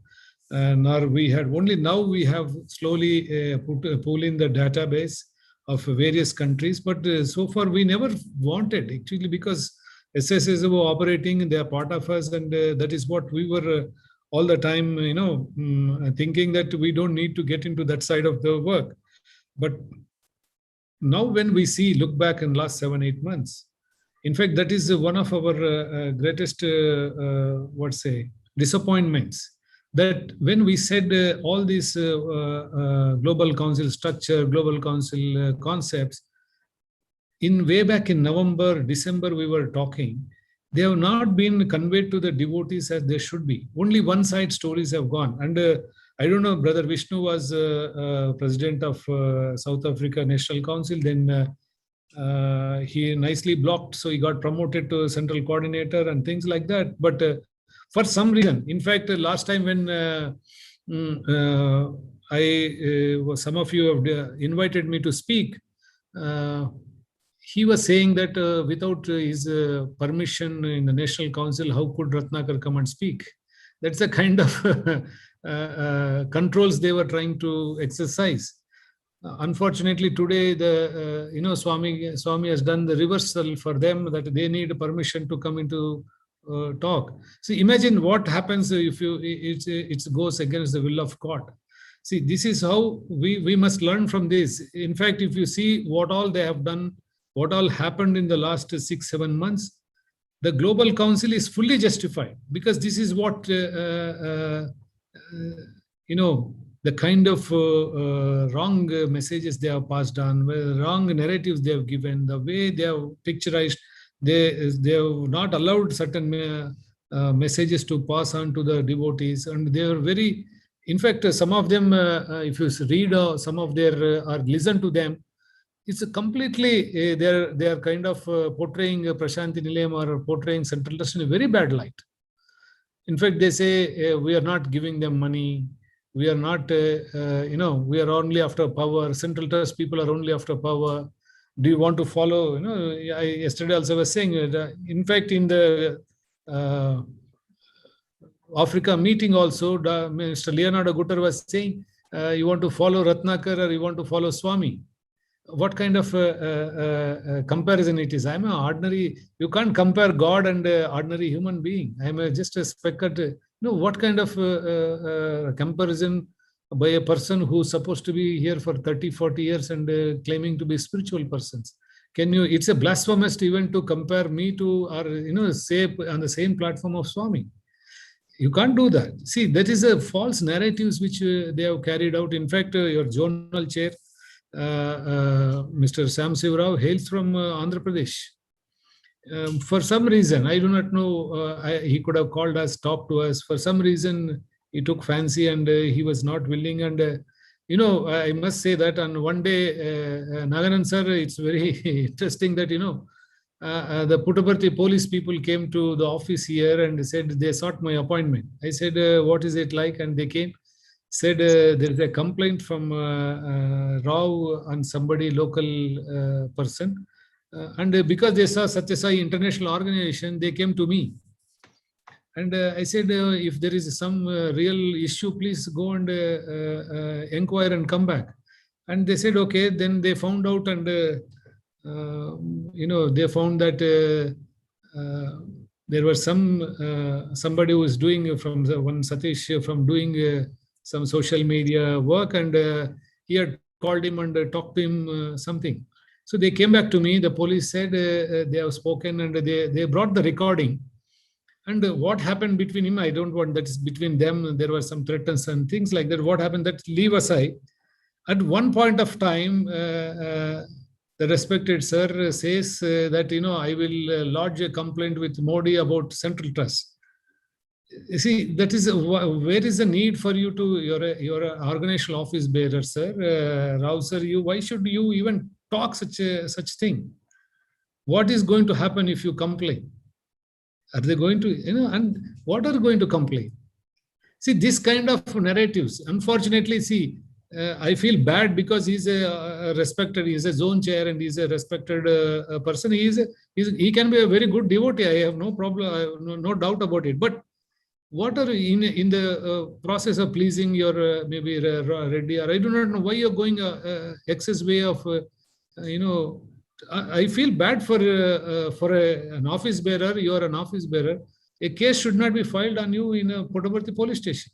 nor we had, only now we have slowly pull in the database of various countries. But so far we never wanted, actually, because SSS were operating, they are part of us, and that is what we were all the time, thinking that we don't need to get into that side of the work. But now when we look back in last 7-8 months, in fact, that is one of our greatest, disappointments. That when we said all these global council structure, global council concepts, in way back in November, December, we were talking, they have not been conveyed to the devotees as they should be. Only one side stories have gone. And I don't know, Brother Vishnu was president of South Africa National Council. Then he nicely blocked, so he got promoted to central coordinator and things like that. But for some reason, in fact, last time when some of you have invited me to speak, he was saying that without his permission in the National Council, how could Ratnakar come and speak? That's the kind of controls they were trying to exercise. Unfortunately, today the Swami has done the reversal for them, that they need permission to come into talk. So imagine what happens if it goes against the will of God. See, this is how we must learn from this. In fact, if you see what all they have done, what all happened in the last 6-7 months, the Global Council is fully justified, because this is what, the kind of wrong messages they have passed on, wrong narratives they have given, the way they have picturized, they have not allowed certain messages to pass on to the devotees. And they are very, in fact, some of them, if you read some of their, or listen to them, it's completely, they are kind of portraying Prashant Nilayam or portraying Central Trust in a very bad light. In fact, they say we are not giving them money. We are not, we are only after power. Central Trust people are only after power. Do you want to follow? Yesterday also was saying, in fact, in the Africa meeting also, Mr. Leonardo Gutter was saying, you want to follow Ratnakar or you want to follow Swami? What kind of comparison it is? I'm an ordinary, you can't compare God and ordinary human being. I'm just a spectator. What kind of comparison by a person who's supposed to be here for 30-40 years and claiming to be spiritual persons? Can you, it's a blasphemous even to compare me to, or say on the same platform of Swami. You can't do that. See, that is a false narratives which they have carried out. In fact, your zonal chair, Mr. Sam Sivarao, hails from Andhra Pradesh. For some reason, I do not know, he could have called us, talked to us. For some reason, he took fancy and he was not willing. And, I must say that on one day, Naganan sir, it's very interesting that, the Puttaparthi police people came to the office here and said they sought my appointment. I said, what is it like? And they came. Said there is a complaint from Rao on somebody, local person. And because they saw Sathya Sai International Organization, they came to me. And I said, if there is some real issue, please go and inquire and come back. And they said, okay. Then they found out and, they found that there was somebody who was doing from one Satish from doing some social media work, and he had called him and talked to him something. So they came back to me. The police said they have spoken and they brought the recording. And what happened between him, I don't want, that is between them. There were some threats and things like that. What happened, that leave aside. At one point of time, the respected sir says that, I will lodge a complaint with Modi about Central Trust. You see, that is where is the need for you to, you're an organizational office bearer, sir, Rao sir, why should you even talk such thing? What is going to happen if you complain? Are they going to, and what are going to complain? See, this kind of narratives, unfortunately, see, I feel bad because he's a respected, he's a zone chair and he's a respected person. He can be a very good devotee. I have no problem, no doubt about it. But what are in the process of pleasing your maybe Reddy, or I do not know why you're going excess way of, I feel bad for an office bearer. You are an office bearer. A case should not be filed on you in a Puttaparthi police station.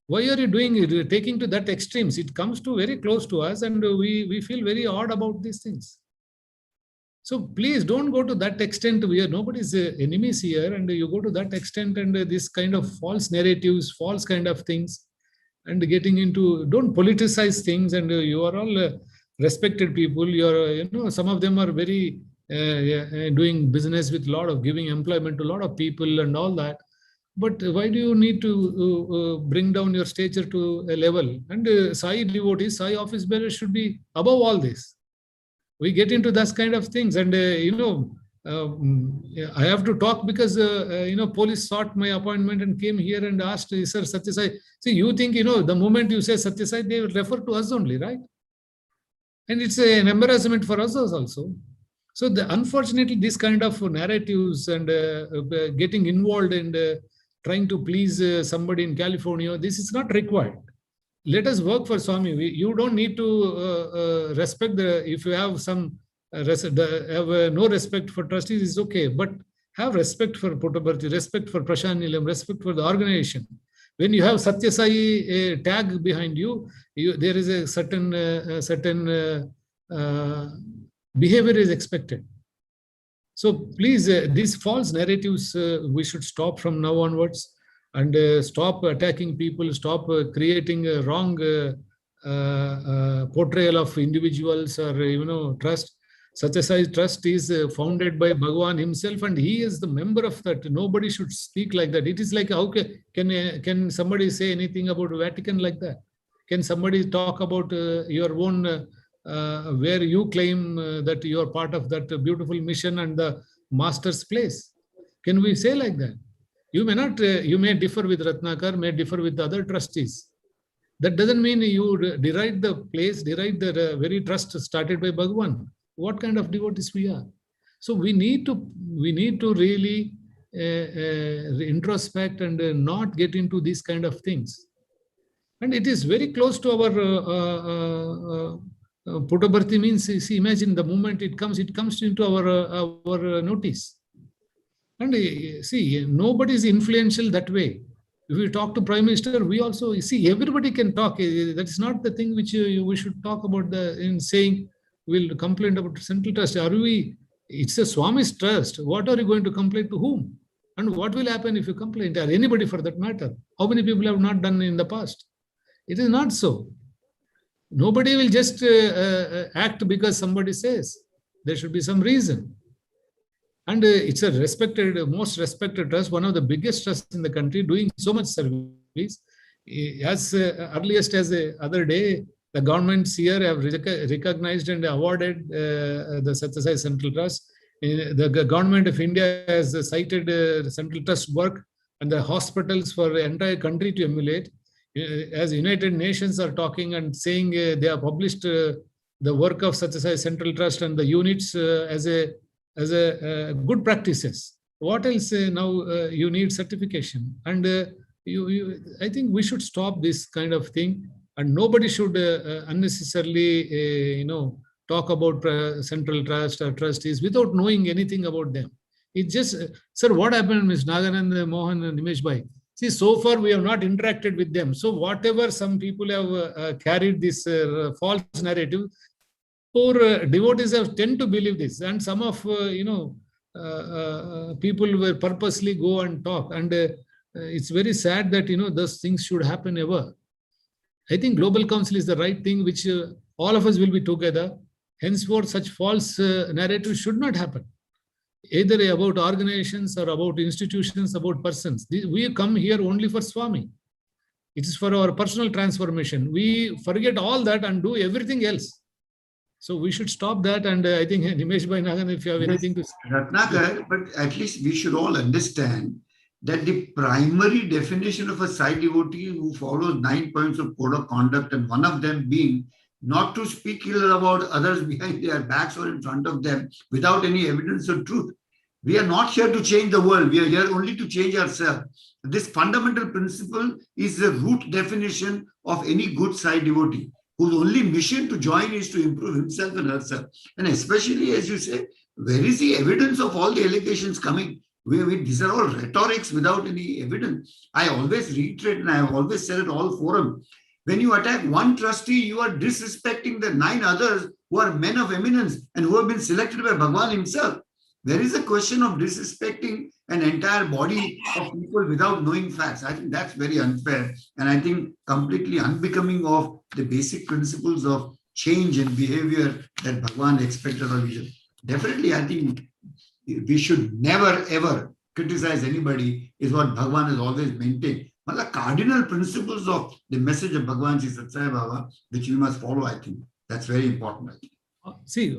Why are you doing it, taking to that extremes? It comes to very close to us, and we feel very odd about these things. So please don't go to that extent. We are nobody's enemies here, and you go to that extent, and this kind of false narratives, false kind of things, and getting into, don't politicize things. And you are all respected people. You are, some of them are very doing business with a lot of giving employment to a lot of people and all that. But why do you need to bring down your stature to a level? And Sai devotees, Sai office bearers should be above all this. We get into that kind of things, and I have to talk because police sought my appointment and came here and asked, Sir Sathya Sai. See, you think the moment you say Sathya Sai, they will refer to us only, right? And it's an embarrassment for us also. So unfortunately, this kind of narratives and getting involved and trying to please somebody in California, this is not required. Let us work for Swami. You don't need to respect if you have some no respect for trustees, is okay, but have respect for Puttaparthi, respect for Prashant Nilayam, respect for the organization. When you have Sathya Sai tag behind you, there is a certain behavior is expected. So please, these false narratives we should stop from now onwards. And stop attacking people, stop creating a wrong portrayal of individuals or, trust. Sathya Sai Trust is founded by Bhagavan himself, and he is the member of that. Nobody should speak like that. It is like, how can somebody say anything about Vatican like that? Can somebody talk about your own, where you claim that you are part of that beautiful mission and the master's place? Can we say like that? You may not, you may differ with Ratnakar, may differ with other trustees. That doesn't mean you deride the place, deride the very trust started by Bhagavan. What kind of devotees we are? So we need to really introspect and not get into these kind of things. And it is very close to our Puttaparthi means, see, imagine the moment it comes into our notice. And see, nobody is influential that way. If we talk to Prime Minister, we also see everybody can talk. That is not the thing which we should talk about in saying we'll complain about Central Trust. It's a Swami's trust. What are you going to complain to whom? And what will happen if you complain? Or anybody for that matter? How many people have not done in the past? It is not so. Nobody will just act because somebody says. There should be some reason. And it's a respected, most respected trust, one of the biggest trusts in the country, doing so much service. As earliest as the other day, the governments here have recognized and awarded the Sathya Sai Central Trust. The government of India has cited Central Trust work and the hospitals for the entire country to emulate. As United Nations are talking and saying they have published the work of Sathya Sai Central Trust and the units as a good practices. What else now you need certification? And I think we should stop this kind of thing, and nobody should unnecessarily talk about Central Trust or trustees without knowing anything about them. It just, sir, what happened, Ms. Naganand, Mohan and Nimesh Bhai? See, so far we have not interacted with them. So whatever some people have carried this false narrative, poor devotees have tend to believe this, and some of people will purposely go and talk, and it's very sad that those things should happen ever. I think Global Council is the right thing, which all of us will be together. Henceforth, such false narratives should not happen, either about organizations or about institutions, about persons. We come here only for Swami. It is for our personal transformation. We forget all that and do everything else. So we should stop that. And I think Nimesh Bhai Nagan, if you have anything to say. Ratnakar, but at least we should all understand that the primary definition of a Sai devotee who follows 9 points of code of conduct, and one of them being not to speak ill about others behind their backs or in front of them without any evidence of truth. We are not here to change the world. We are here only to change ourselves. This fundamental principle is the root definition of any good Sai devotee, whose only mission to join is to improve himself and herself. And especially, as you say, where is the evidence of all the allegations coming? These are all rhetorics without any evidence. I always reiterate, and I have always said it all forums. When you attack one trustee, you are disrespecting the 9 others who are men of eminence and who have been selected by Bhagwan himself. There is a question of disrespecting an entire body of people without knowing facts. I think that's very unfair, and I think completely unbecoming of the basic principles of change and behavior that Bhagwan expected of each other. Definitely, I think we should never ever criticize anybody, is what Bhagwan has always maintained. But the cardinal principles of the message of Bhagwan Sri Sathya Sai Baba, which we must follow, I think that's very important. I think. See,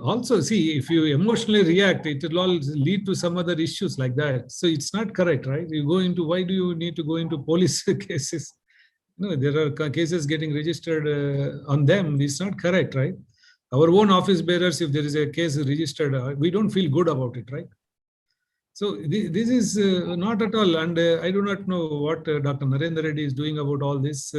if you emotionally react, it will all lead to some other issues like that. So it's not correct, right? You go into, why do you need to go into police cases? No, there are cases getting registered on them. It's not correct, right? Our own office bearers, if there is a case registered, we don't feel good about it, right? So this is not at all. And I do not know what Dr. Narendra Reddy is doing about all this.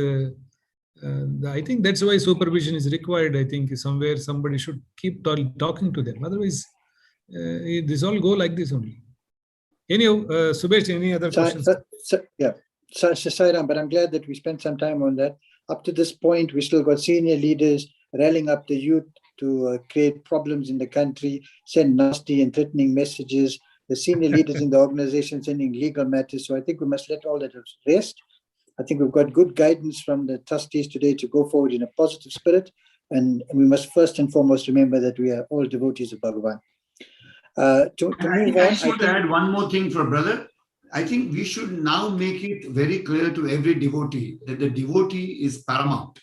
I think that's why supervision is required. I think somewhere somebody should keep talking to them. Otherwise, this all go like this only. Anyhow, Subhesh, any other questions? Yeah, Sairam, but I'm glad that we spent some time on that. Up to this point, we still got senior leaders rallying up the youth to create problems in the country, send nasty and threatening messages. The senior leaders in the organization sending legal matters. So I think we must let all that rest. I think we've got good guidance from the trustees today to go forward in a positive spirit. And we must first and foremost remember that we are all devotees of Bhagavan. I just want to add one more thing for brother. I think we should now make it very clear to every devotee that the devotee is paramount.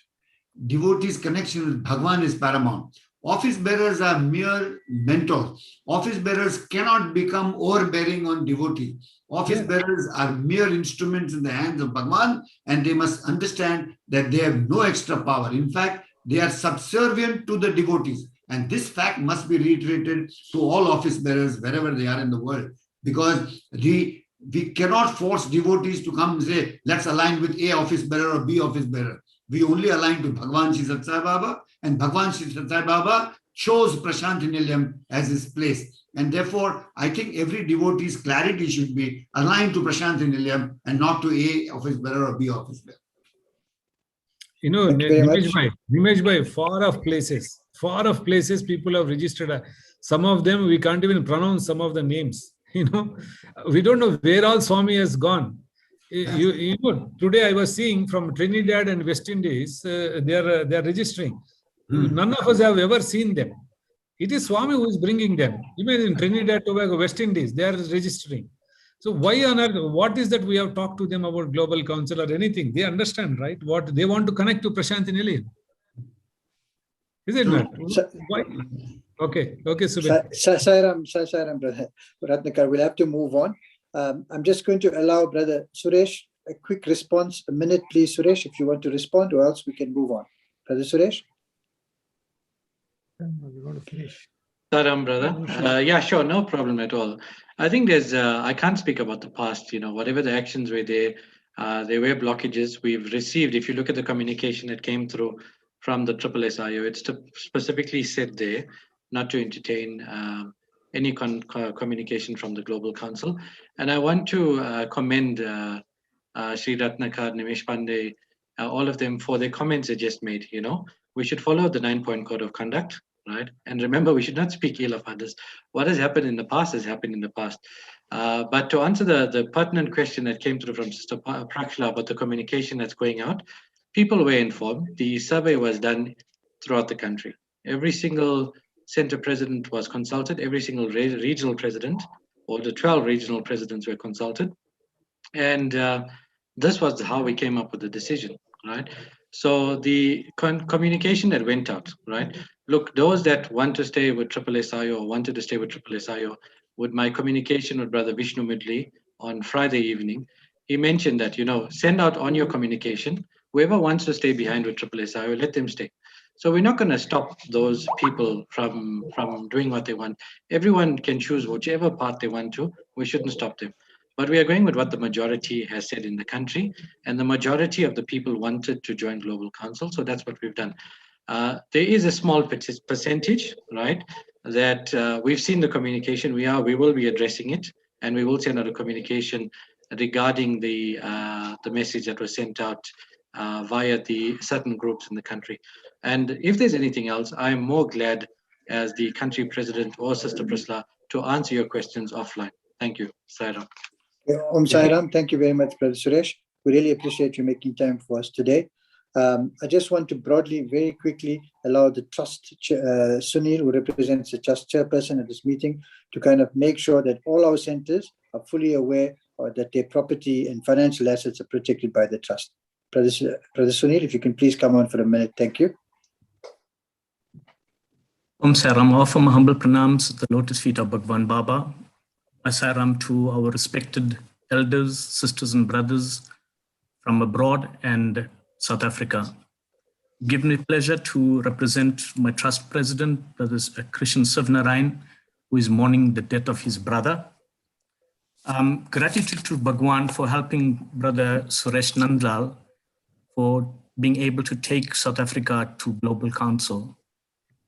Devotee's connection with Bhagavan is paramount. Office bearers are mere mentors. Office bearers cannot become overbearing on devotee. Office bearers are mere instruments in the hands of Bhagavan, and they must understand that they have no extra power. In fact, they are subservient to the devotees. And this fact must be reiterated to all office bearers wherever they are in the world, because we cannot force devotees to come and say, let's align with A office bearer or B office bearer. We only align to Bhagwan Sri Sathya Sai Baba, and Bhagwan Sri Sathya Sai Baba chose Prashanthi Nilayam as his place. And therefore, I think every devotee's clarity should be aligned to Prashanthi Nilayam and not to A office bearer or B office bearer. You know, Nimesh Bhai, far off places people have registered. Some of them we can't even pronounce some of the names. You know, we don't know where all Swami has gone. You know, today I was seeing from Trinidad and West Indies, they are registering. None of us have ever seen them. It is Swami who is bringing them. Even in Trinidad, Tobago, West Indies, they are registering. So why on earth, what is that we have talked to them about Global Council or anything? They understand, right? What they want to connect to Prashanthi Nilayam. Is it not? Why? Okay, Sairam, brother Ratnakar, we'll have to move on. I'm just going to allow Brother Suresh a quick response. A minute, please, Suresh, if you want to respond, or else we can move on. Brother Suresh? We want to finish. Saram, brother. Yeah, sure, no problem at all. I think there's, I can't speak about the past, you know, whatever the actions were there were blockages. We've received, if you look at the communication that came through from the SSSIO, it's specifically said there not to entertain any communication from the Global Council. And I want to commend Sri Ratnakar, Nimesh Pandey, all of them for their comments they just made. You know, we should follow the 9-point code of conduct, right? And remember, we should not speak ill of others. What has happened in the past has happened in the past. But to answer the pertinent question that came through from Sister Prakshila about the communication that's going out, people were informed. The survey was done throughout the country. Every single center president was consulted. Every single regional president, or the 12 regional presidents, were consulted. And this was how we came up with the decision, right? So the communication that went out, right? Look, those that want to stay with SSIO or wanted to stay with SSIO, with my communication with Brother Vishnu Midley on Friday evening, he mentioned that, send out on your communication, whoever wants to stay behind with SSIO, let them stay. So we're not going to stop those people from doing what they want. Everyone can choose whichever path they want to. We shouldn't stop them. But we are going with what the majority has said in the country, and the majority of the people wanted to join Global Council. So that's what we've done. There is a small percentage, right, that we've seen the communication. We will be addressing it, and we will send out a communication regarding the message that was sent out via the certain groups in the country. And if there's anything else, I am more glad as the country president or Sister Prisla to answer your questions offline. Thank you. Sairam. Om Sairam, thank you very much, Brother Suresh. We really appreciate you making time for us today. I just want to broadly, very quickly, allow the trust, Sunil, who represents the trust chairperson at this meeting, to kind of make sure that all our centers are fully aware that their property and financial assets are protected by the trust. Brother Sunil, if you can please come on for a minute. Thank you. Om Sairam, offer my humble pranams at the lotus feet of Bhagwan Baba. Sairam to our respected elders, sisters and brothers from abroad and South Africa. Give me pleasure to represent my trust president, Brother Krishan Sivnarayan, who is mourning the death of his brother. Gratitude to Bhagwan for helping Brother Suresh Nandlal for being able to take South Africa to Global Council.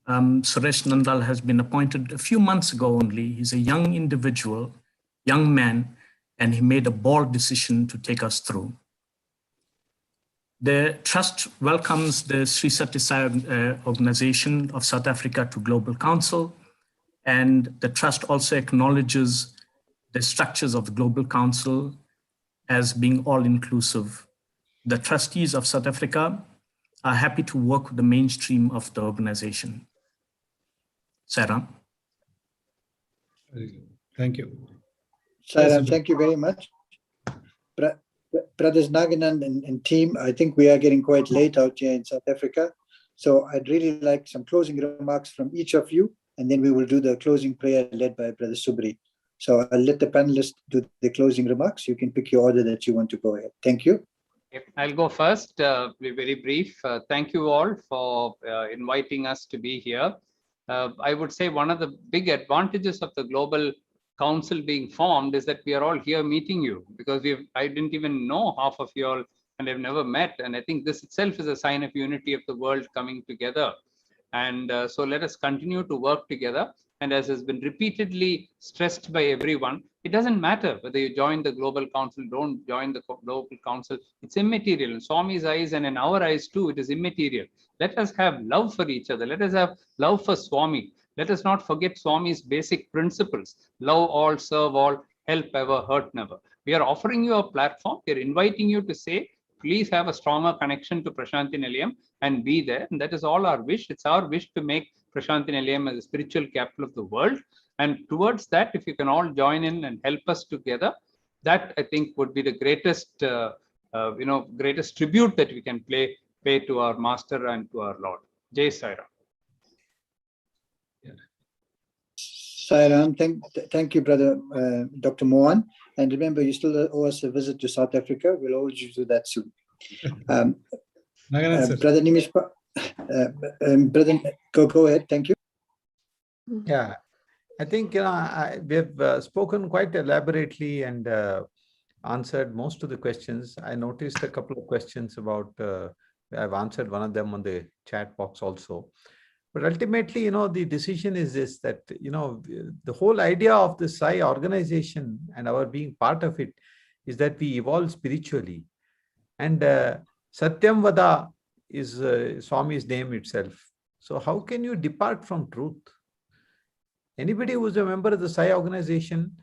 Suresh Nandlal has been appointed a few months ago only. He's a young individual, young man, and he made a bold decision to take us through. The Trust welcomes the Sri Sathya Sai organization of South Africa to Global Council, and the Trust also acknowledges the structures of the Global Council as being all-inclusive. The trustees of South Africa are happy to work with the mainstream of the organization. Sairam. Thank you. Sairam, thank you very much. Brothers Naganan and team, I think we are getting quite late out here in South Africa. So I'd really like some closing remarks from each of you, and then we will do the closing prayer led by Brother Subri. So I'll let the panelists do the closing remarks. You can pick your order that you want to go ahead. Thank you. I'll go first, be very brief. Thank you all for inviting us to be here. I would say one of the big advantages of the Global Council being formed is that we are all here meeting you, because I didn't even know half of you all and I've never met. And I think this itself is a sign of unity of the world coming together. And so let us continue to work together. And as has been repeatedly stressed by everyone, it doesn't matter whether you join the Global Council, don't join the Global Council. It's immaterial. In Swami's eyes and in our eyes too, it is immaterial. Let us have love for each other. Let us have love for Swami. Let us not forget Swami's basic principles. Love all, serve all, help ever, hurt never. We are offering you a platform. We are inviting you to say, please have a stronger connection to Prashanthi Nilayam and be there. And that is all our wish. It's our wish to make Prashanthi Nilayam as a spiritual capital of the world. And towards that, if you can all join in and help us together, that I think would be the greatest, greatest tribute that we can pay to our Master and to our Lord. Jai Sairam. Sairam, thank you, Brother Dr. Mohan. And remember, you still owe us a visit to South Africa. We'll hold you to that soon. Brother Nimish, brother, go ahead. Thank you. Yeah, I think we have spoken quite elaborately and answered most of the questions. I noticed a couple of questions about, I've answered one of them on the chat box also. But ultimately, the decision is this, that, the whole idea of the Sai organization and our being part of it is that we evolve spiritually. And Satyam Vada is Swami's name itself. So how can you depart from truth? Anybody who is a member of the Sai organization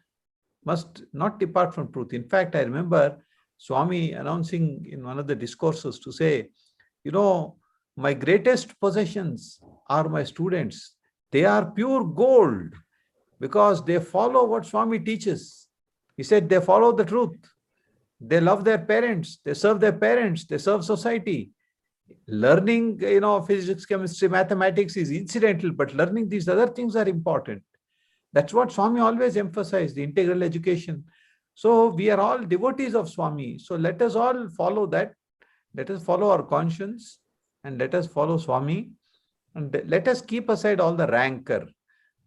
must not depart from truth. In fact, I remember Swami announcing in one of the discourses to say, my greatest possessions are my students. They are pure gold because they follow what Swami teaches. He said they follow the truth. They love their parents. They serve their parents. They serve society. Learning, physics, chemistry, mathematics is incidental, but learning these other things are important. That's what Swami always emphasized, the integral education. So we are all devotees of Swami. So let us all follow that. Let us follow our conscience and let us follow Swami. And let us keep aside all the rancor.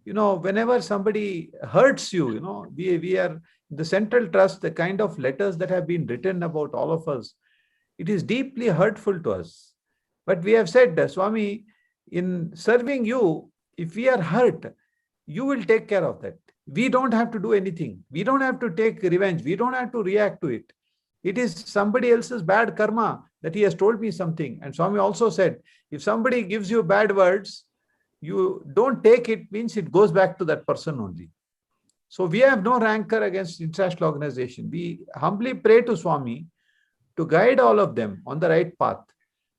Whenever somebody hurts you, we are the Central Trust, the kind of letters that have been written about all of us, it is deeply hurtful to us. But we have said, Swami, in serving you, if we are hurt, you will take care of that. We don't have to do anything. We don't have to take revenge. We don't have to react to it. It is somebody else's bad karma that he has told me something. And Swami also said, if somebody gives you bad words, you don't take it, means it goes back to that person only. So we have no rancor against international organization. We humbly pray to Swami to guide all of them on the right path,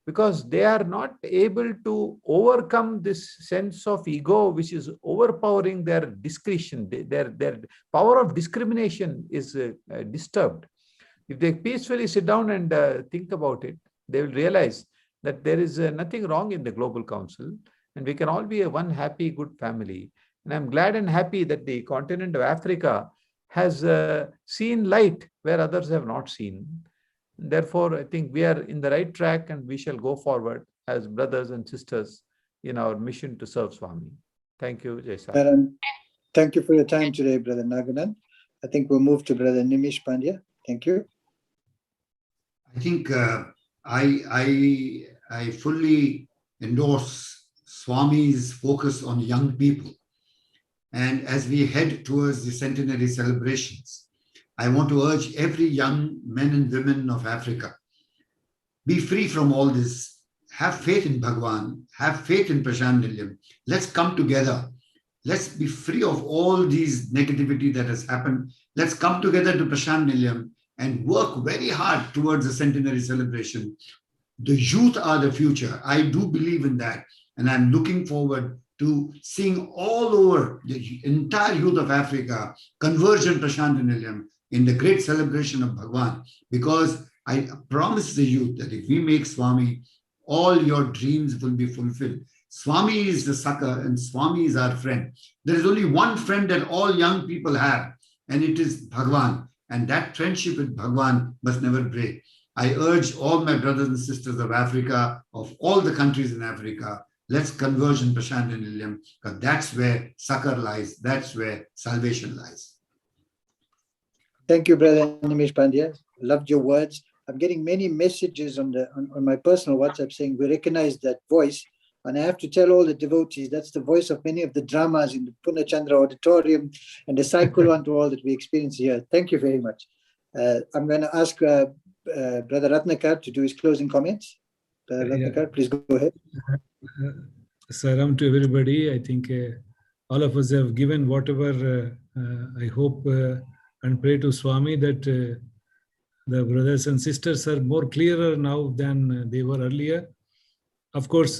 because they are not able to overcome this sense of ego which is overpowering their discretion. Their power of discrimination is disturbed. If they peacefully sit down and think about it, they will realize that there is nothing wrong in the Global Council, and we can all be one happy, good family. And I'm glad and happy that the continent of Africa has seen light where others have not seen. Therefore, I think we are in the right track, and we shall go forward as brothers and sisters in our mission to serve Swami. Thank you, Jai Sathya. Thank you for your time today, Brother Naganan. I think we'll move to Brother Nimish Pandya. Thank you. I think I fully endorse Swami's focus on young people. And as we head towards the centenary celebrations, I want to urge every young men and women of Africa, be free from all this. Have faith in Bhagwan. Have faith in Prashant Nilayam. Let's come together. Let's be free of all these negativity that has happened. Let's come together to Prashant Nilayam and work very hard towards the centenary celebration. The youth are the future. I do believe in that. And I'm looking forward to seeing all over the entire youth of Africa converge in Prashant Nilayam in the great celebration of Bhagwan, because I promise the youth that if we make Swami, all your dreams will be fulfilled. Swami is the sucker and Swami is our friend. There is only one friend that all young people have, and it is Bhagwan. And that friendship with Bhagwan must never break. I urge all my brothers and sisters of Africa, of all the countries in Africa, let's converge in Prashant Nilayam, because that's where succor lies. That's where salvation lies. Thank you, Brother Nimish Pandya. Loved your words. I'm getting many messages on my personal WhatsApp saying we recognize that voice. And I have to tell all the devotees, that's the voice of many of the dramas in the Punachandra Auditorium and the cycle and all that we experience here. Thank you very much. I'm going to ask Brother Ratnakar to do his closing comments. Ratnakar, please go ahead. Saram to everybody. I think all of us have given whatever I hope and pray to Swami that the brothers and sisters are more clearer now than they were earlier. Of course,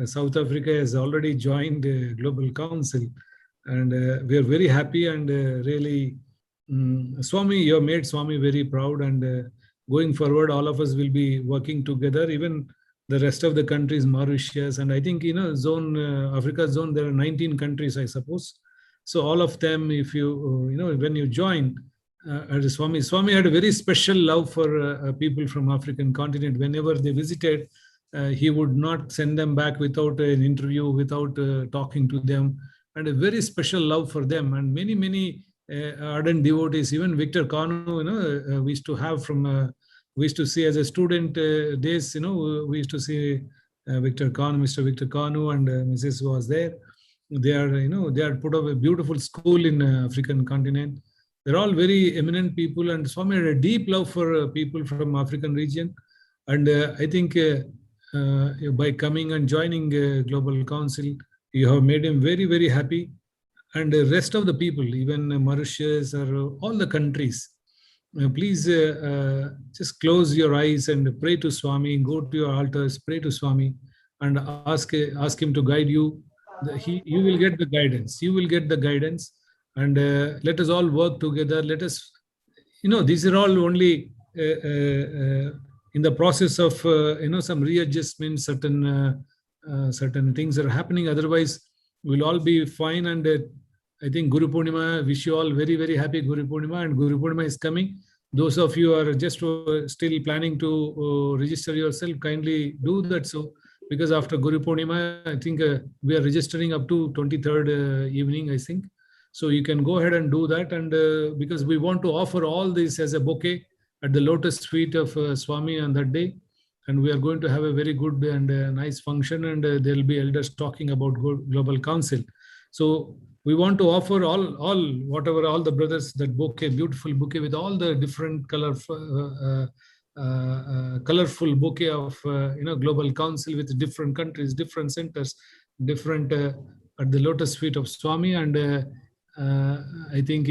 South Africa has already joined the Global Council, and we are very happy and really, Swami, you have made Swami very proud, and going forward, all of us will be working together, even the rest of the countries, Mauritius, and I think, Africa zone, there are 19 countries, I suppose. So all of them, if you, when you join, Swami had a very special love for people from African continent. Whenever they visited, he would not send them back without an interview, without talking to them, and a very special love for them. And many ardent devotees, even Victor Kanu, we used to have from, we used to see as a student days, we used to see Victor Kanu, Mr. Victor Kanu, and Mrs. was there. They are, they are put up a beautiful school in African continent. They're all very eminent people, and Swami had a deep love for people from African region. And I think by coming and joining Global Council, you have made him very, very happy. And the rest of the people, even Mauritius or all the countries, please just close your eyes and pray to Swami, go to your altars, pray to Swami, and ask him to guide you. You will get the guidance. You will get the guidance. And let us all work together. Let us, these are all only, in the process of some readjustment, certain things are happening. Otherwise, we'll all be fine. And I think Guru Purnima, wish you all very, very happy Guru Purnima. And Guru Purnima is coming. Those of you who are just still planning to register yourself, kindly do that. So, because after Guru Purnima, I think we are registering up to 23rd evening, I think. So you can go ahead and do that. And because we want to offer all this as a bouquet at the lotus feet of Swami on that day. And we are going to have a very good and nice function, and there will be elders talking about Global Council. So we want to offer all the brothers that bouquet, beautiful bouquet with all the different colorful bouquet of Global Council with different countries, different centers, different at the lotus feet of Swami. And I think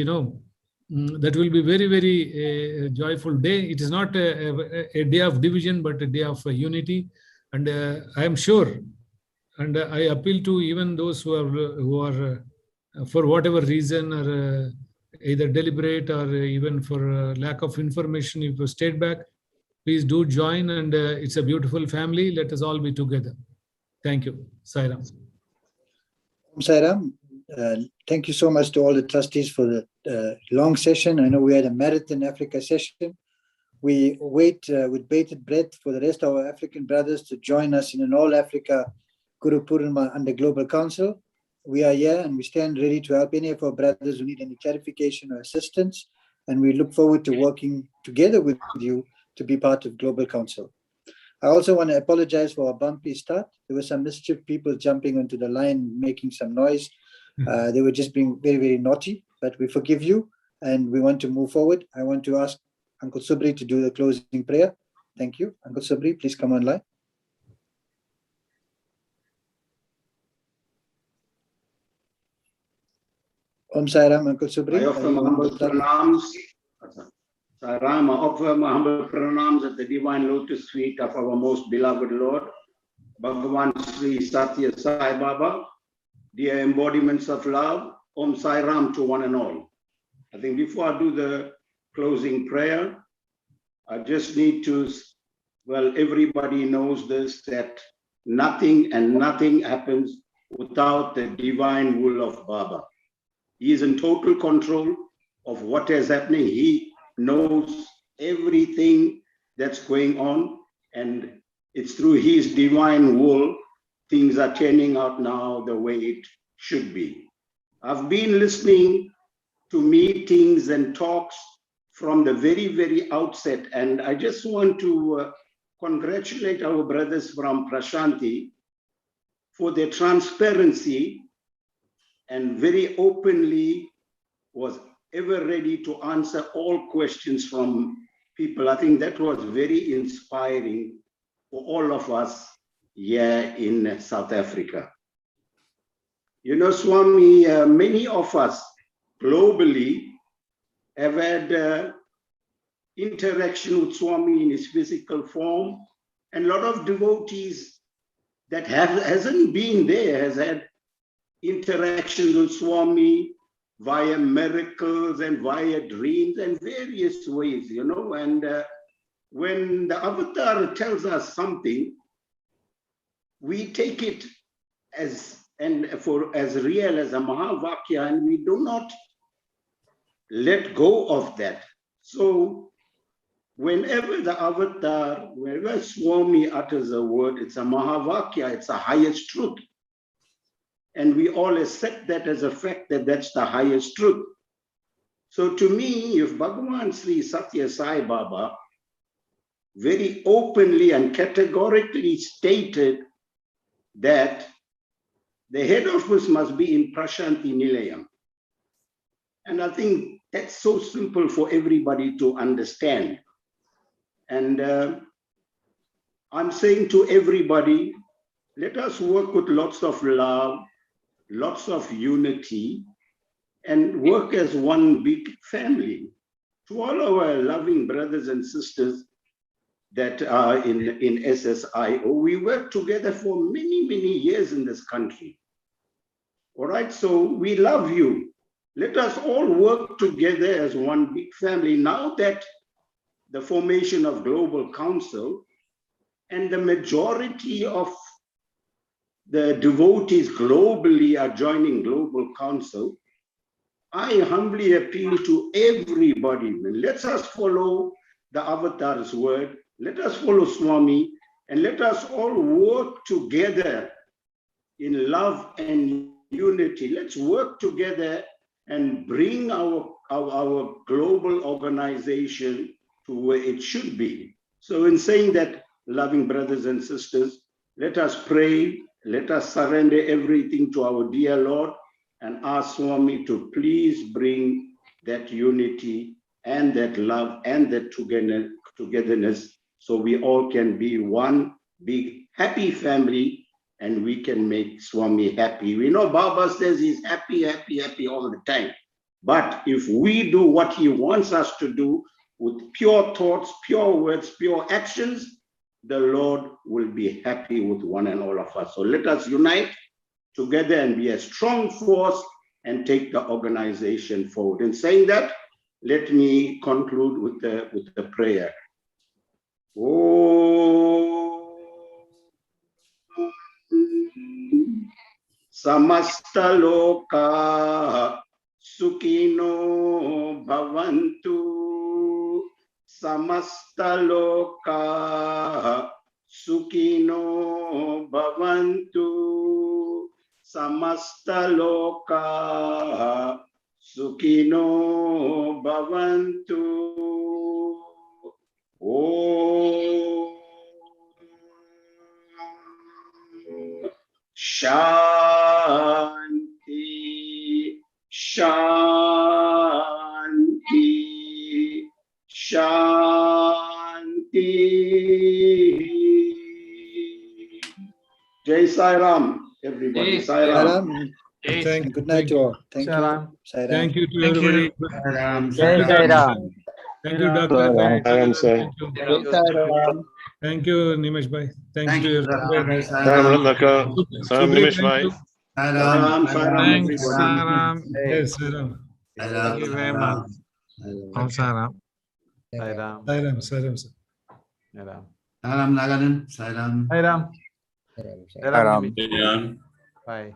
that will be very, very joyful day. It is not a day of division, but a day of unity. And I am sure, and I appeal to even those who are for whatever reason, or either deliberate or even for lack of information, if you stayed back, please do join. And it's a beautiful family. Let us all be together. Thank you. Sairam. Sairam. Thank you so much to all the trustees for the long session. I know we had a Marathon Africa session. We wait with bated breath for the rest of our African brothers to join us in an all-Africa Guru Purnima under Global Council. We are here and we stand ready to help any of our brothers who need any clarification or assistance. And we look forward to working together with you to be part of Global Council. I also want to apologize for a bumpy start. There were some mischief people jumping onto the line, making some noise. They were just being very, very naughty, but we forgive you and we want to move forward. I want to ask Uncle Subri to do the closing prayer. Thank you. Uncle Subri, please come online. Om Sai Ram, Uncle Subri. I offer my humble pranams. Sairam, I offer my humble pranams at the divine lotus feet of our most beloved Lord, Bhagavan Sri Sathya Sai Baba. Dear embodiments of love, Om Sai Ram to one and all. I think before I do the closing prayer, I just need to, well, everybody knows this, that nothing happens without the divine will of Baba. He is in total control of what is happening. He knows everything that's going on, and it's through his divine will things are turning out now the way it should be. I've been listening to meetings and talks from the very, very outset, and I just want to congratulate our brothers from Prashanti for their transparency and very openly was ever ready to answer all questions from people. I think that was very inspiring for all of us here in South Africa. You know, Swami, many of us globally have had interaction with Swami in his physical form, and a lot of devotees that hasn't been there has had interaction with Swami via miracles and via dreams and various ways, you know. And when the avatar tells us something, we take it as real as a Mahavakya, and we do not let go of that. So whenever the avatar, whenever Swami utters a word, it's a Mahavakya, it's the highest truth. And we all accept that as a fact that that's the highest truth. So to me, if Bhagavan Sri Sathya Sai Baba very openly and categorically stated that the head office must be in Prashanti Nilayam. And I think that's so simple for everybody to understand. And I'm saying to everybody, let us work with lots of love, lots of unity, and work as one big family. To all our loving brothers and sisters that are in SSIO, we worked together for many, many years in this country. All right, so we love you. Let us all work together as one big family. Now that the formation of Global Council, and the majority of the devotees globally are joining Global Council, I humbly appeal to everybody, let us follow the Avatar's word, let us follow Swami, and let us all work together in love and unity. Let's work together and bring our global organization to where it should be. So in saying that, loving brothers and sisters, let us pray, let us surrender everything to our dear Lord and ask Swami to please bring that unity and that love and that togetherness so we all can be one big happy family and we can make Swami happy. We know Baba says he's happy, happy, happy all the time. But if we do what he wants us to do with pure thoughts, pure words, pure actions, the Lord will be happy with one and all of us. So let us unite together and be a strong force and take the organization forward. In saying that, let me conclude with the prayer. Samasta loka sukino bhavantu. Samasta loka sukino bhavantu. Samasta loka sukino bhavantu. Shanti, Shanti, Shanti. Jai Sai Ram, everybody. Sai Ram. Good night to all. Thank you. Thank you to everybody. Jai Sai Ram. Thank you, Dr. Sai Ram, sir. Thank you, Nimesh Bhai. Thank you. Sai Ram, Ratnaka. Sai Ram, Nimesh Bhai. Saram, Thanks, Saram. Yes, Saram. Thank you very much. Om Saram. Sairam. Sairam, Sairam, sir. Sairam. Saram Naganan, Sairam. Sairam. Sairam. Bye.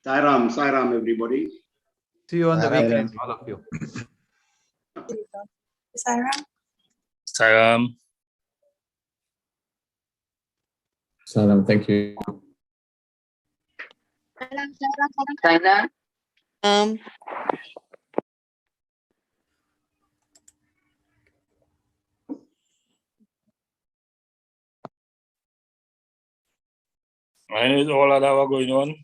Sairam, Sairam, everybody. See you on the weekend, all of you. Sairam. Sairam. Saram, thank you. Sairam. Mine is all that going on.